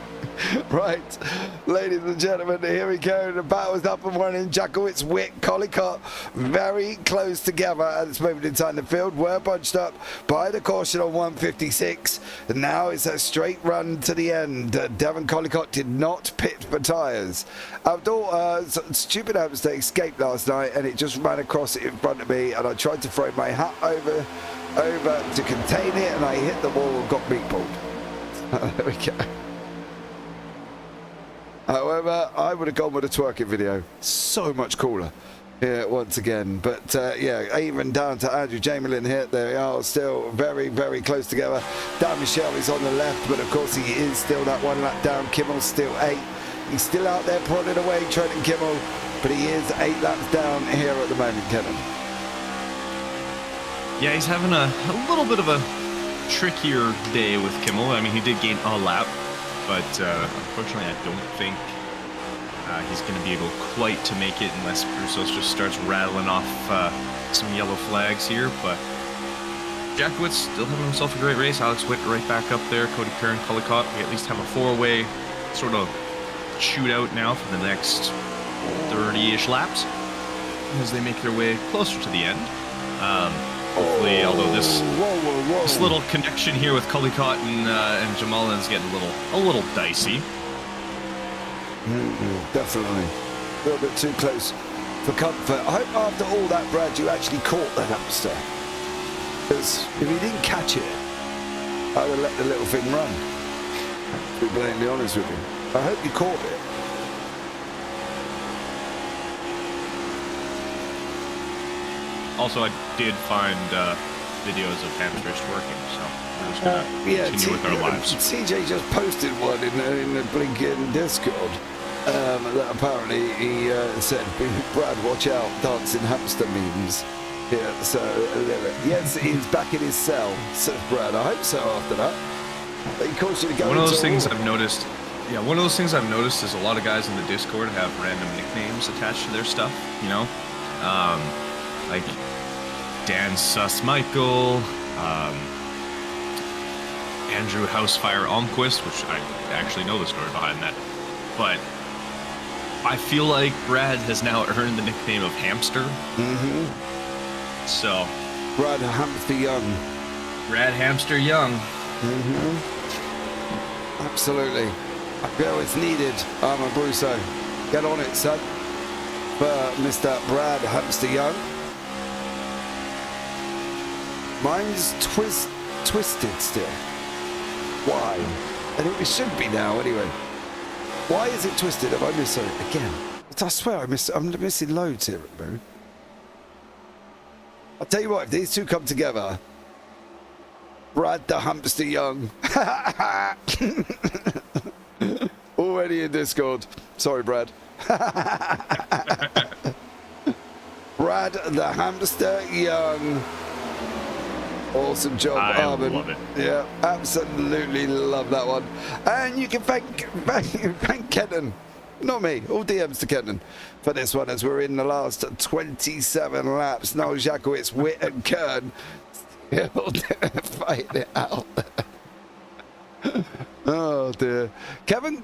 Right, ladies and gentlemen, here we go. The battle's up and running. Jakowitz, Witt, Collicott, very close together at this moment in time. The field were bunched up by the caution on 156. And now it's a straight run to the end. Devon Collicott did not pit for tyres. Abdul, stupid mistake, escaped last night, and it just ran across it in front of me, and I tried to throw my hat over to contain it, and I hit the wall and got meatballed. There we go. However, I would have gone with a twerking video. So much cooler here once again. But yeah, even down to Andrew Jamelin here. They are still very, very close together. Dan Michel is on the left, but of course he is still that 1 lap down. Kimmel's still 8. He's still out there prodding away, Trenton Kimmel, but he is 8 laps down here at the moment, Kevin. Yeah, he's having a little bit of a trickier day with Kimmel. I mean, he did gain a lap, but unfortunately I don't think he's going to be able quite to make it unless Brusos just starts rattling off some yellow flags here. But Jakowitz still having himself a great race. Alex Witt right back up there. Cody Kern, Collicott. We at least have a 4-way sort of shootout now for the next 30-ish laps as they make their way closer to the end. Hopefully, although this little connection here with Collicott and Jamalin's getting a little dicey. Definitely. A little bit too close for comfort. I hope after all that, Brad, you actually caught the hamster. Because if you didn't catch it, I would let the little thing run. To be blatantly honest with you. I hope you caught it. Also, I did find videos of hamsters working, so we're just gonna continue with our lives. CJ just posted one in the blinking Discord. That apparently he said, Brad, watch out, dancing hamster memes. Yeah, so yes, he's back in his cell, says Brad. I hope so after that. But he calls you to go. One of those things I've noticed. Yeah, one of those things I've noticed is a lot of guys in the Discord have random nicknames attached to their stuff. You know, like Dan Sus Michael, Andrew Housefire Almquist, which I actually know the story behind that. But I feel like Brad has now earned the nickname of Hamster. Mm-hmm. So. Brad Hamster Young. Brad Hamster Young. Mm-hmm. Absolutely. I feel it's needed, Armor Brusso. Get on it, son. For Mr. Brad Hamster Young. Mine's twisted still. Why? And it should be now, anyway. Why is it twisted? Have I missed it again? I swear I'm missing loads here, bro. I'll tell you what, if these two come together, Brad the Hamster Young. Already in Discord. Sorry, Brad. Brad the Hamster Young. Awesome job, Armin. Love it. Yeah, absolutely love that one. And you can thank Kenton, not me, all DMs to Kenton for this one as we're in the last 27 laps. Noel Jakowitz, Witt and Kern still fighting it out. Oh dear. Devon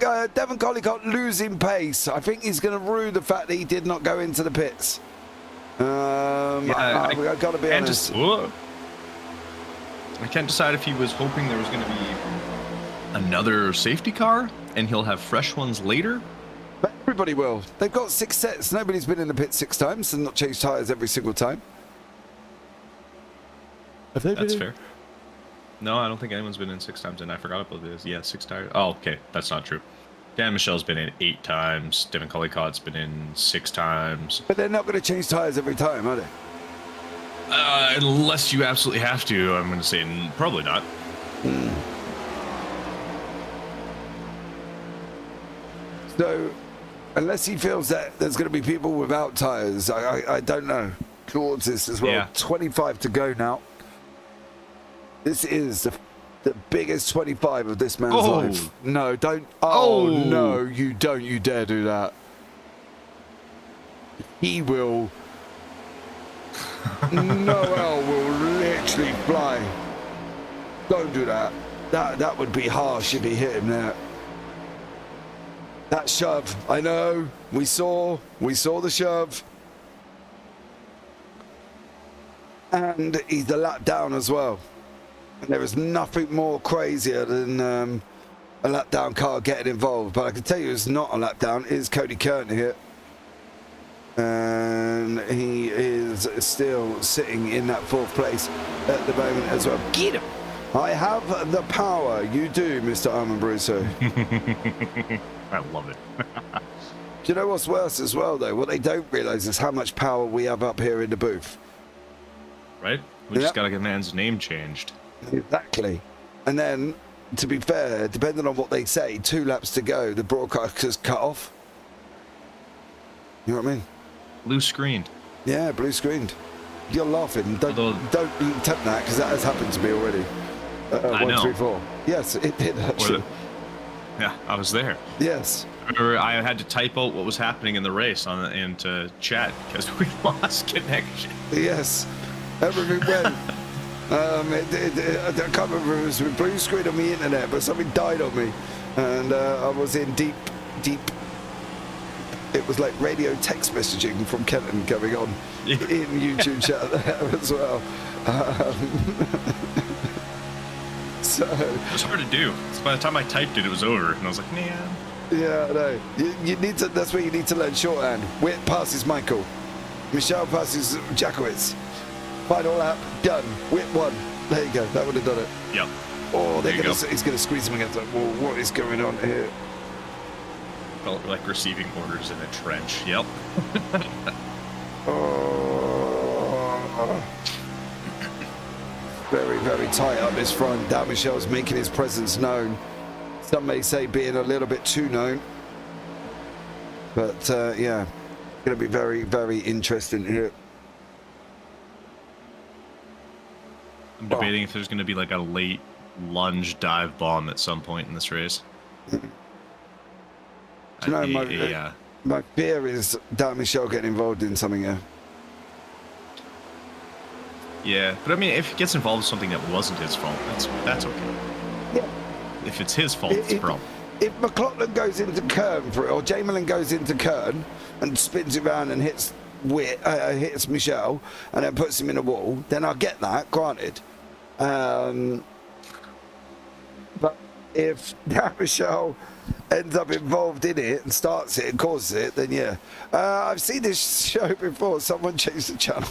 Collicott losing pace. I think he's going to rue the fact that he did not go into the pits. I've got to be honest. I can't decide if he was hoping there was going to be another safety car and he'll have fresh ones later. But everybody will. They've got 6 sets. Nobody's been in the pit 6 times and not changed tyres every single time. That's fair. No, I don't think anyone's been in 6 times, and I forgot about this. Yeah, 6 tires. Oh, okay. That's not true. Dan Michelle's been in 8 times. Devon Collicott's been in 6 times. But they're not going to change tyres every time, are they? Unless you absolutely have to, I'm going to say probably not. So, unless he feels that there's going to be people without tyres, I don't know. Towards this as well. Yeah. 25 to go now. This is the biggest 25 of this man's life. No, don't. Oh, no, you don't. You dare do that. He will. Noel will literally fly. Don't do that. That would be harsh if he hit him there. That shove. I know. We saw the shove. And he's a lap down as well. And there is nothing more crazier than a lap down car getting involved. But I can tell you it's not a lap down. It is Cody Kern here. And he is still sitting in that 4th place at the moment as well. Get him! I have the power. You do, Mr. Armand Brusso. I love it. Do you know what's worse as well, though? What they don't realise is how much power we have up here in the booth. Right? We just got to get man's name changed. Exactly. And then, to be fair, depending on what they say, 2 laps to go, the broadcaster's cut off. You know what I mean? Blue screened. Yeah, blue screened. You're laughing. Don't attempt that, because that has happened to me already. I know. 1, 3, 4. Yes, it did actually. Yeah, I was there. Yes. I had to type out what was happening in the race into chat because we lost connection. Yes. Everything went. I can't remember if it was blue screen on the internet, but something died on me, and I was in deep. It was like radio text messaging from Kenton going on in YouTube chat there as well. So it was hard to do. So by the time I typed it, it was over, and I was like, man. Yeah, I know. You need to. That's where you need to learn shorthand. Witt passes Michael. Michelle passes Jackowitz. Final lap, done. Whip 1. There you go. That would have done it. Yep. Oh, There you go. he's going to squeeze him against that wall. What is going on here? Felt like receiving orders in a trench. Yep. Oh. Very, very tight up this front. Dan Michel's making his presence known. Some may say being a little bit too known. But, yeah, going to be very, very interesting here. I'm debating if there's going to be like a late lunge dive bomb at some point in this race. Do you know, my fear is Dan Michel getting involved in something here. Yeah, but I mean, if he gets involved in something that wasn't his fault, that's okay. Yeah. If it's his fault, it's a problem. If McLaughlin goes into Kern for it, or Jamelin goes into Kern and spins it around and hits Michel and then puts him in a wall, then I'll get that, granted. But if Dan Michel ends up involved in it and starts it and causes it, then yeah. I've seen this show before. Someone changed the channel.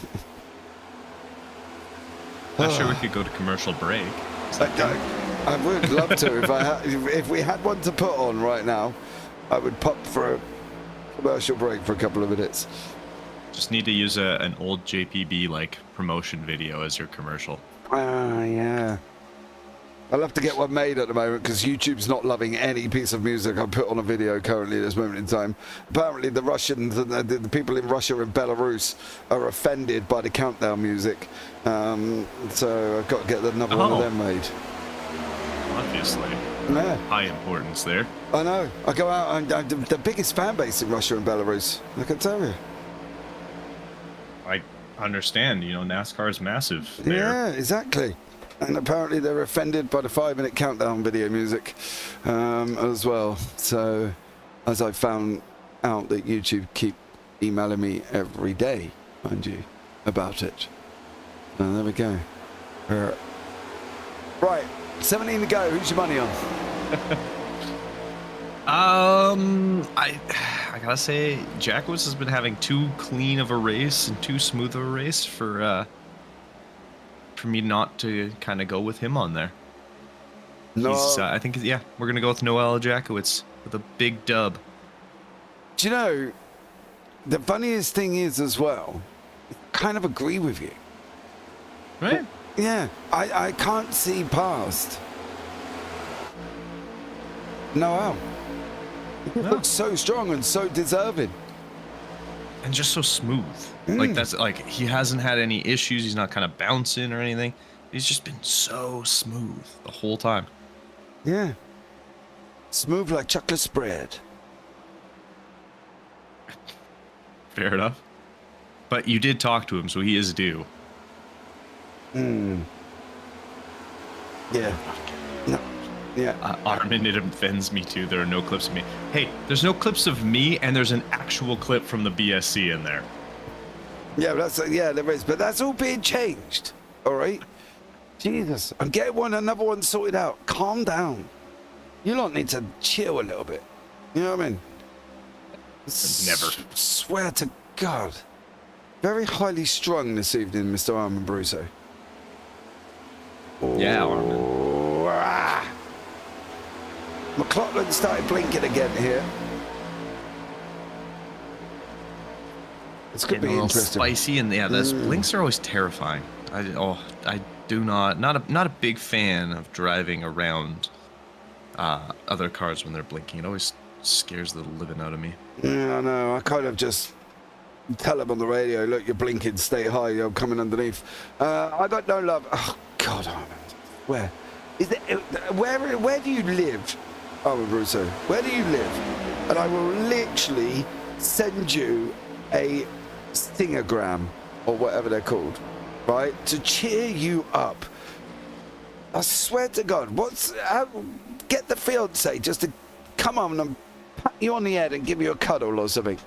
Not sure we could go to commercial break. I would love to. If we had one to put on right now, I would pop for a commercial break for a couple of minutes. Just need to use an old JPB like promotion video as your commercial. Yeah. I'll have to get one made at the moment because YouTube's not loving any piece of music I put on a video currently at this moment in time. Apparently the Russians and the people in Russia and Belarus are offended by the countdown music. So I've got to get another one of them made. Obviously. Yeah. High importance there. I know. I go out and I'm the biggest fan base in Russia and Belarus. I can tell you. I understand. You know, NASCAR is massive there. Yeah, exactly. And apparently they're offended by the 5-minute countdown video music as well. So, as I found out that YouTube keep emailing me every day, mind you, about it. There we go. Right, 17 to go. Who's your money on? I gotta say, Jackowitz has been having too clean of a race and too smooth of a race for me not to kind of go with him on there. No. I think, yeah, we're gonna go with Noel Jackowitz with a big dub. Do you know, the funniest thing is as well, I kind of agree with you. Right? Yeah, I can't see past Noel. He looks so strong and so deserving. And just so smooth. Like, that's like, he hasn't had any issues. He's not kind of bouncing or anything. He's just been so smooth the whole time. Yeah. Smooth like chocolate spread. Fair enough. But you did talk to him, so he is due. Yeah. No. Yeah. Armin, it offends me too. There are no clips of me. Hey, there's no clips of me, and there's an actual clip from the BSC in there. Yeah, there is, but that's all being changed. All right. Jesus, I'm getting another one sorted out. Calm down. You lot need to chill a little bit. You know what I mean? Never. Swear to God. Very highly strung this evening, Mr. Armin Brusso. Yeah, Armin. McLaughlin started blinking again here. It's going to be interesting. Spicy, and yeah, those blinks are always terrifying. I do not a big fan of driving around other cars when they're blinking. It always scares the living out of me. Yeah, I know. I kind of just tell them on the radio, look, you're blinking, stay high, you're coming underneath. I got no love. Oh God, Armin. Where is it? Where do you live, Armin Russo? Where do you live? And I will literally send you a stingogram or whatever they're called, right, to cheer you up. I swear to God, get the fiance just to come on and pat you on the head and give you a cuddle or something.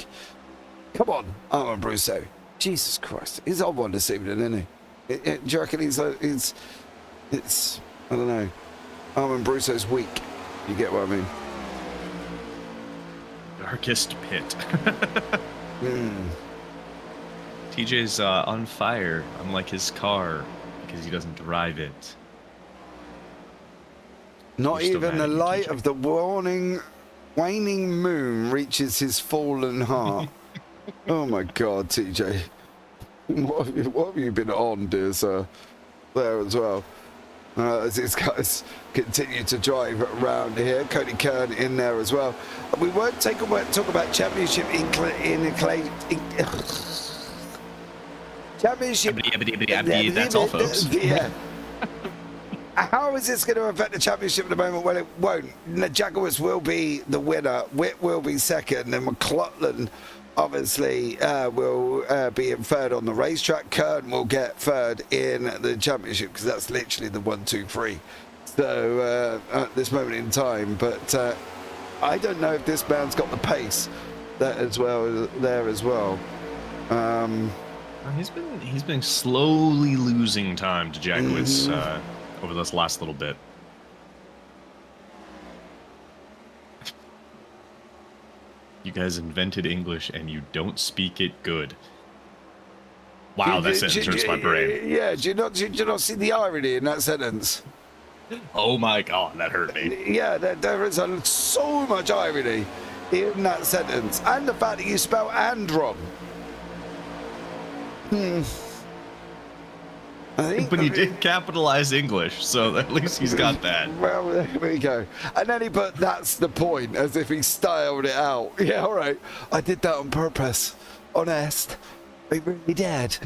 Come on, Armin Brusso. Jesus Christ, he's on one this evening, isn't he? Do you reckon it's I don't know. Armin Brusso's weak. You get what I mean? Darkest pit. TJ's on fire, unlike his car, because he doesn't drive it. Not You're still even the mad at me, light TJ. of the waning moon reaches his fallen heart. Oh my God, TJ. What have you been on, dear sir? There as well. As these guys continue to drive around here. Cody Kern in there as well. We won't talk about championship championship. That's all, folks. Yeah. How is this going to affect the championship at the moment? Well, it won't. The Jaguars will be the winner. Witt will be second, and McLaughlin obviously will be in third on the racetrack. Kern will get third in the championship because that's literally the 1, 2, 3. So at this moment in time, but I don't know if this man's got the pace there as well. He's been slowly losing time to Jaguars over this last little bit. You guys invented English and you don't speak it good. Wow, that sentence hurts my brain. Yeah, do you not see the irony in that sentence? Oh my God, that hurt me. Yeah, there is so much irony in that sentence, and the fact that you spell "and" wrong. I think, But he did capitalize English, so at least he's got that. Well, there we go. And then he put "that's the point" as if he styled it out. Yeah, all right. I did that on purpose. Honest. I really did.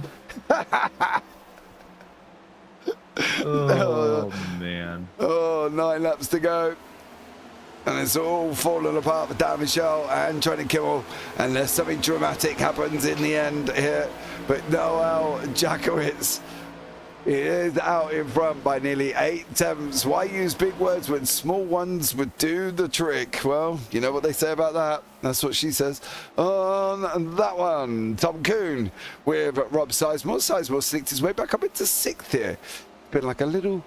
Oh, man. Oh, 9 laps to go. And it's all falling apart for Dan Michel and Trenton Kimmel, unless something dramatic happens in the end here. But Noel Jakowitz is out in front by nearly 8 tenths. Why use big words when small ones would do the trick? Well, you know what they say about that. That's what she says. On that one, Tom Kuhn with Rob Sizemore. Sizemore sneaked his way back up into 6th here. Been like a little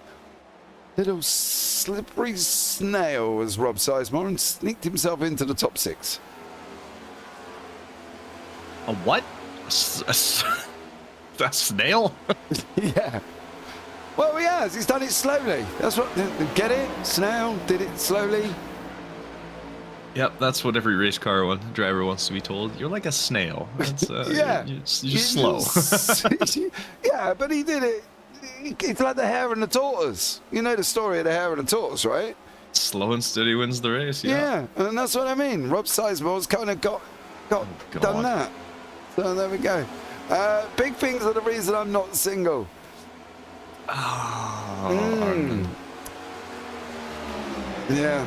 slippery snail as Rob Sizemore, and sneaked himself into the top 6. A what? That snail? Yeah. Well, he has. He's done it slowly. That's what. Get it? Snail did it slowly. Yep, that's what every race car driver wants to be told. You're like a snail. That's, Yeah. You're just slow. Yeah, but he did it. It's like the hare and the tortoise. You know the story of the hare and the tortoise, right? Slow and steady wins the race. Yeah. And that's what I mean. Rob Sizemore's kind of got done that. So there we go. Big things are the reason I'm not single. Yeah.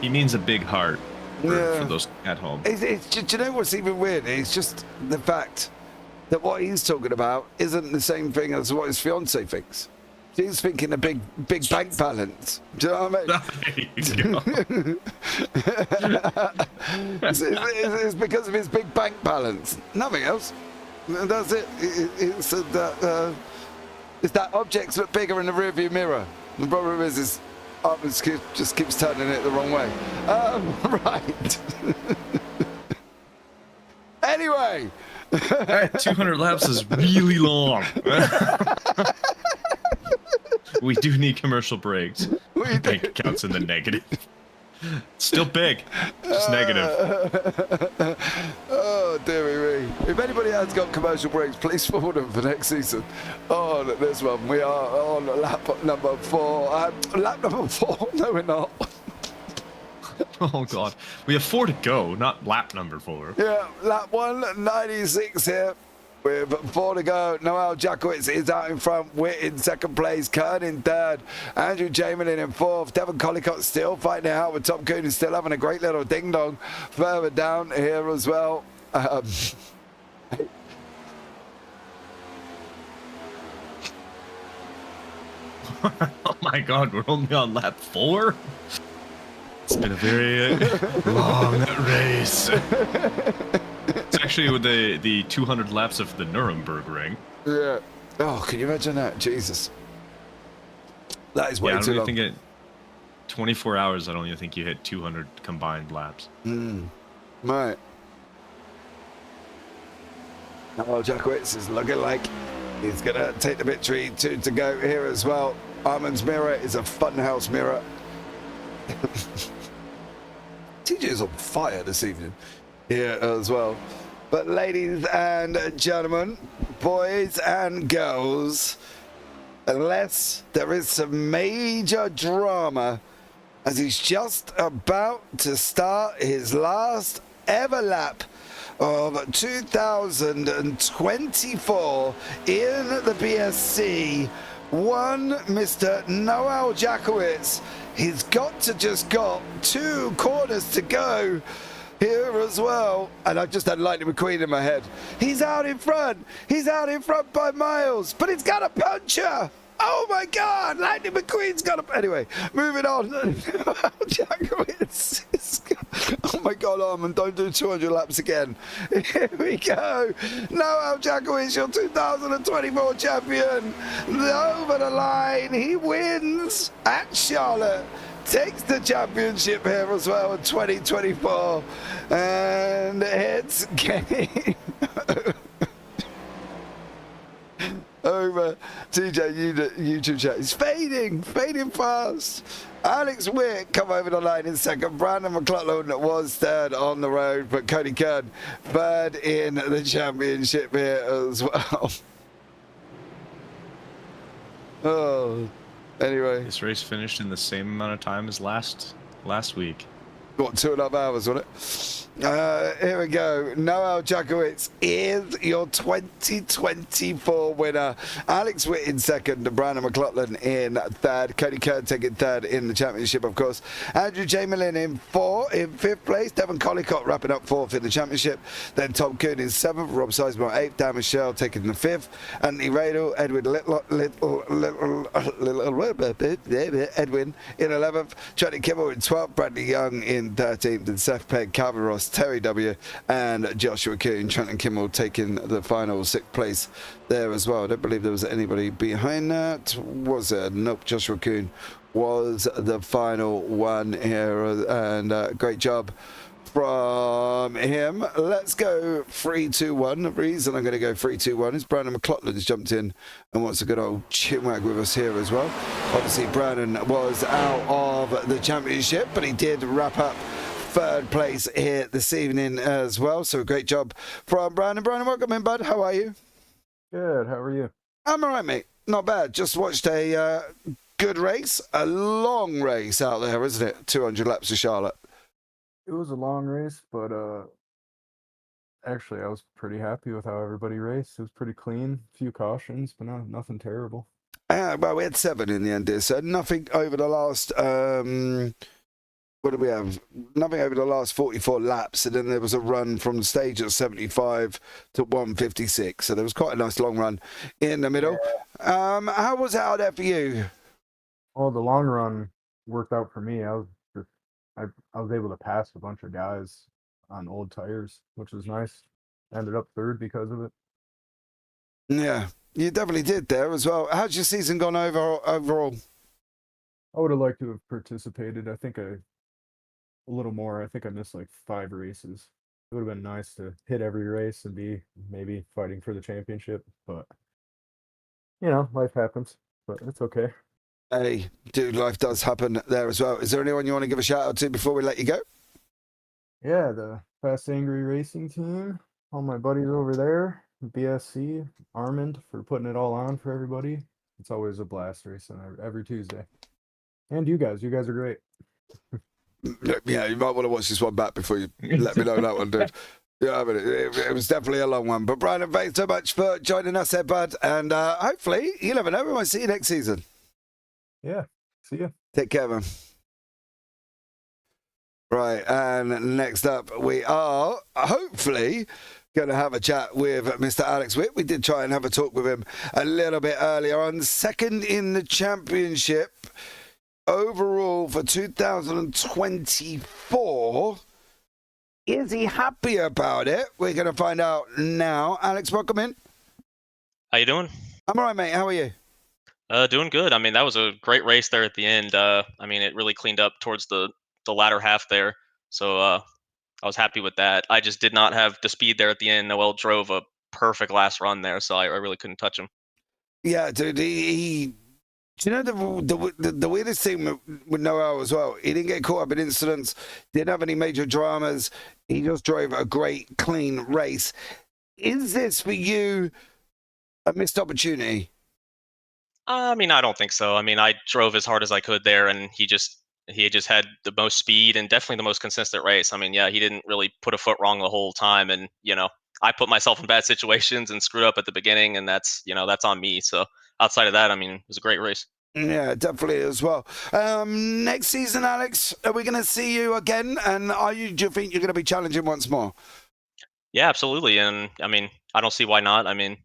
He means a big heart for Yeah. those at home. Do you know what's even weird? It's just the fact that what he's talking about isn't the same thing as what his fiance thinks. He's thinking a big bank balance. Do you know what I mean? It's because of his big bank balance. Nothing else. That's it. It's that objects look bigger in the rearview mirror. The problem is his arms just keeps turning it the wrong way. Right. Anyway. 200 laps is really long. We do need commercial breaks. Bank accounts in the negative. Still big, just negative. Oh, dearie me. If anybody has got commercial breaks, please forward them for next season. On this one, we are on lap number 4. Lap number 4? No, we're not. Oh, God. We have 4 to go, not lap number 4. Yeah, lap 196 here. With 4 to go, Noel Jakowitz is out in front, Witt in 2nd place, Kern in 3rd, Andrew Jamelin in 4th, Devon Collicott still fighting it out with Tom Kuhn, who's still having a great little ding-dong further down here as well. Oh my God, we're only on lap 4? It's been a very long race. It's actually with the 200 laps of the Nuremberg Ring. Yeah. Oh, can you imagine that? Jesus. That is way I don't too even long. think it. 24 hours. I don't even think you hit 200 combined laps. Right. Noel Jackowitz is looking like he's going to take the victory to go here as well. Armand's mirror is a funhouse mirror. TJ is on fire this evening here as well. But ladies and gentlemen, boys and girls, unless there is some major drama as he's just about to start his last ever lap of 2024 in the BSC, one Mr. Noel Jackowitz. He's got 2 corners to go here as well. And I just had Lightning McQueen in my head. He's out in front. He's out in front by miles, but he's got a puncher. Oh my God, Lightning McQueen's got a... Anyway, moving on. Jackowitz. Oh my God, Armand, don't do 200 laps again. Here we go. Noel Jackowitz, your 2024 champion. Over the line, he wins at Charlotte. Takes the championship here as well in 2024. And it's getting... over TJ YouTube chat. He's fading fast. Alex Witt come over the line in second. Brandon McLaughlin was third on the road, but Cody Kern third in the championship here as well. Oh, anyway. This race finished in the same amount of time as last week. What, 2.5 hours, wasn't it? Here we go. Noel Jackowitz is your 2024 winner. Alex Witt in second, Brandon McLaughlin in third, Cody Kern taking third in the championship, of course. Andrew Jamelin in fifth place, Devon Collicott wrapping up fourth in the championship. Then Tom Kuhn in seventh, Rob Sizemore eighth, Dan Michelle taking the fifth, Anthony Radel, Edwin Edwin in 11th, Johnny Kimmel in 12th, Bradley Young in 13th, and Seth Pegg, Calvin Ross, Terry W, and Joshua Kuhn. Trenton Kimmel taking the final 6th place there as well. I don't believe there was anybody behind that, was there? Nope, Joshua Kuhn was the final one here, and great job from him. Let's go 3-2-1. The reason I'm going to go 3-2-1 is Brandon McLaughlin's jumped in and wants a good old chinwag with us here as well. Obviously, Brandon was out of the championship, but he did wrap up third place here this evening as well. So great job from Brandon. Brandon, welcome in, bud. How are you? Good. How are you? I'm all right, mate. Not bad. Just watched a good race. A long race out there, isn't it? 200 laps of Charlotte. It was a long race, but actually I was pretty happy with how everybody raced. It was pretty clean. A few cautions, but nothing terrible. Well, we had 7 in the end, dear. So nothing over the last... what did we have? Nothing over the last 44 laps, and then there was a run from the stage at 75 to 156. So there was quite a nice long run in the middle. Yeah. How was it out there for you? Well, the long run worked out for me. I was able to pass a bunch of guys on old tires, which was nice. Ended up third because of it. Yeah, you definitely did there as well. How's your season gone overall? I would have liked to have participated. I think a little more. I think I missed like 5 races. It would have been nice to hit every race and be maybe fighting for the championship, but life happens, but it's okay. Hey, dude, life does happen there as well. Is there anyone you want to give a shout out to before we let you go? Yeah, the Fast Angry Racing team, all my buddies over there, BSC, Armand for putting it all on for everybody. It's always a blast racing every Tuesday. And you guys are great. Yeah, you might want to watch this one back before you let me know that one, dude. Yeah, I mean, it was definitely a long one. But Brandon, thanks so much for joining us here, bud. And hopefully, you never know, we might see you next season. Yeah, see ya. Take care, man. Right, and next up, we are hopefully going to have a chat with Mr. Alex Witt. We did try and have a talk with him a little bit earlier on. Second in the championship overall for 2024. Is he happy about it? We're going to find out now. Alex, welcome in. How you doing? I'm all right, mate. How are you? Doing good. I mean, that was a great race there at the end. I mean, it really cleaned up towards the latter half there. So I was happy with that. I just did not have the speed there at the end. Noel drove a perfect last run there, so I really couldn't touch him. Yeah, dude. He do you know the weirdest thing with Noel as well? He didn't get caught up in incidents, didn't have any major dramas. He just drove a great, clean race. Is this for you a missed opportunity? I mean, I don't think so. I mean, I drove as hard as I could there, and he just had the most speed and definitely the most consistent race. I mean, yeah, he didn't really put a foot wrong the whole time, and I put myself in bad situations and screwed up at the beginning, and that's on me. So outside of that, I mean, it was a great race. Yeah, definitely as well. Next season, Alex, are we going to see you again? And do you think you're going to be challenging once more? Yeah, absolutely. And I mean, I don't see why not. I mean,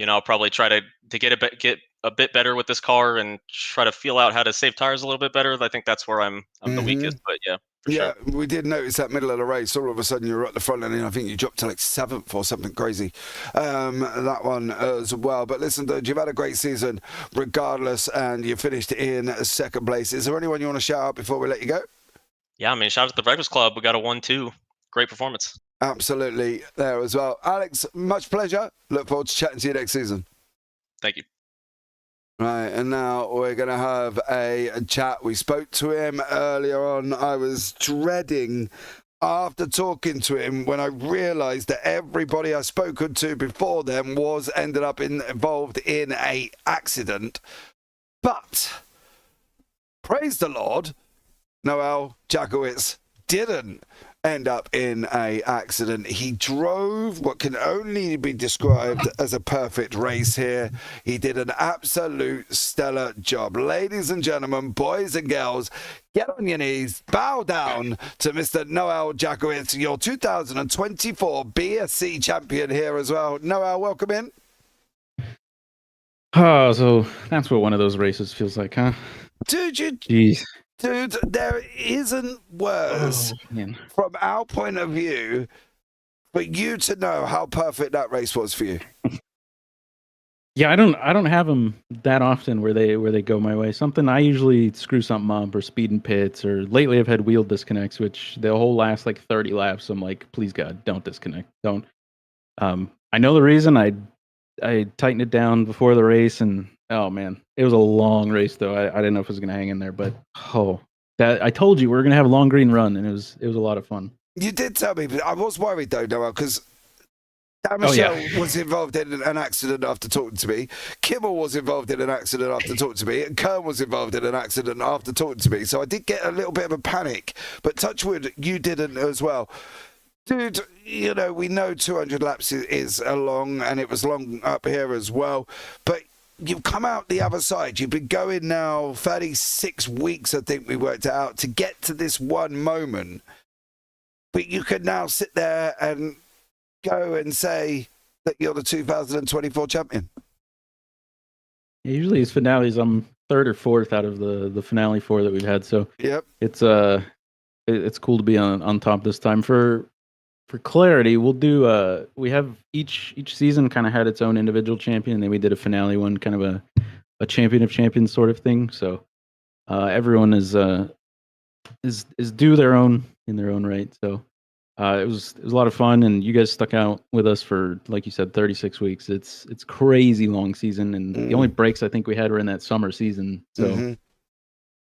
I'll probably try to get a bit better with this car and try to feel out how to save tires a little bit better. I think that's where I'm the weakest. But yeah. Yeah, sure. we did notice that middle of the race. All of a sudden, you were at the front, and I think you dropped to like 7th or something crazy. That one as well. But listen, dude, you've had a great season regardless, and you finished in 2nd place. Is there anyone you want to shout out before we let you go? Yeah, I mean, shout out to the Breakfast Club. We got a 1-2. Great performance. Absolutely there as well. Alex, much pleasure. Look forward to chatting to you next season. Thank you. Right, and now we're going to have a chat. We spoke to him earlier on. I was dreading after talking to him when I realised that everybody I've spoken to before then ended up involved in a accident. But, praise the Lord, Noel Jakowicz didn't end up in a accident. He drove what can only be described as a perfect race here. He did an absolute stellar job. Ladies and gentlemen, boys and girls, get on your knees, bow down to Mr. Noel Jakowicz, your 2024 BSC champion here as well. Noel, welcome in. Oh, so that's what one of those races feels like, huh? Jeez. Dude, there isn't words from our point of view for you to know how perfect that race was for you. Yeah, I don't have them that often where they go my way. Something I usually screw something up or speed in pits, or lately I've had wheel disconnects, which the whole last like 30 laps. I'm like, please God, don't disconnect, don't. I know the reason. I tightened it down before the race, and oh man, it was a long race though. I didn't know if it was gonna hang in there, but I told you we were gonna have a long green run, and it was a lot of fun. You did tell me, but I was worried though, Noel, because Dan Michelle was involved in an accident after talking to me. Kimmel was involved in an accident after talking to me, and Kern was involved in an accident after talking to me. So I did get a little bit of a panic, but touch wood, you didn't as well. Dude, we know 200 laps is long, and it was long up here as well, but you've come out the other side. You've been going now 36 weeks, I think we worked it out, to get to this one moment. But you can now sit there and go and say that you're the 2024 champion. Yeah, usually these finales, I'm 3rd or 4th out of the finale 4 that we've had. So yep, it's cool to be on top this time. For clarity, we'll do we have each season kind of had its own individual champion, and then we did a finale one, kind of a champion of champions sort of thing. So everyone is due their own in their own right. So it was a lot of fun, and you guys stuck out with us for, like you said, 36 weeks. It's crazy long season, and the only breaks I think we had were in that summer season. So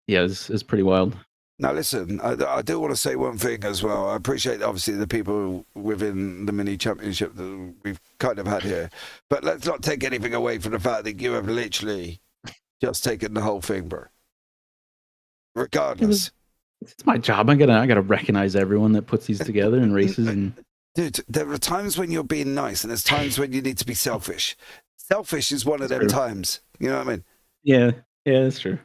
yeah, it's pretty wild. Now, listen, I do want to say one thing as well. I appreciate, obviously, the people within the mini championship that we've kind of had here. But let's not take anything away from the fact that you have literally just taken the whole thing, bro. Regardless. It's my job. I gotta recognize everyone that puts these together in races. And dude, there are times when you're being nice, and there's times when you need to be selfish. Selfish is one of them times. You know what I mean? Yeah, that's true.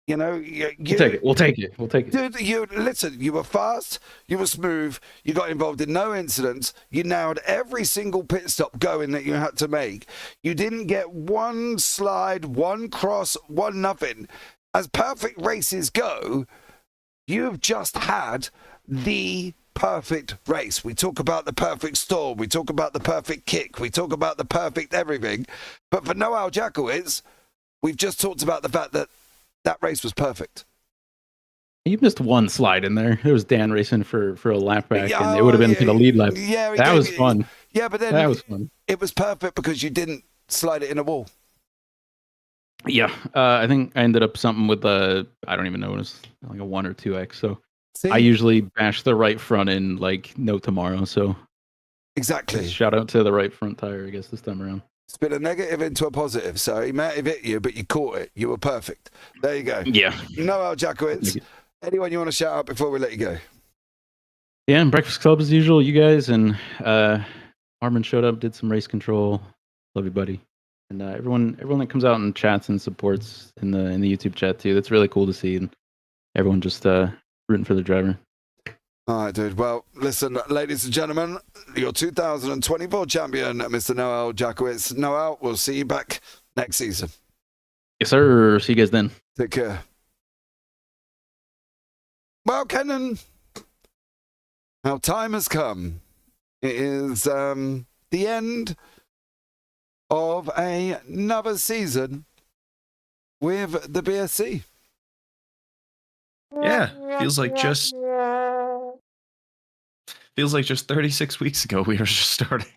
We'll take it. Dude, you were fast, you were smooth, you got involved in no incidents, you nailed every single pit stop going that you had to make. You didn't get one slide, one cross, one nothing. As perfect races go, you've just had the perfect race. We talk about the perfect storm, we talk about the perfect kick, we talk about the perfect everything. But for Noel Jakowicz, we've just talked about the fact that race was perfect. You missed one slide in there. It was Dan racing for a lap back, and it would have been for the lead lap. Yeah, that was fun. Yeah, but then That was fun. it was perfect because you didn't slide it in a wall. Yeah, I think I ended up something with I don't even know, it was like a 1 or 2x. So See? I usually bash the right front in like no tomorrow. So Exactly. shout out to the right front tire, I guess, this time around. Spin a negative into a positive. So he might have hit you, but you caught it. You were perfect. There you go. Yeah. Noel Jakowicz. Anyone you want to shout out before we let you go? Yeah, and Breakfast Club as usual, you guys, and Armin showed up, did some race control. Love you, buddy. And everyone that comes out and chats and supports in the YouTube chat too. That's really cool to see, and everyone just rooting for the driver. All right, dude. Well, listen, ladies and gentlemen, your 2024 champion, Mr. Noel Jakowicz. Noel, we'll see you back next season. Yes, sir. See you guys then. Take care. Well, Kenton, our time has come. It is the end of another season with the BSC. Yeah, feels like just 36 weeks ago we were just starting.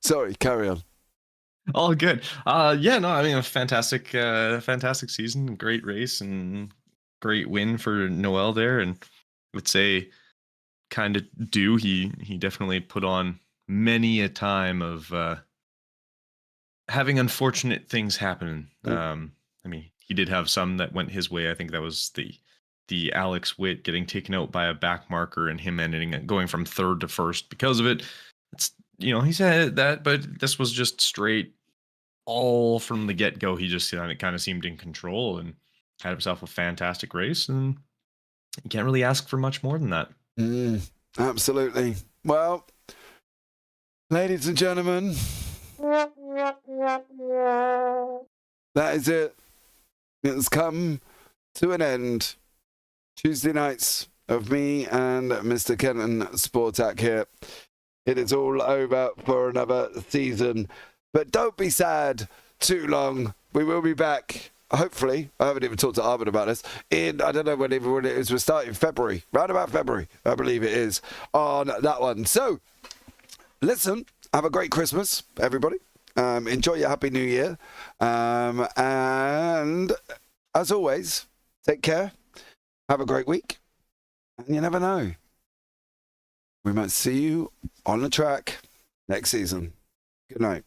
Sorry, carry on. All good. Yeah, no, I mean, a fantastic season, great race, and great win for Noel there. And I would say, kind of he definitely put on many a time of having unfortunate things happen. I mean, he did have some that went his way. I think that was the Alex Witt getting taken out by a back marker and him going from third to first because of it. It's, he said that, but this was just straight all from the get-go. He just kind of seemed in control and had himself a fantastic race, and you can't really ask for much more than that. Absolutely. Well, ladies and gentlemen, that is it. It's come to an end. Tuesday nights of me and Mr. Kenton Sportak here. It is all over for another season. But don't be sad too long. We will be back, hopefully. I haven't even talked to Armin about this. I don't know when it is. We're starting February. Round about February, I believe it is, on that one. So, listen, have a great Christmas, everybody. Enjoy your Happy New Year. And as always, take care. Have a great week. And you never know. We might see you on the track next season. Good night.